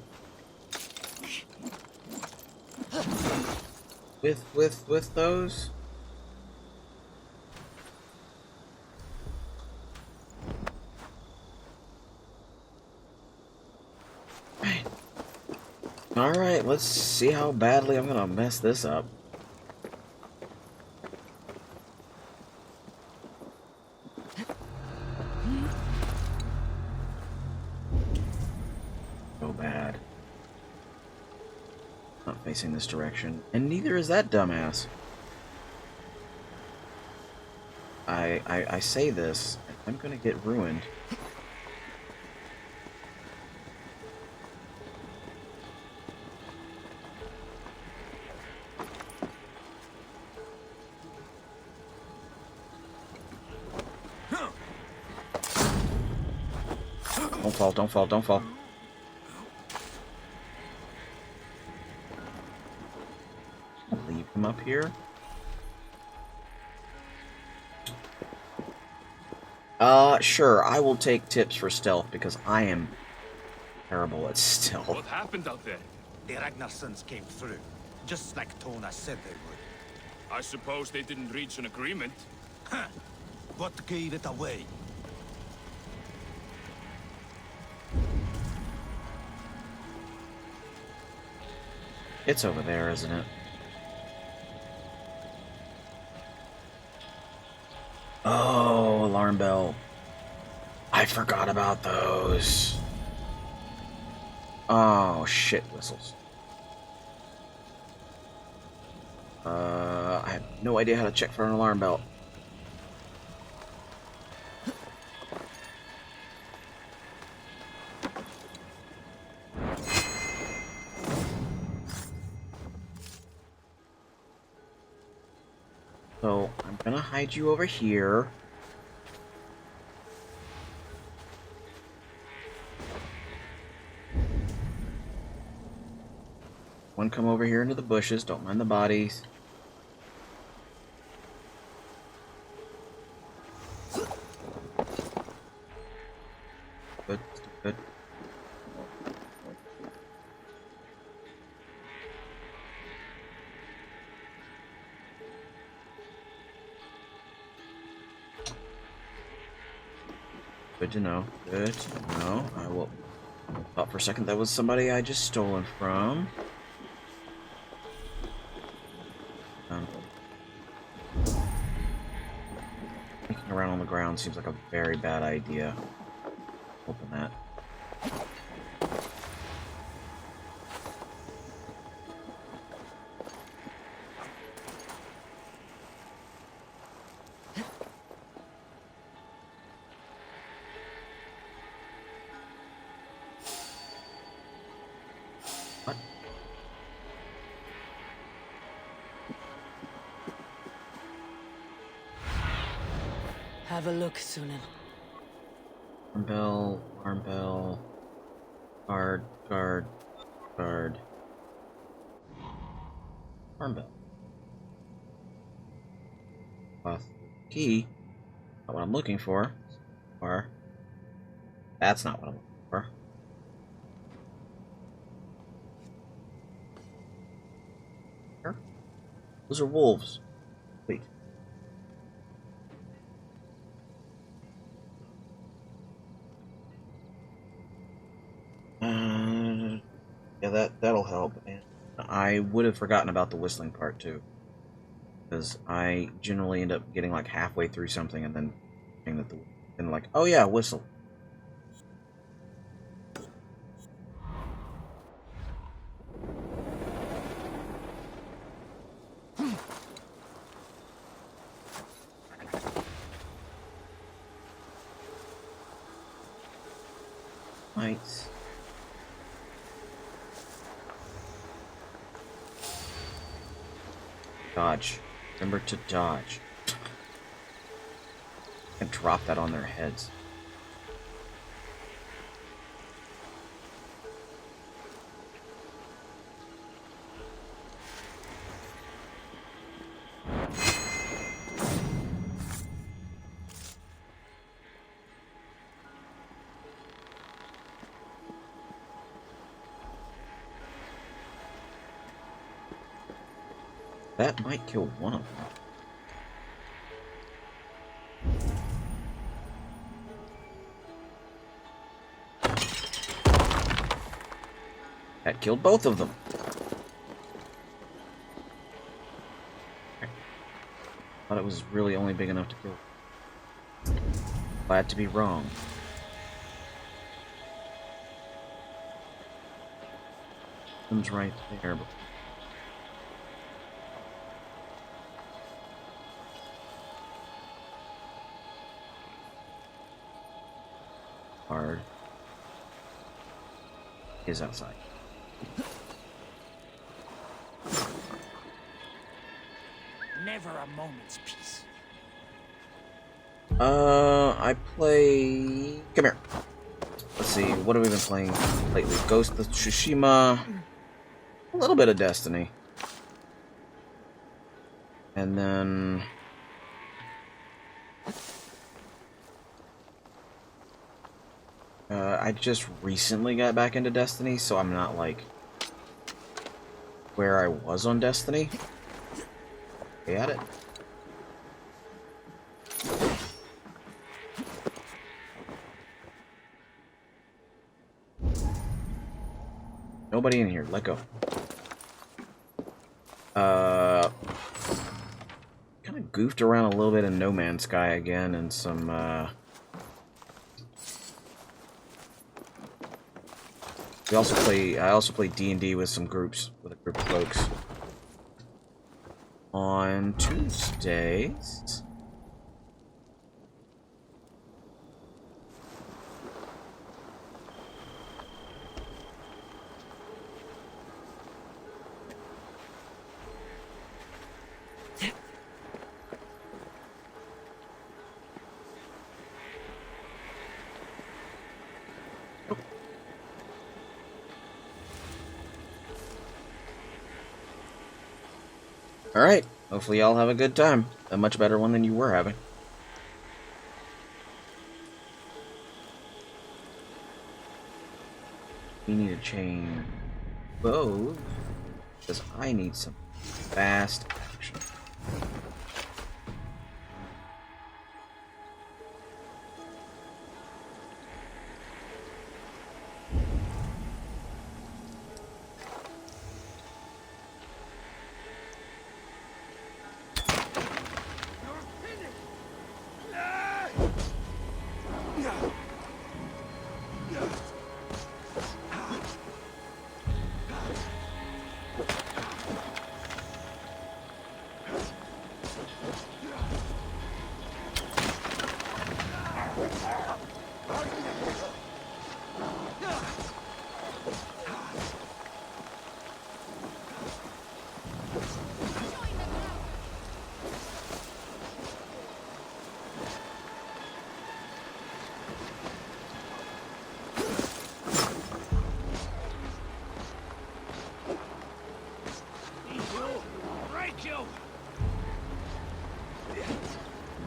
With those? Right. Alright, let's see how badly I'm gonna mess this up. So bad. Not facing this direction. And neither is that dumbass. I say this, I'm gonna get ruined. Don't fall, don't fall, don't fall. Leave him up here. Sure, I will take tips for stealth because I am terrible at stealth. What happened out there? The Ragnarsons came through, just like Tona said they would. I suppose they didn't reach an agreement. Huh. What gave it away? It's over there, isn't it? Oh, alarm bell. I forgot about those. Oh, shit whistles. I have no idea how to check for an alarm bell. So, I'm gonna hide you over here. One come over here into the bushes, don't mind the bodies. Good, good. Good to know. Good to know. I will. Thought for a second that was somebody I just stolen from. Sneaking around on the ground seems like a very bad idea. Open that. What? Have a look, Sunan. Alarm bell. Guard, guard, guard. Alarm bell. Cloth key. Not what I'm looking for. Or that's not what I'm looking for. Here? Those are wolves. Wait. Yeah, that'll help. And I would have forgotten about the whistling part too, because I generally end up getting like halfway through something and then saying that and like, oh yeah, whistle. Nice. Dodge. Remember to dodge. And drop that on their heads. That might kill one of them. That killed both of them. Thought it was really only big enough to kill. Glad to be wrong. Comes right there. But hard is outside. Never a moment's peace. I play... Come here. Let's see, what have we been playing lately? Ghost of Tsushima. A little bit of Destiny. And then... I just recently got back into Destiny, so I'm not, like, where I was on Destiny. Okay, at it. Nobody in here. Let go. Kind of goofed around a little bit in No Man's Sky again, and some, I also play D&D with some groups, with a group of folks. On Tuesdays... Alright, hopefully y'all have a good time. A much better one than you were having. We need to change both, because I need some fast action.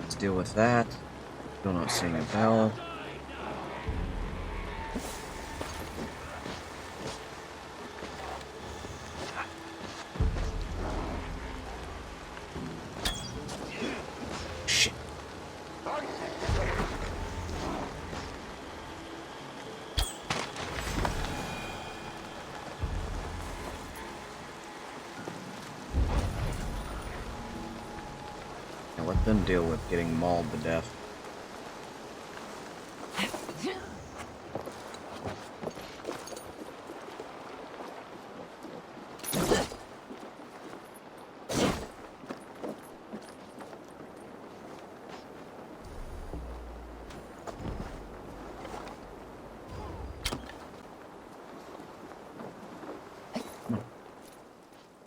Let's deal with that. Still not seeing a bell. Shit. Now let them deal with getting mauled to death.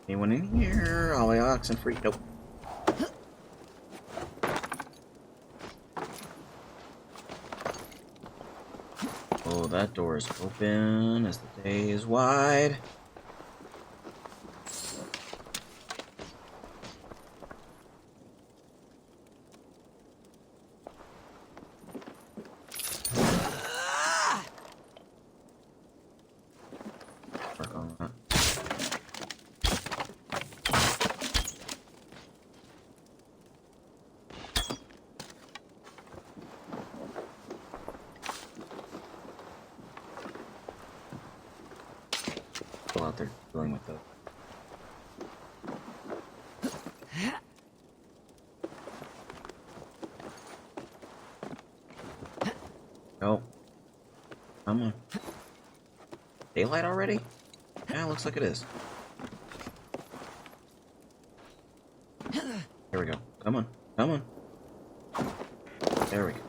Anyone in here? All the oxen free? Nope. Oh, that door is open as the day is wide. Work on that. they're dealing with though. Oh. Come on. Daylight already? Yeah, looks like it is. Here we go. Come on. Come on. There we go.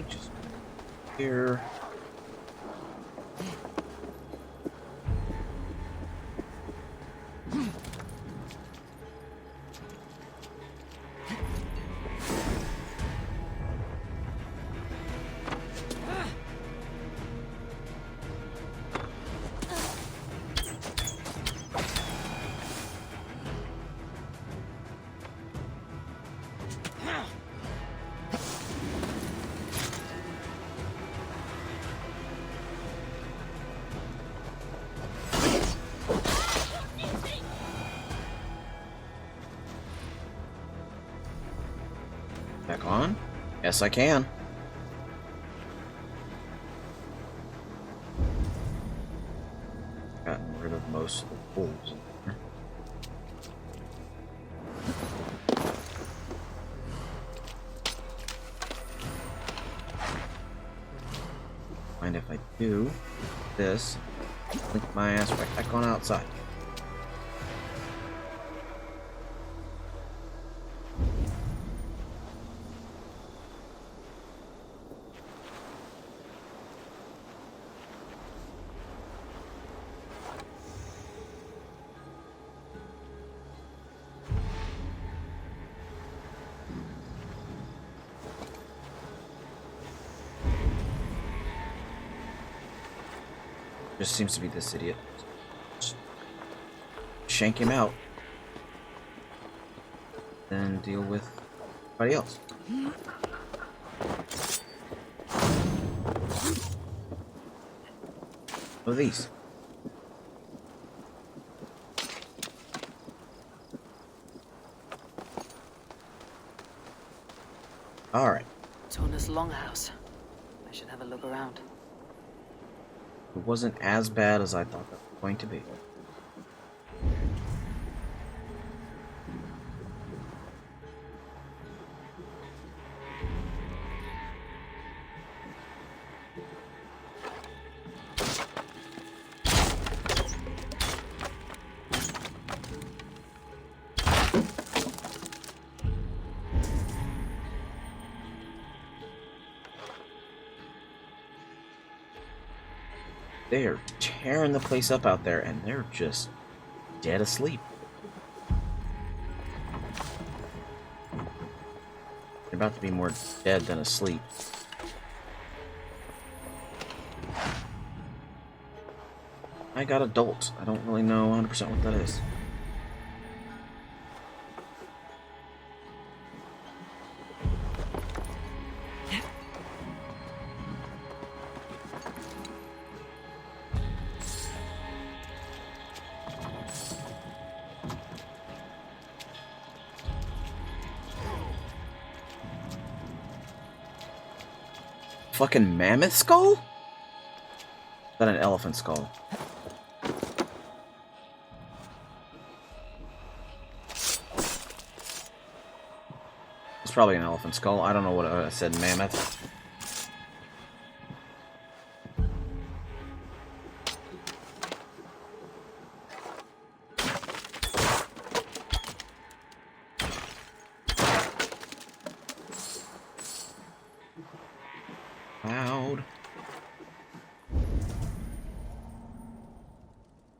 Just here. Back on? Yes, I can. Gotten rid of most of the holes in there. Mind if I do this? Link my ass right back on outside. Just seems to be this idiot. Just shank him out. Then deal with everybody else. What are these? Alright. Tona's longhouse. I should have a look around. It wasn't as bad as I thought it was going to be. They are tearing the place up out there, and they're just dead asleep. They're about to be more dead than asleep. I got adult. I don't really know 100% what that is. Fucking mammoth skull? Is that an elephant skull? It's probably an elephant skull. I don't know what I said, mammoth. Loud.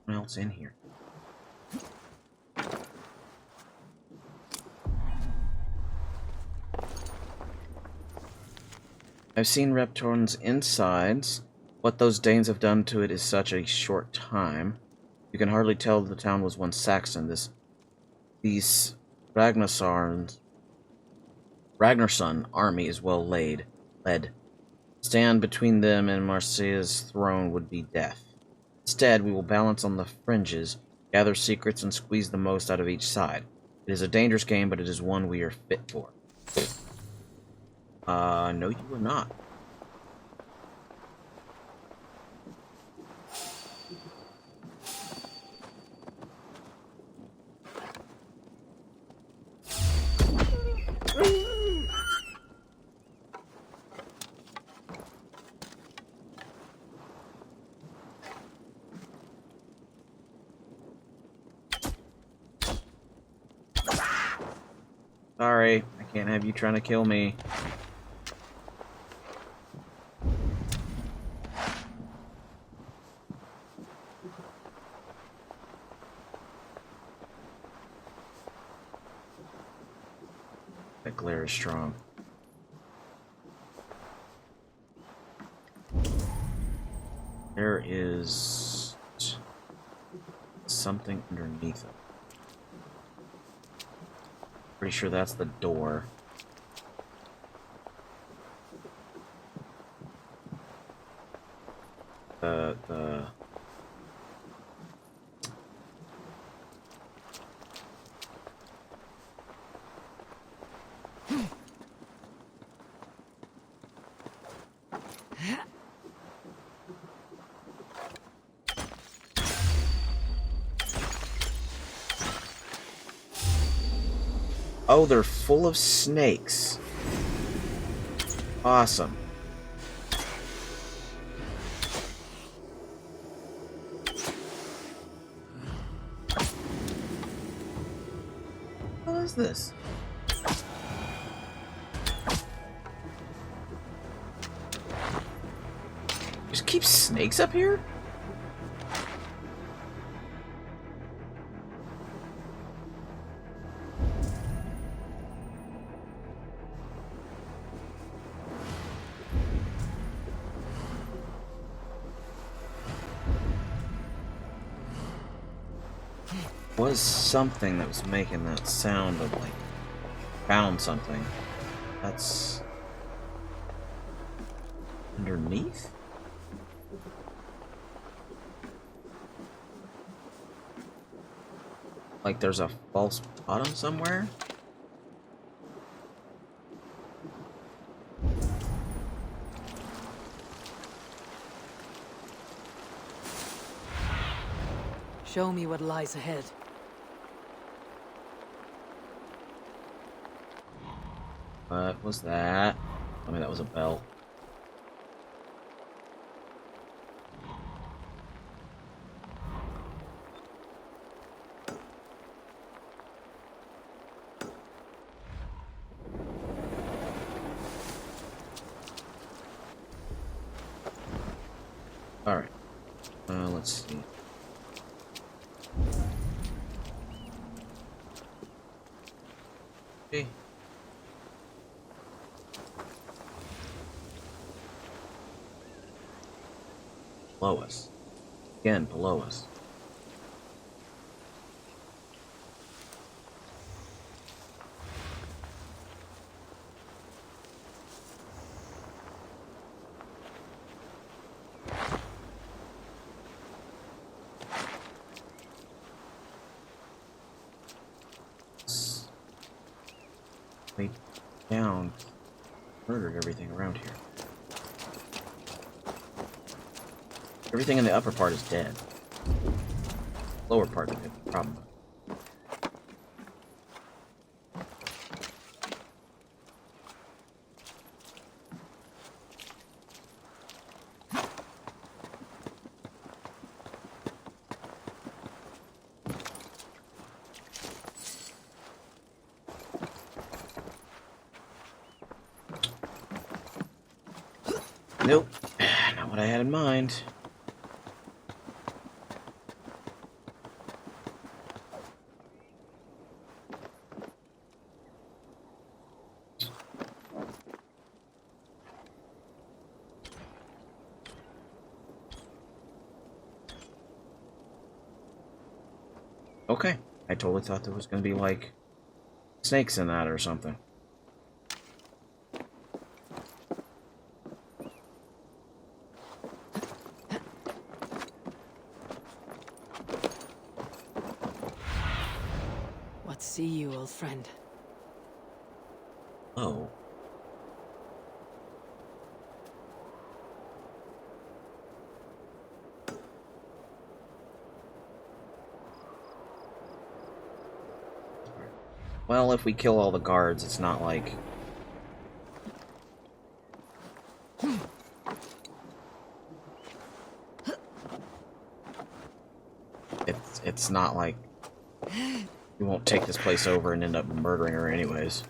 What else in here? I've seen Reptorn's insides. What those Danes have done to it is such a short time. You can hardly tell the town was once Saxon. These Ragnarsson army is well led. Stand between them and Marseille's throne would be death. Instead, we will balance on the fringes, Gather secrets and squeeze the most out of each side. It is a dangerous game, but it is one we are fit for. No, you are not. Sorry, I can't have you trying to kill me. That glare is strong. There is something underneath it. Pretty sure that's the door. The Oh, they're full of snakes. Awesome. What is this? Just keep snakes up here? Was something that was making that sound of like found something. That's underneath? Like there's a false bottom somewhere? Show me what lies ahead. What was that? I mean, that was a bell. Alright. Let's see. Okay. Below us. Again, below us. Way down. Murdered everything around here. Everything in the upper part is dead. Lower part of it, probably. Nope, not what I had in mind. Okay, I totally thought there was going to be, like, snakes in that or something. see you, old friend. Oh. Well, if we kill all the guards, it's not like... It's not like we won't take this place over and end up murdering her anyways.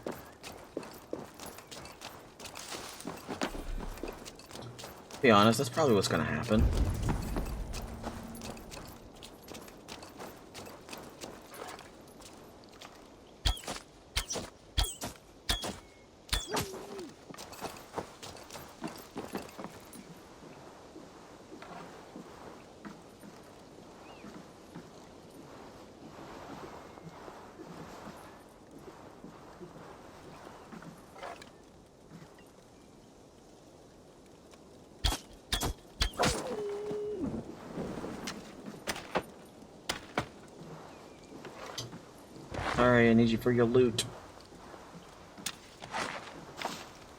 To be honest, that's probably what's gonna happen. Sorry, I need you for your loot.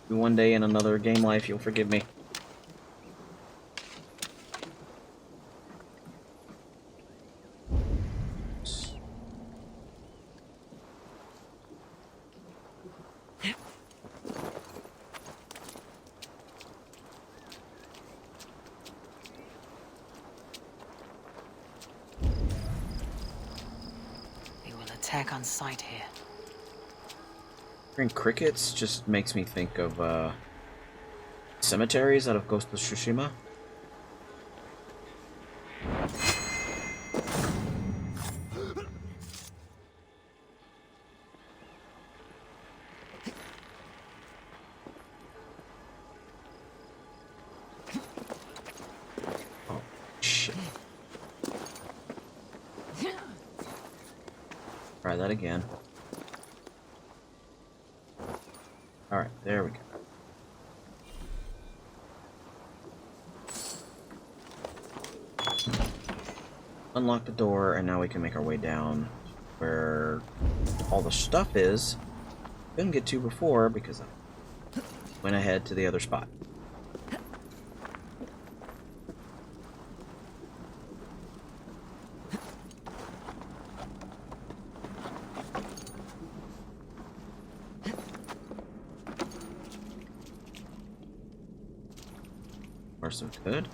One day in another game life, you'll forgive me. Attack on sight here. Hearing crickets just makes me think of cemeteries out of Ghost of Tsushima. Oh, shit. Try that again. Alright, there we go. Unlock the door, and now we can make our way down where all the stuff is. Couldn't get to before because I went ahead to the other spot. So good.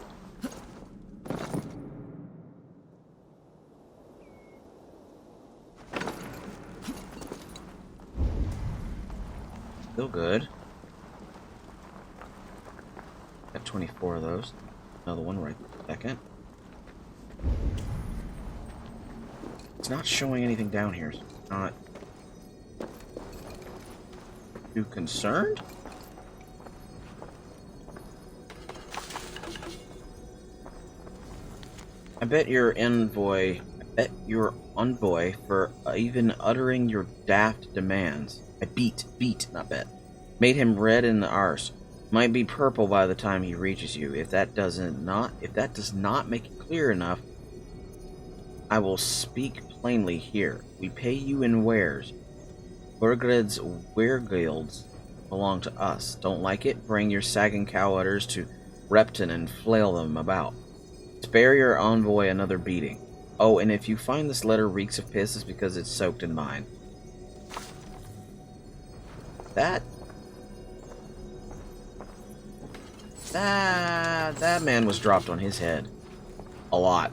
Still good. Got 24 of those. Another one right second. It's not showing anything down here. So it's not too concerned. I bet your envoy for even uttering your daft demands. Not bet. Made him red in the arse. Might be purple by the time he reaches you. If that does not make it clear enough, I will speak plainly here. We pay you in wares. Burgred's wereguilds belong to us. Don't like it? Bring your sagging cow udders to Repton and flail them about. Spare your envoy another beating. Oh, and if you find this letter reeks of piss, it's because it's soaked in mine. That man was dropped on his head. A lot.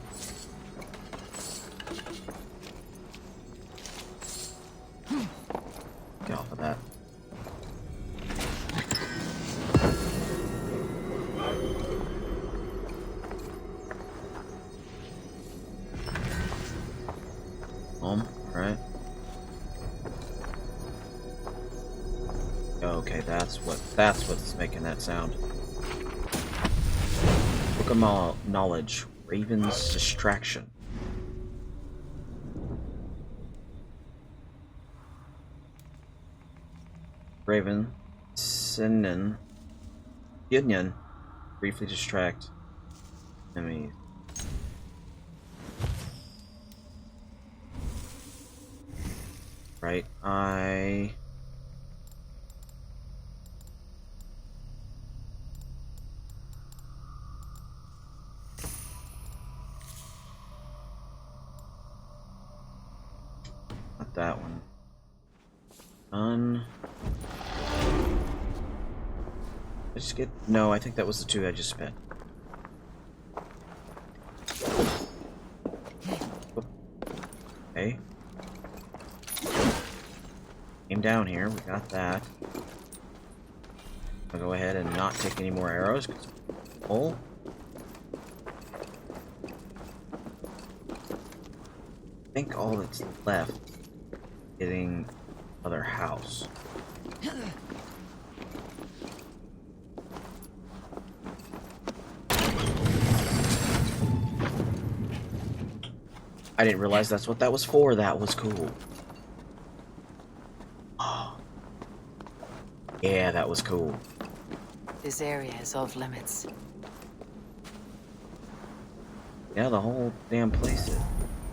Get off of that. Right? Okay, that's what's making that sound. Book of Knowledge. Raven's Distraction. Raven, Sinan, Union, briefly distract enemies. Right, not that one. Just get... No, I think that was the 2 I just spent. Okay. Came down here, we got that. I'll go ahead and not take any more arrows, because it's full. I think all that's left is getting another house. I didn't realize that's what that was for. That was cool. Yeah, that was cool. This area is off limits. Yeah, the whole damn place is.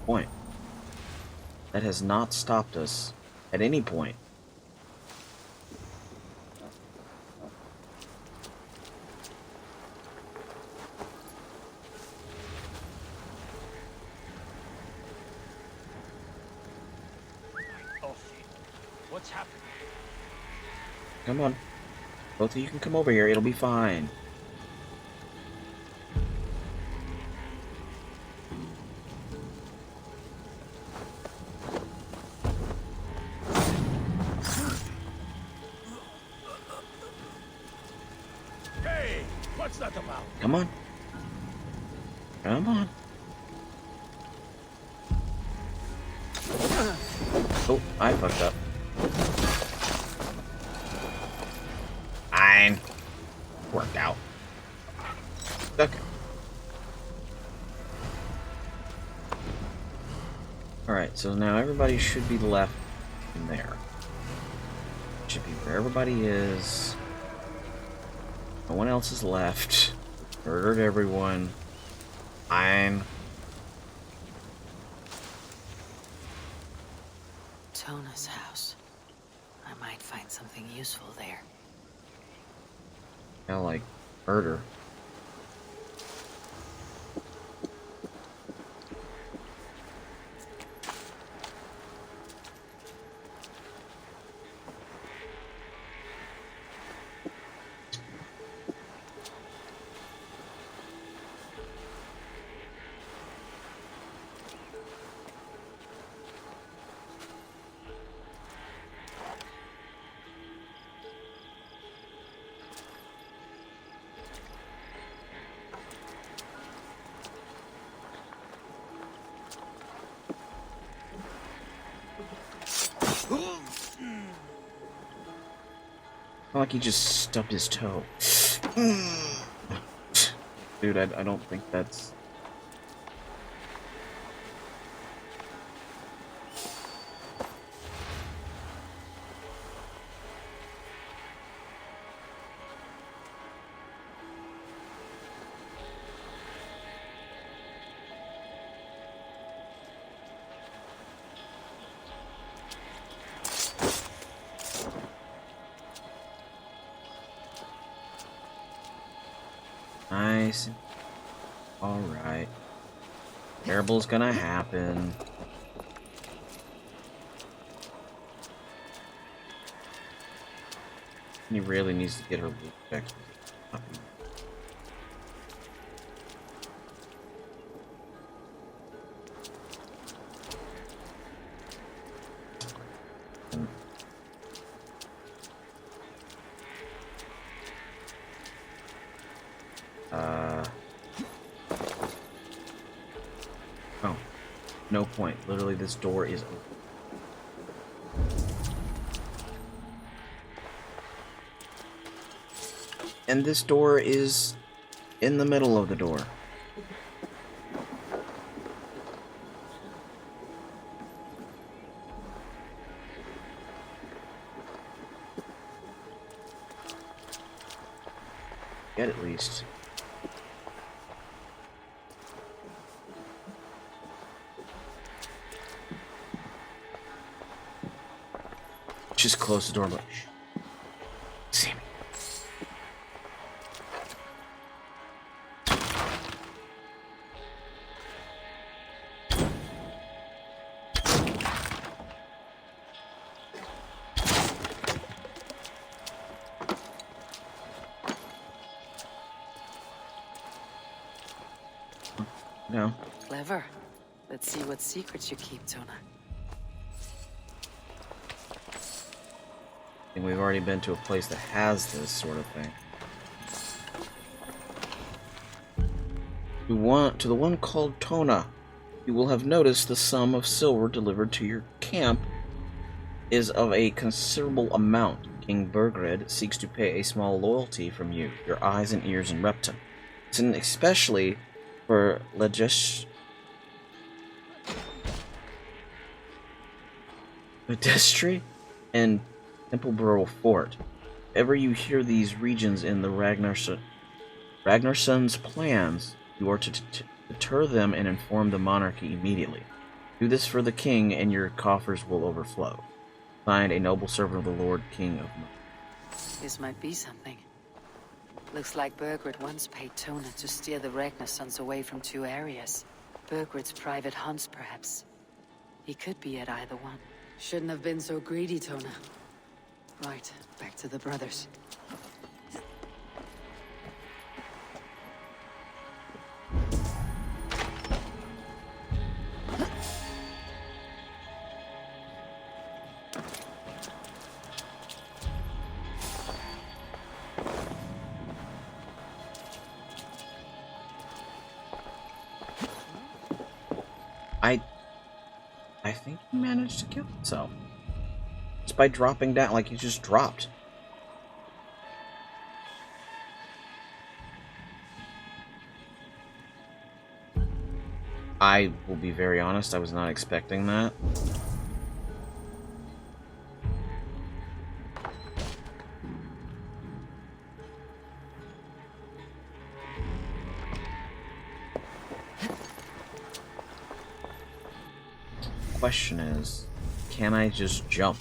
Point. That has not stopped us at any point. What's happening? Come on. Both of you can come over here. It'll be fine. Hey, what's that about? Come on. Come on. Oh, I fucked up. Fine. Worked out. Okay. Alright, so now everybody should be left in there. Should be where everybody is. No one else is left. Murdered everyone. Fine. Tona's house. I might find something useful there. Kinda like murder. Like he just stubbed his toe. Dude, I don't think that's... Nice. Alright. Terrible's gonna happen. He really needs to get her loot back. Oh, no point. Literally, this door is open. And this door is in the middle of the door. Yet at least. just close the door, but see me. No. Clever. Let's see what secrets you keep, Tona. And we've already been to a place that has this sort of thing. To the one called Tona, you will have noticed the sum of silver delivered to your camp is of a considerable amount. King Burgred seeks to pay a small loyalty from you, your eyes and ears in Repton. And especially for Pedestri and Templeborough Fort. If ever you hear these regions in the Ragnarsson's plans, you are to deter them and inform the monarchy immediately. Do this for the king, and your coffers will overflow. Signed, a noble servant of the Lord King of Mercia. This might be something. Looks like Burgred once paid Tona to steer the Ragnarssons away from 2 areas. Burgred's private hunts, perhaps. He could be at either one. Shouldn't have been so greedy, Tona. Right, back to the brothers. I think he managed to kill himself. Just by dropping down, like he just dropped. I will be very honest, I was not expecting that. Question is, can I just jump?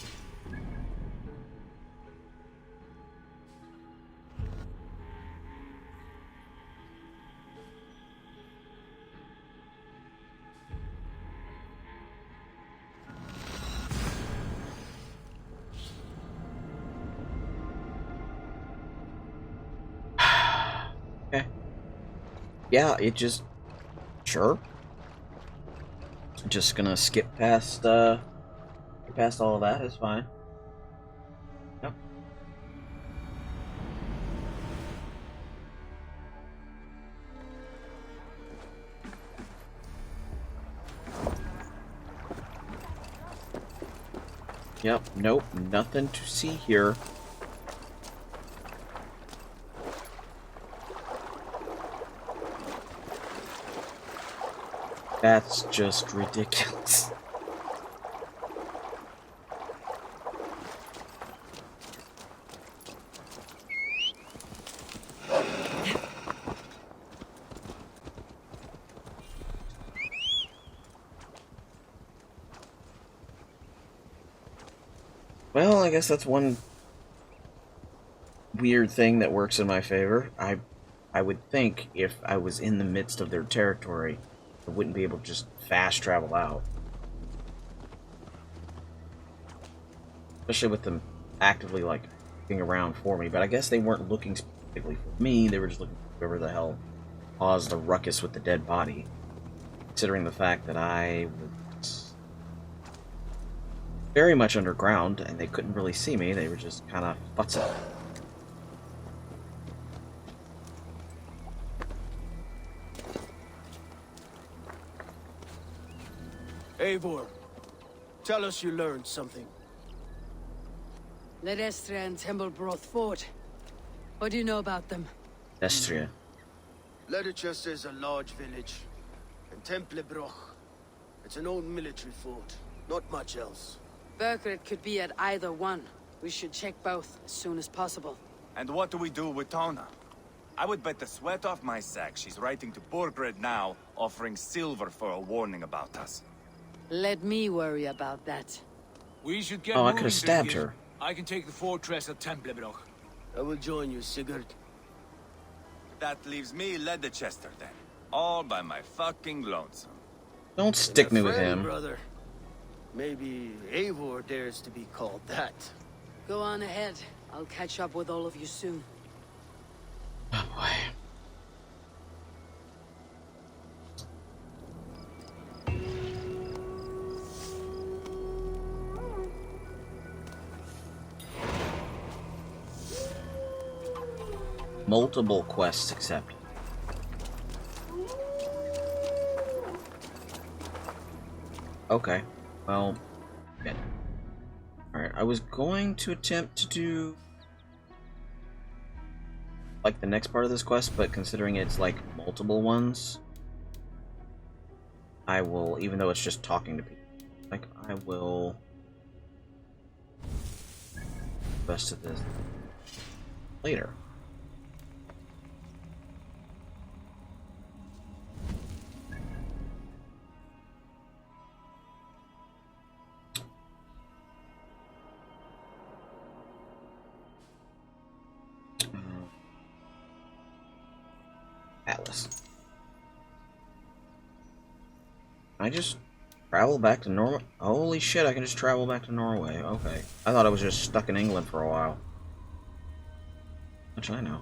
Okay. Yeah, it just... Sure. Just gonna skip past all of that, is fine. Yep. Yep, nope, nothing to see here. That's just ridiculous. Well, I guess that's one weird thing that works in my favor. I would think if I was in the midst of their territory, I wouldn't be able to just fast travel out. Especially with them actively, like, looking around for me. But I guess they weren't looking specifically for me, they were just looking for whoever the hell caused the ruckus with the dead body. Considering the fact that I was very much underground, and they couldn't really see me, they were just kind of futzing. Eivor, tell us you learned something. Ledestra and Templebroth Fort. What do you know about them? Estria. Ledechester is a large village. And Templebroch, it's an old military fort. Not much else. Burgred could be at either one. We should check both as soon as possible. And what do we do with Tona? I would bet the sweat off my sack she's writing to Burgred now, offering silver for a warning about us. Let me worry about that. We should get Oh, I moving, could have stabbed Dickie. her. I can take the fortress of Templebroch. I will join you, Sigurd. That leaves me Leicester then. All by my fucking lonesome. Don't stick me with him. Brother. Maybe Eivor dares to be called that. Go on ahead. I'll catch up with all of you soon. Oh boy. Multiple quests accepted. Okay, well, good. Alright, I was going to attempt to do like the next part of this quest, but considering it's like multiple ones, I will, even though it's just talking to people, like I will the rest of this later. Atlas. Can I just travel back to Norway? Holy shit, I can just travel back to Norway. Okay. I thought I was just stuck in England for a while. Which I know.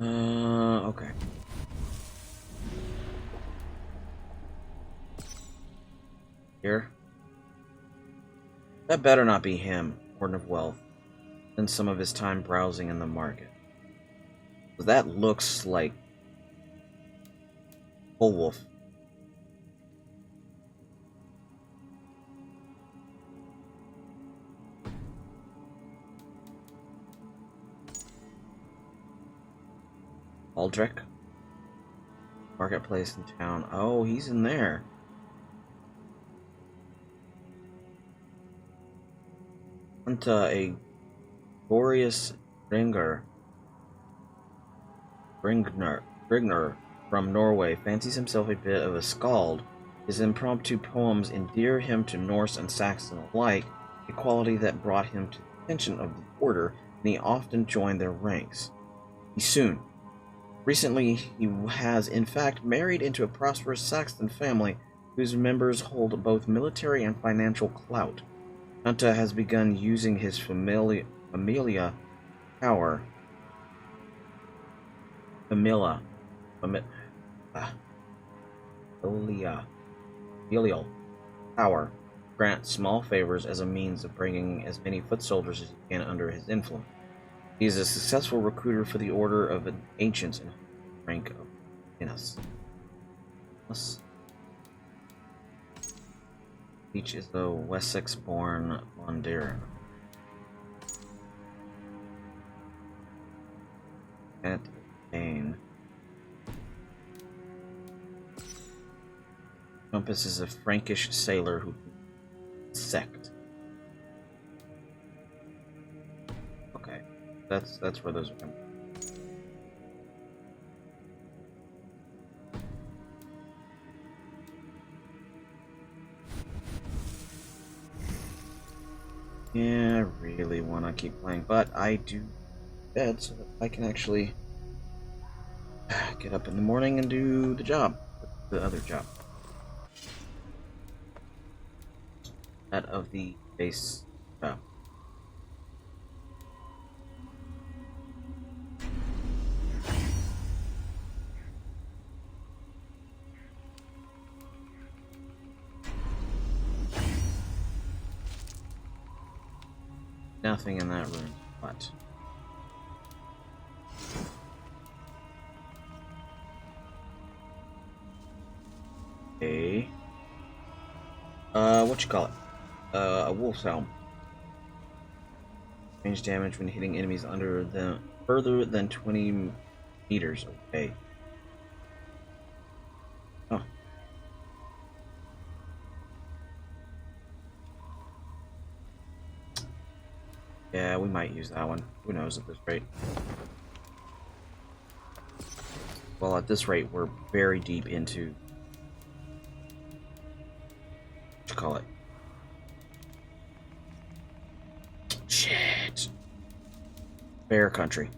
Okay. Here. That better not be him, Warden of Wealth. Spend some of his time browsing in the market. That looks like Wolf. Aldrich? Marketplace in town. Oh, he's in there. A glorious Ringner from Norway fancies himself a bit of a skald. His impromptu poems endear him to Norse and Saxon alike, a quality that brought him to the attention of the order, and he often joined their ranks. Recently, he has in fact married into a prosperous Saxon family whose members hold both military and financial clout. Hunta has begun using his familia power. Familial power grant small favors as a means of bringing as many foot soldiers as he can under his influence. He is a successful recruiter for the Order of Ancients in rank of Guinness. Each is the Wessex-born Londiran. At Bane. Compass is a Frankish sailor who sect. Okay, that's where those are coming. Yeah, I really want to keep playing, but I do bed so that I can actually get up in the morning and do the job, the other job. That of the base job. Nothing in that room, but what you call it? A wolf's helm. Range damage when hitting enemies under the further than 20 meters away. Oh. Yeah, we might use that one. Who knows at this rate? Well, at this rate, we're very deep into what you call it. Bear country.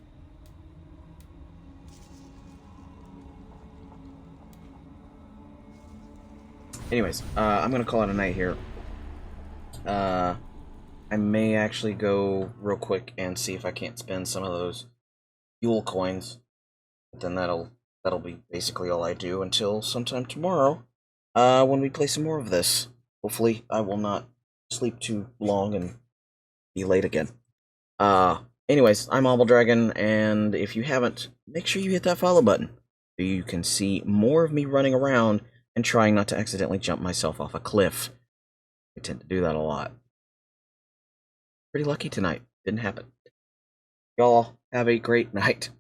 Anyways, I'm gonna call it a night here. I may actually go real quick and see if I can't spend some of those fuel coins. But then that'll be basically all I do until sometime tomorrow, when we play some more of this. Hopefully, I will not sleep too long and be late again. Anyways, I'm Dragon, and if you haven't, make sure you hit that follow button so you can see more of me running around and trying not to accidentally jump myself off a cliff. I tend to do that a lot. Pretty lucky tonight. Didn't happen. Y'all have a great night.